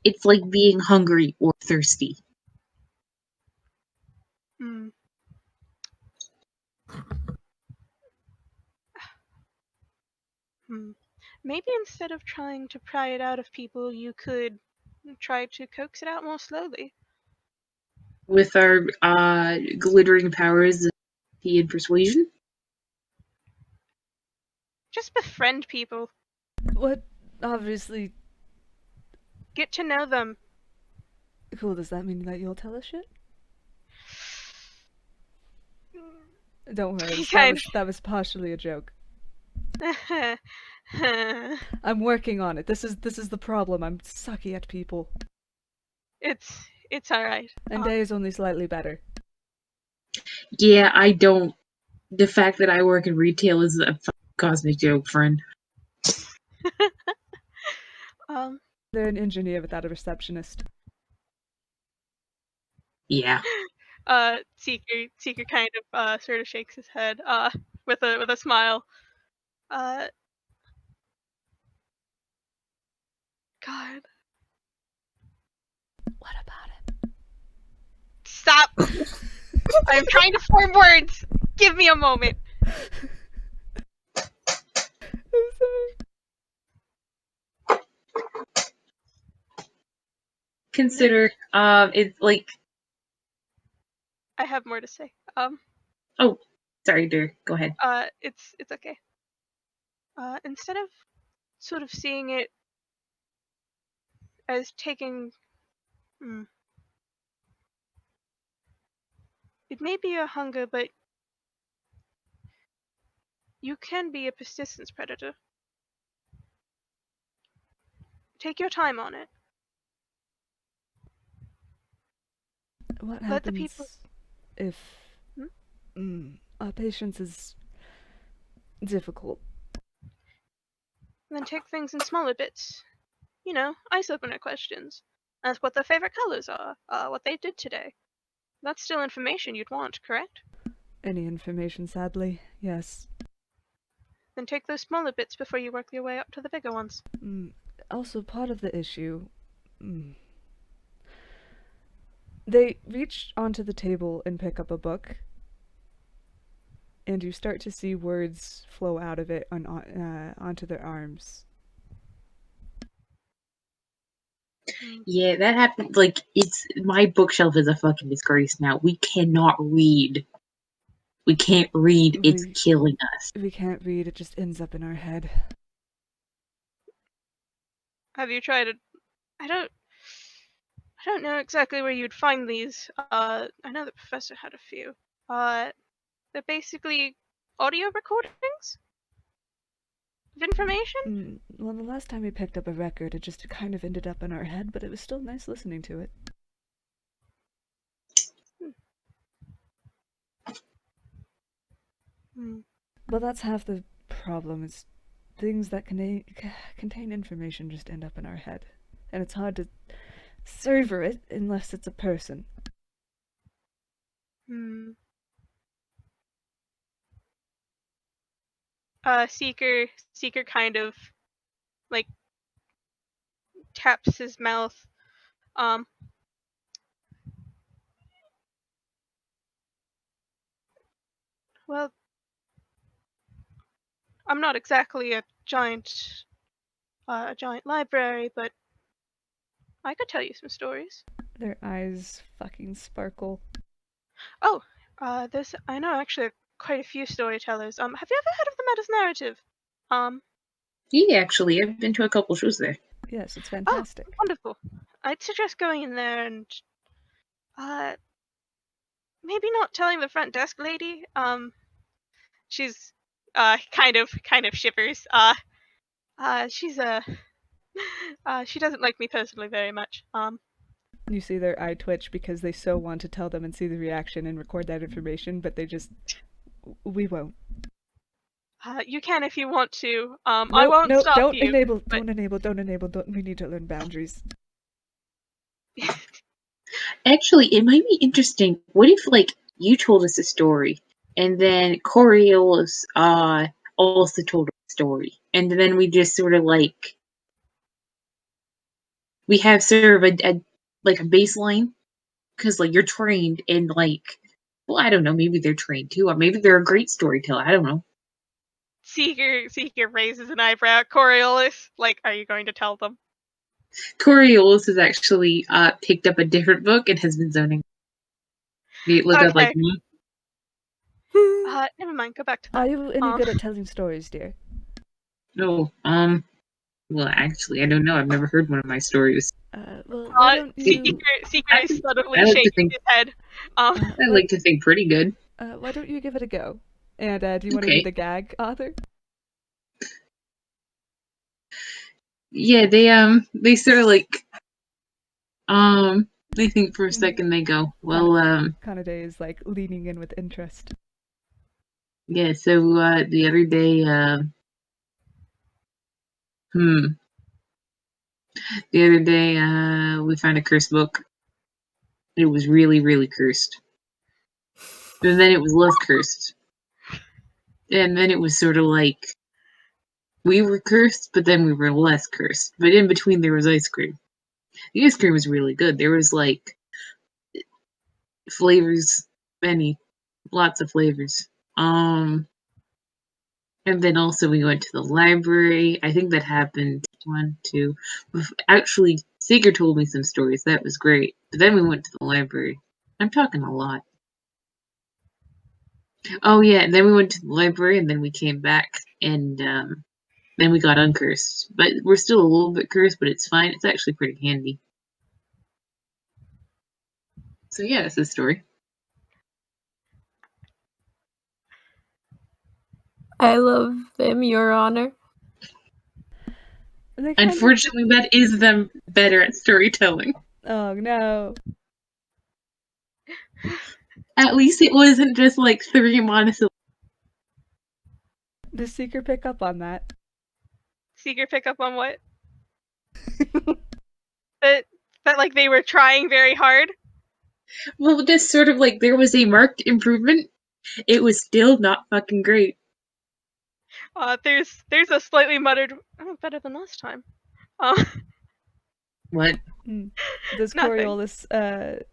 it's like being hungry or thirsty. Maybe instead of trying to pry it out of people, you could try to coax it out more slowly. With our glittering powers of tea and persuasion. Just befriend people. What? Obviously. Get to know them. Cool, does that mean that you'll tell us shit? Don't worry, that was partially a joke. I'm working on it. This is the problem. I'm sucky at people. It's alright. And Day is only slightly better. Yeah, I don't. The fact that I work in retail is a cosmic joke, friend. They're an engineer without a receptionist. Yeah. Seeker kind of sort of shakes his head. with a smile. God. What about it? Stop! I'm trying to form words! Give me a moment. I'm sorry. Consider, it's like... I have more to say. Oh, sorry, dear. Go ahead. It's okay. Instead of sort of seeing it as taking... It may be a hunger, but you can be a persistence predator. Take your time on it. What Let the people... happens if our patience is difficult? Then take things in smaller bits. You know, ice opener questions. Ask what their favorite colors are, what they did today. That's still information you'd want, correct? Any information, sadly, yes. Then take those smaller bits before you work your way up to the bigger ones. Also, part of the issue... They reach onto the table and pick up a book, and you start to see words flow out of it onto their arms. Yeah, that happened. Like, my bookshelf is a fucking disgrace now. We cannot read. We can't read. It's killing us. We can't read. It just ends up in our head. Have you tried it? I don't know exactly where you'd find these. I know the professor had a few. They're basically audio recordings of information. Well, the last time we picked up a record, it just kind of ended up in our head, but it was still nice listening to it. Well, that's half the problem, is things that contain information just end up in our head. And it's hard to savor it unless it's a person. Seeker kind of, like, taps his mouth. Well, I'm not exactly a giant library, but I could tell you some stories. Their eyes fucking sparkle. Oh, I know actually quite a few storytellers. Have you ever heard of the Meadows Narrative? Yeah, actually, I've been to a couple shows there. Yes, it's fantastic. Oh, wonderful. I'd suggest going in there and maybe not telling the front desk lady. She's kind of shivers. She's she doesn't like me personally very much. You see their eye twitch because they so want to tell them and see the reaction and record that information, but they just... We won't. You can if you want to. No, I won't stop don't you. Enable, but... Don't enable. We need to learn boundaries. Actually, it might be interesting. What if, like, you told us a story, and then Coriolis also told a story, and then we just sort of, like, we have sort of a baseline, because, like, you're trained, and, like, well, I don't know, maybe they're trained too, or maybe they're a great storyteller, I don't know. Seeker raises an eyebrow. Coriolis, like, are you going to tell them? Coriolis has actually picked up a different book and has been zoning. You look up like me. Never mind. Go back to that. Are you any good at telling stories, dear? No. Well, actually, I don't know. I've never heard one of my stories. Well, why don't you... Seeker is subtly shaking his head. I like to think pretty good. Why don't you give it a go? And do you want to be the gag author? Yeah, they sort of like, they think for a second, they go, well, Kanade is like leaning in with interest. Yeah, so, the other day, the other day, we found a cursed book. It was really, really cursed. And then it was less cursed. And then it was sort of like we were cursed, but then we were less cursed. But in between, there was ice cream. The ice cream was really good. There was like flavors, lots of flavors. And then also we went to the library. I think that happened 1, 2. Actually, Seeger told me some stories. That was great. But then we went to the library. I'm talking a lot. Oh yeah, and then we went to the library, and then we came back, and then we got uncursed. But we're still a little bit cursed, but it's fine. It's actually pretty handy. So yeah, that's the story. I love them, Your Honor. Unfortunately, that is them better at storytelling. Oh no. At least it wasn't just like 3 monosyllables. Does Seeker pick up on that? Seeker pick up on what? that like they were trying very hard? Well, just sort of like there was a marked improvement. It was still not fucking great. There's a slightly muttered, oh, better than last time. What? Does Coriolis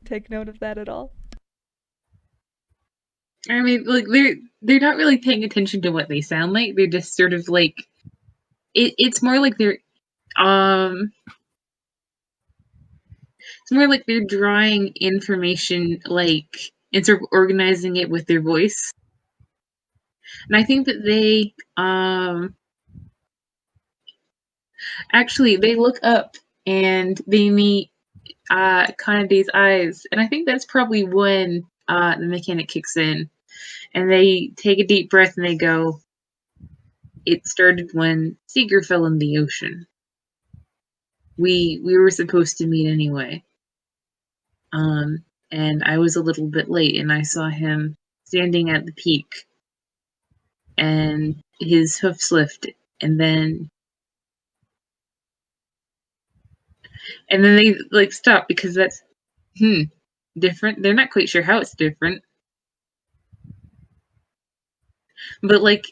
take note of that at all? I mean, like they're not really paying attention to what they sound like. They're just sort of like it's more like they're it's more like they're drawing information like and sort of organizing it with their voice. And I think that they actually they look up and they meet Kanade's eyes, and I think that's probably when the mechanic kicks in, and they take a deep breath and they go, "It started when Seeger fell in the ocean. We were supposed to meet anyway. And I was a little bit late, and I saw him standing at the peak, and his hoofs lifted, and then they like stop because that's different. They're not quite sure how it's different, but like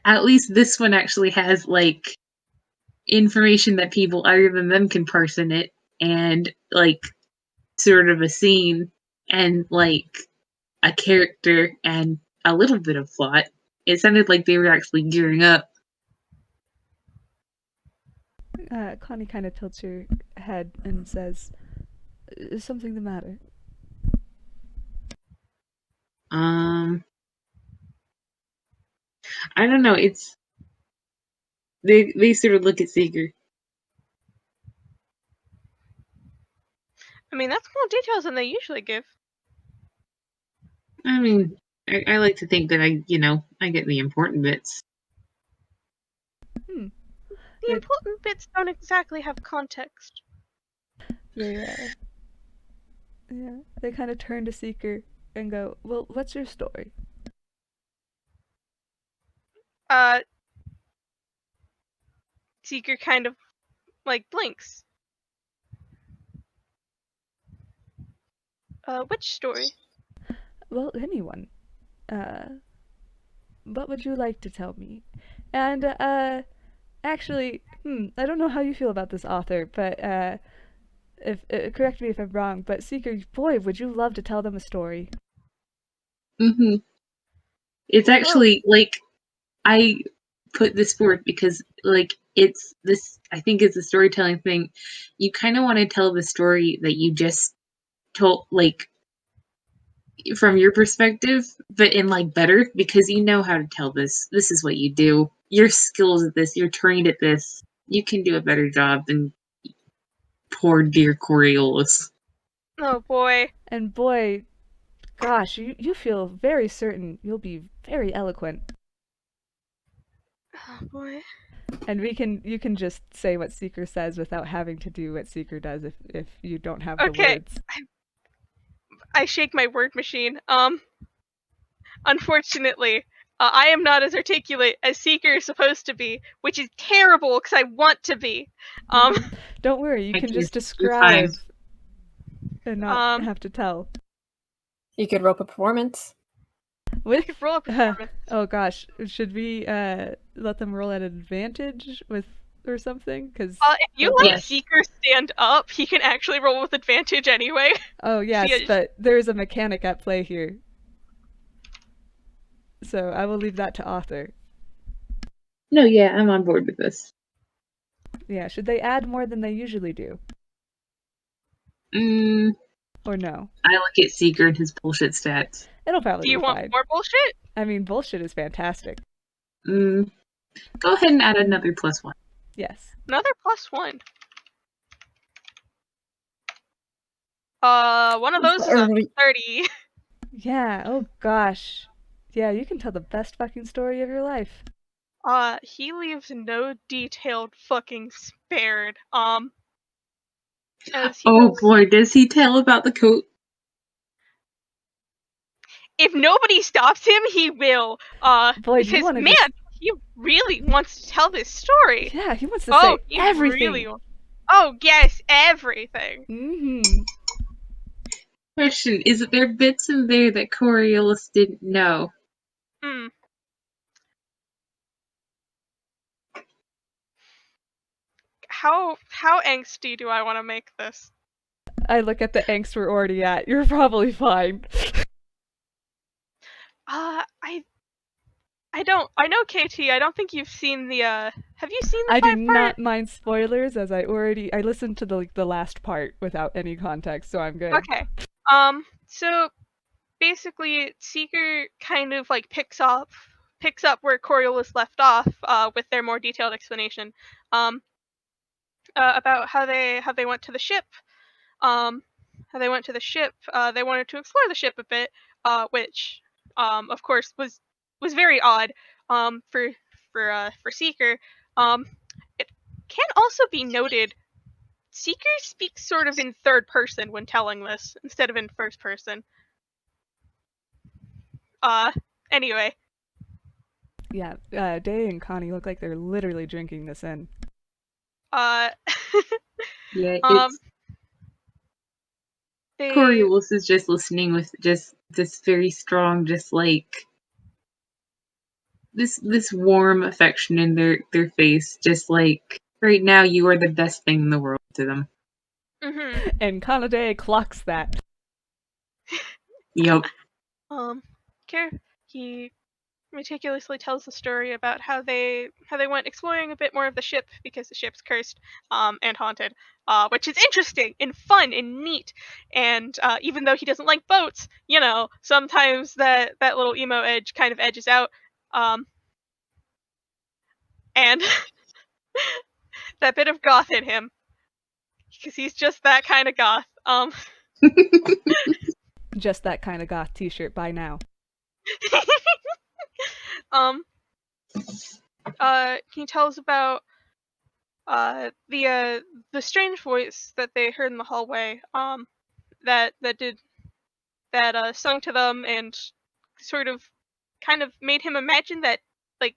at least this one actually has like information that people other than them can parse in it, and like sort of a scene and like a character and a little bit of plot. It sounded like they were actually gearing up. Connie kind of tilts her head and says, "Is something the matter?" I don't know. It's they sort of look at Seeger. I mean, that's more details than they usually give. I mean, I like to think that I get the important bits. The important bits don't exactly have context. They kind of turn to Seeker and go, "Well, what's your story?" Seeker kind of like blinks. Which story? Well, anyone. What would you like to tell me? And actually, I don't know how you feel about this author, but if correct me if I'm wrong, but Seeker, boy, would you love to tell them a story. It's actually like I put this forward because like it's this. I think it's a storytelling thing. You kind of want to tell the story that you just told, like from your perspective, but in like better because you know how to tell this. This is what you do. You're skilled at this. You're trained at this. You can do a better job than poor dear Coriolis. Oh boy. And boy, gosh, you feel very certain you'll be very eloquent. Oh boy. And you can just say what Seeker says without having to do what Seeker does if you don't have the words. I shake my word machine. Unfortunately, I am not as articulate as Seeker is supposed to be, which is terrible because I want to be. Don't worry, you can just describe and not have to tell. You could rope a performance. With Roll a performance. oh gosh, should we let them roll at advantage with or something? Because If you let Yes. Seeker stand up, he can actually roll with advantage anyway. oh yes, See, but there's a mechanic at play here, so I will leave that to author. No, yeah, I'm on board with this. Yeah, should they add more than they usually do, or no? I look at Seeker and his bullshit stats. It'll probably do you be want fine. more bullshit? I mean, bullshit is fantastic. Go ahead and add another +1. Yes. Another +1. One of those is a 30. Yeah. Oh gosh. Yeah, you can tell the best fucking story of your life. He leaves no detailed fucking spared. As he Oh goes, boy, does he tell about the coat? if nobody stops him, he will. Boy, do you Because wanna man, just- he really wants to tell this story. Yeah, he wants to Oh, say he everything. really. Oh yes, everything. Mm-hmm. Question, is there bits in there that Coriolis didn't know? Hmm. How angsty do I want to make this? I look at the angst we're already at. You're probably fine. I don't. I know KT. I don't think you've seen the. Have you seen the I do 5-part? not mind spoilers, as I listened to the last part without any context, so I'm good. Okay. So basically, Seeker kind of like picks up where Coriolis left off, with their more detailed explanation, about how they went to the ship, how they went to the ship. They wanted to explore the ship a bit, which, of course, was very odd, for Seeker. It can also be noted, Seeker speaks sort of in third person when telling this instead of in first person. Anyway. Yeah, Day and Connie look like they're literally drinking this in. Yeah, Um, Coriolis is just listening with just this very strong, just like this warm affection in their face, just like right now you are the best thing in the world to them. Mm-hmm. And Kanade clocks that. Yep. He meticulously tells the story about how they went exploring a bit more of the ship because the ship's cursed, and haunted, which is interesting and fun and neat. And even though he doesn't like boats, sometimes that little emo edge kind of edges out, and that bit of goth in him, because he's just that kind of goth. Just that kind of goth t-shirt by now. He tells about the strange voice that they heard in the hallway, that sung to them and sort of kind of made him imagine that, like,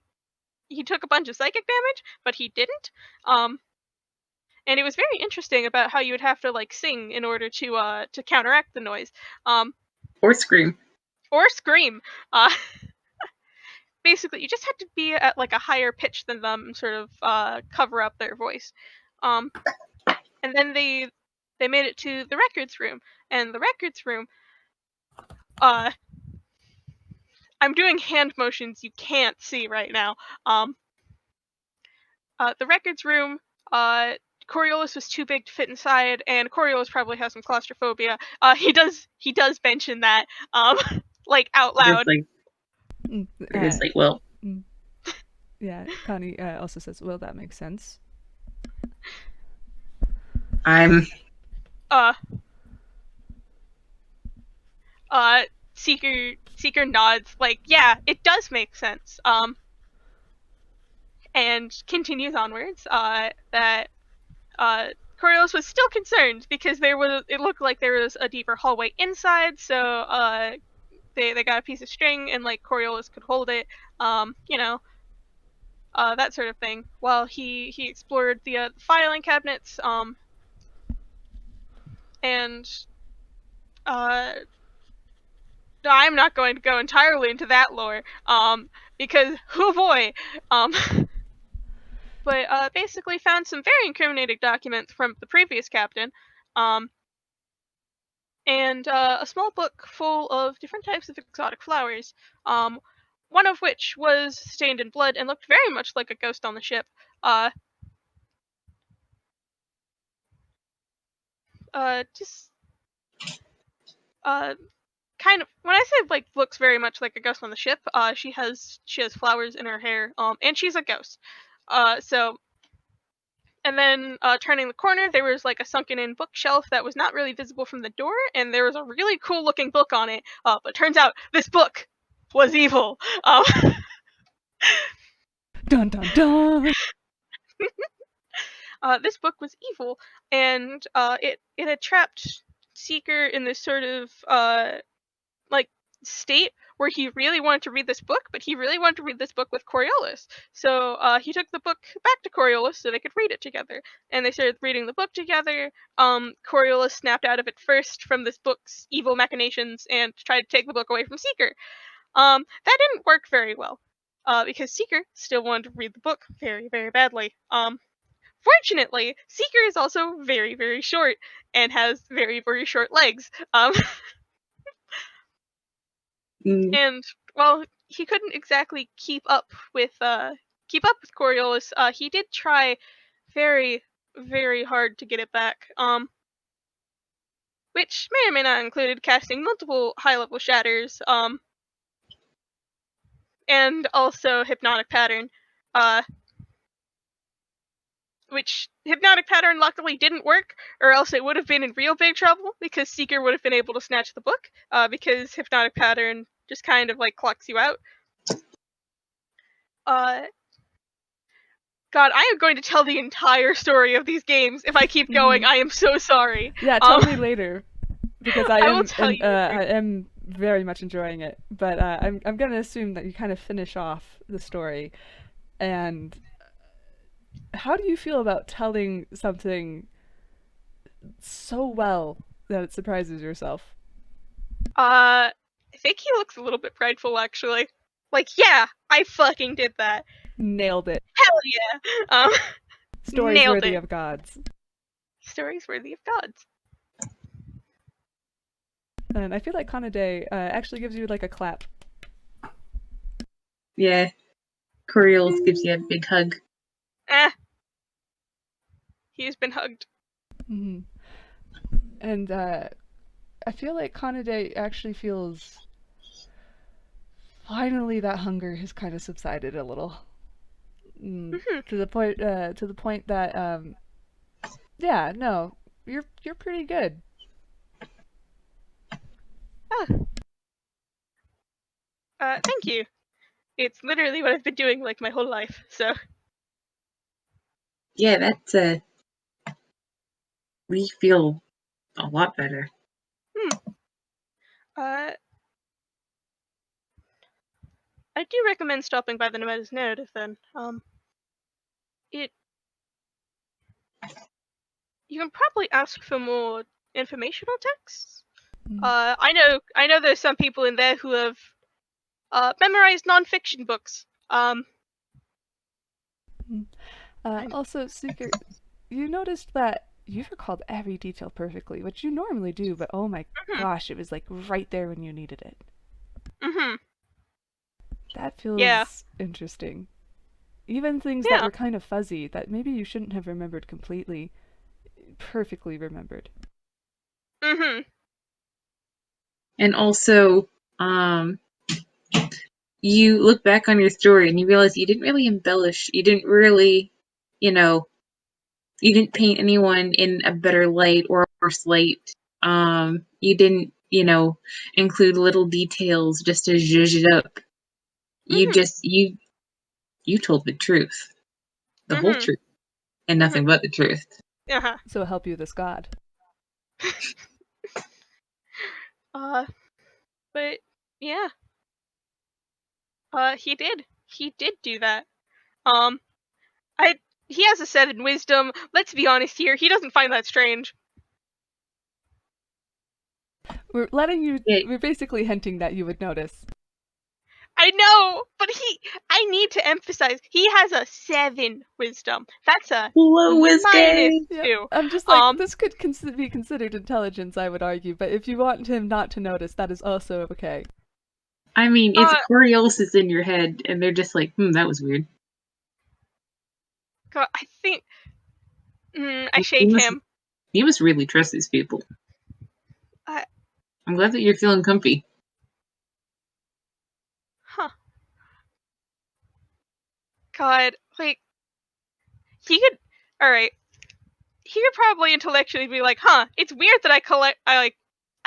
he took a bunch of psychic damage, but he didn't. And it was very interesting about how you would have to like sing in order to counteract the noise, Or scream. or scream. Basically, you just had to be at like a higher pitch than them and sort of cover up their voice. And then they made it to the records room, and the records room. I'm doing hand motions you can't see right now. The records room. Coriolis was too big to fit inside, and Coriolis probably has some claustrophobia. He does mention that, like out loud. It's like, well. Yeah, Connie also says, well, that makes sense. Seeker nods, like, yeah, it does make sense. And continues onwards, that Coriolis was still concerned because it looked like there was a deeper hallway inside, so they got a piece of string and like Coriolis could hold it, that sort of thing, while he explored the filing cabinets, and I'm not going to go entirely into that lore, because, oh boy, but basically found some very incriminating documents from the previous captain, and a small book full of different types of exotic flowers, one of which was stained in blood and looked very much like a ghost on the ship. Just kind of, when I say like looks very much like a ghost on the ship, she has flowers in her hair, and she's a ghost. So, and then turning the corner, there was like a sunken-in bookshelf that was not really visible from the door, and there was a really cool-looking book on it. But turns out this book was evil. Dun dun dun. This book was evil, and it had trapped Seeker in this sort of like state where he really wanted to read this book, but he really wanted to read this book with Coriolis. So he took the book back to Coriolis so they could read it together, and they started reading the book together. Coriolis snapped out of it first from this book's evil machinations and tried to take the book away from Seeker. That didn't work very well, because Seeker still wanted to read the book very, very badly. Fortunately, Seeker is also very, very short and has very, very short legs. And while he couldn't exactly keep up with Coriolis, he did try very, very hard to get it back. Which may or may not included casting multiple high-level shatters, and also hypnotic pattern, which hypnotic pattern luckily didn't work, or else it would have been in real big trouble, because Seeker would have been able to snatch the book, because hypnotic pattern just kind of like clocks you out. God, I am going to tell the entire story of these games. If I keep going, I am so sorry. Yeah, tell me later, because I will tell you I am very much enjoying it. But I'm going to assume that you kind of finish off the story. And how do you feel about telling something so well that it surprises yourself? I think he looks a little bit prideful, actually. Like, yeah, I fucking did that. Nailed it. Hell yeah. Stories nailed worthy it. of gods. Stories worthy of gods. And I feel like Kanade actually gives you like a clap. Yeah. Coriolis gives you a big hug. He's been hugged. Mm-hmm. And I feel like Kanade actually feels finally that hunger has kind of subsided a little. To the point that yeah, no, you're pretty good. Thank you. It's literally what I've been doing like my whole life, so. Yeah, that's we feel a lot better. I do recommend stopping by the Nemesis narrative then. You can probably ask for more informational texts. I know there's some people in there who have memorized non-fiction books. Also, Seeker, you noticed that you've recalled every detail perfectly, which you normally do, but oh my gosh, it was like right there when you needed it. That feels interesting. Even things that were kind of fuzzy, that maybe you shouldn't have remembered completely, perfectly remembered. And also, you look back on your story and you realize you didn't really embellish. You didn't really, you didn't paint anyone in a better light or a worse light. You didn't, include little details just to zhuzh it up. You just, you told the truth. The whole truth. And nothing but the truth. So help you this God. But yeah. He did. He did do that. He has a set in wisdom. Let's be honest here, he doesn't find that strange. We're letting you. Yeah. We're basically hinting that you would notice. I know, but I need to emphasize, he has a 7 wisdom. That's a Hello, -2. Yeah, I'm just like, this could be considered intelligence, I would argue, but if you want him not to notice, that is also okay. I mean, if Coriolis in your head and they're just like, that was weird. God, I think I shake him. You must really trust these people. I'm glad that you're feeling comfy. Huh. God, like, he could. Alright. He could probably intellectually be like, it's weird that I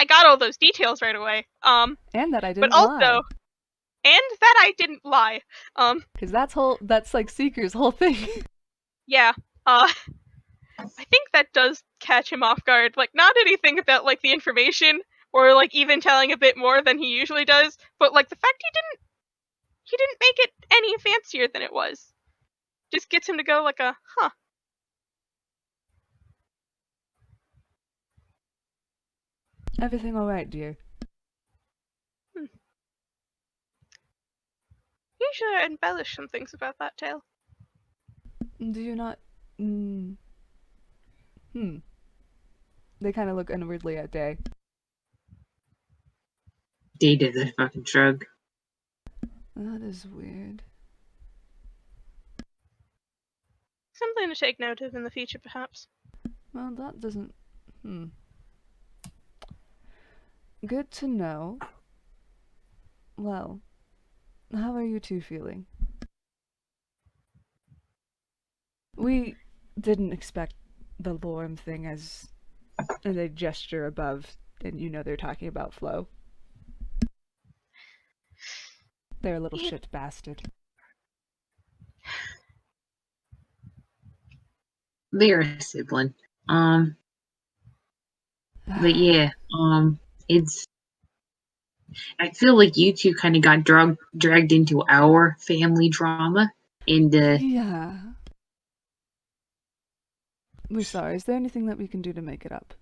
got all those details right away. And that I didn't but also, lie. And that I didn't lie. Because that's like Seeker's whole thing. Yeah. I think that does catch him off guard. Like, not anything about, like, the information, or, like, even telling a bit more than he usually does, but, like, the fact he didn't make it any fancier than it was. Just gets him to go, like, Everything alright, dear? Usually I embellish some things about that tale. Do you not... They kind of look inwardly at Day. Day did that fucking shrug. That is weird. Something to take note of in the future, perhaps. Well, that doesn't... Good to know. Well, how are you two feeling? We didn't expect the Lorem thing as a gesture above, and you know they're talking about Flo. They're a little shit bastard. They're a sibling. But yeah, it's... I feel like you two kind of got dragged into our family drama, and Yeah. We're sorry. Is there anything that we can do to make it up?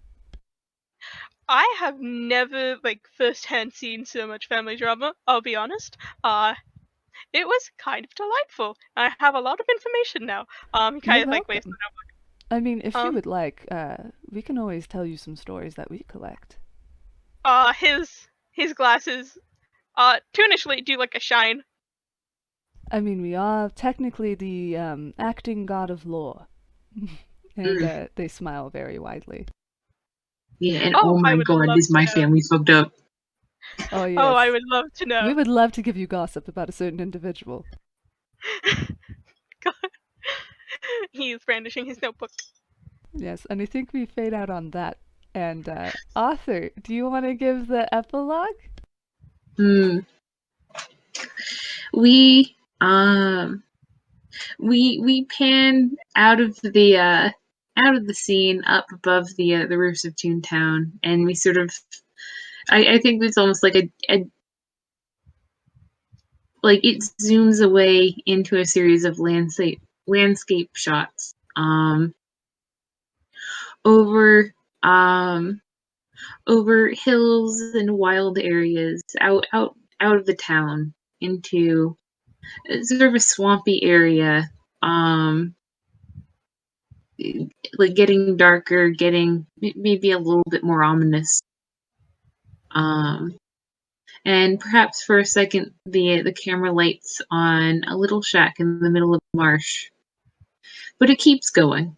I have never, like, firsthand seen so much family drama, I'll be honest. It was kind of delightful. I have a lot of information now. Kind of like waves the notebook. I mean, if you would like, we can always tell you some stories that we collect. His glasses, tunishly do like a shine. I mean, we are technically the acting god of lore. And they smile very widely. Yeah, and oh my god, is my family fucked up. Oh, yes. Oh, I would love to know. We would love to give you gossip about a certain individual. God. He is brandishing his notebook. Yes, and I think we fade out on that. And, Arthur, do you want to give the epilogue? We pan out of the scene up above the roofs of Toontown, and we sort of... I think it's almost like like it zooms away into a series of landscape shots over hills and wild areas out of the town into sort of a swampy area, like getting darker, getting maybe a little bit more ominous. And perhaps for a second, the camera lights on a little shack in the middle of the marsh. But it keeps going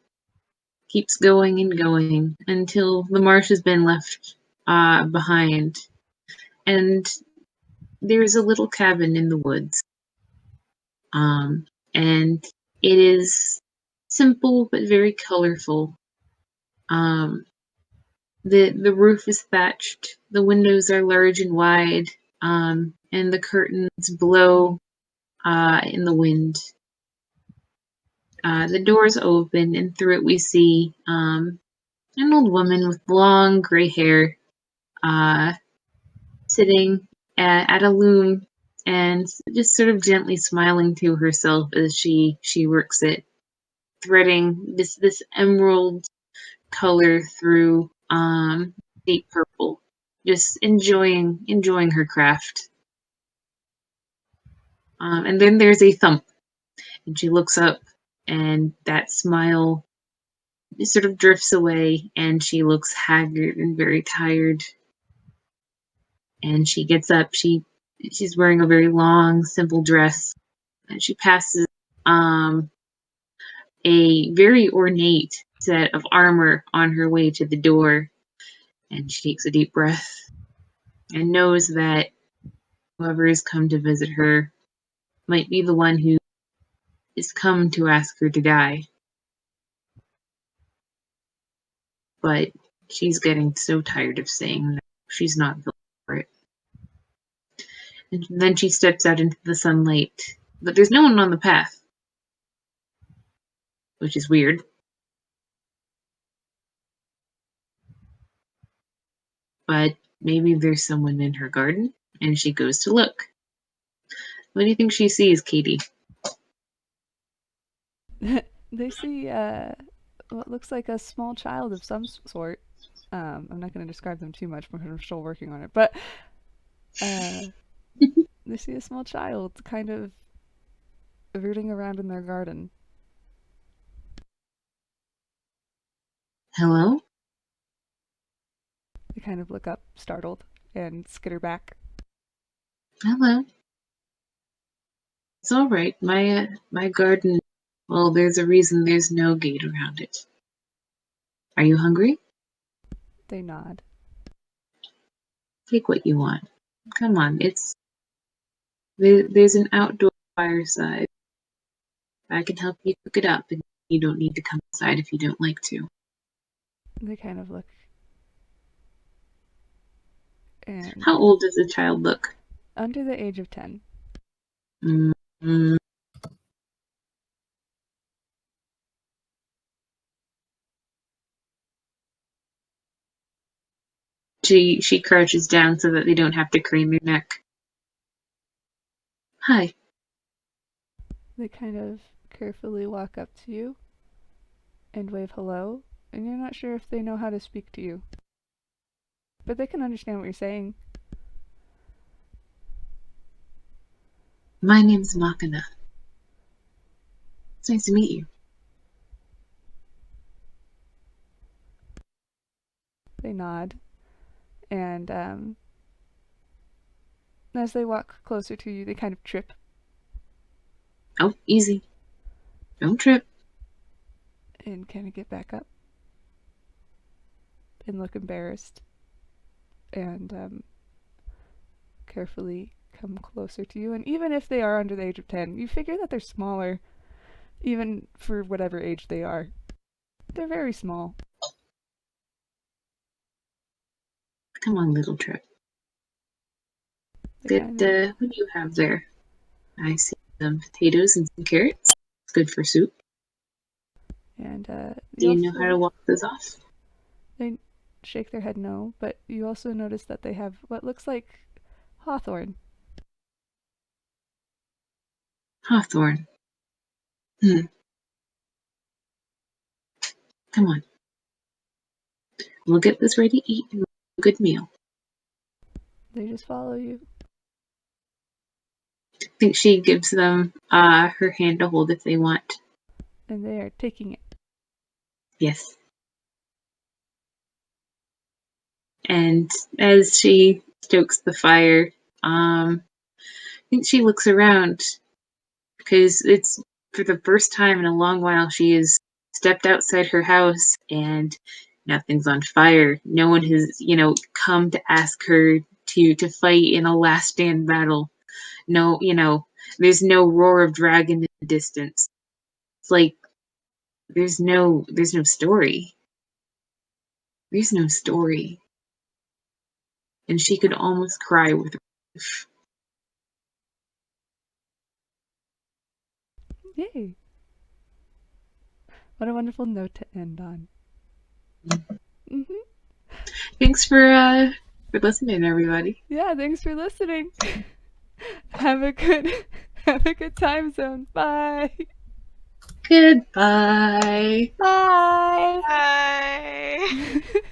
and going until the marsh has been left behind. And there's a little cabin in the woods. And it is simple but very colorful. The roof is thatched, the windows are large and wide, and the curtains blow in the wind. The doors open, and through it we see an old woman with long gray hair sitting at a loom and just sort of gently smiling to herself as she works it, threading this emerald color through deep purple. just enjoying her craft. And then there's a thump, and she looks up, and that smile sort of drifts away, and she looks haggard and very tired. And she gets up. She's wearing a very long, simple dress, and she passes a very ornate set of armor on her way to the door. And she takes a deep breath and knows that whoever has come to visit her might be the one who is come to ask her to die. But she's getting so tired of saying that she's not built for it. And then she steps out into the sunlight, but there's no one on the path, which is weird. But maybe there's someone in her garden, and she goes to look. What do you think she sees, Katie? They see what looks like a small child of some sort. I'm not going to describe them too much because I'm still working on it, but they see a small child kind of rooting around in their garden. Hello? They kind of look up, startled, and skitter back. Hello. It's all right. My garden. Well, there's a reason there's no gate around it. Are you hungry? They nod. Take what you want. Come on, there's an outdoor fireside. I can help you cook it up, and you don't need to come inside if you don't like to. They kind of look. And How old does the child look? under the age of 10. Mm-hmm. She crouches down so that they don't have to crane their neck. Hi. They kind of carefully walk up to you and wave hello, and you're not sure if they know how to speak to you. But they can understand what you're saying. My name's Machina. It's nice to meet you. They nod, and as they walk closer to you, they kind of trip. Oh, easy. Don't trip. And kind of get back up and look embarrassed and carefully come closer to you. And even if they are under the age of 10, you figure that they're smaller, even for whatever age they are. They're very small. Come on, little trip. What do you have there? I see some potatoes and some carrots. It's good for soup. And do you know how to walk those off? They shake their head no, but you also notice that they have what looks like hawthorn. Hawthorn. Come on. We'll get this ready to eat and have a good meal. They just follow you. I think she gives them her hand to hold if they want. And they are taking it. Yes. And as she stokes the fire, I think she looks around because it's for the first time in a long while she has stepped outside her house and nothing's on fire. No one has, come to ask her to fight in a last stand battle. No, there's no roar of dragon in the distance. It's like there's no story. There's no story. And she could almost cry with relief. Yay. What a wonderful note to end on. Mm-hmm. Thanks for listening, everybody. Yeah, thanks for listening. Have a good time zone. Bye. Goodbye. Bye. Bye.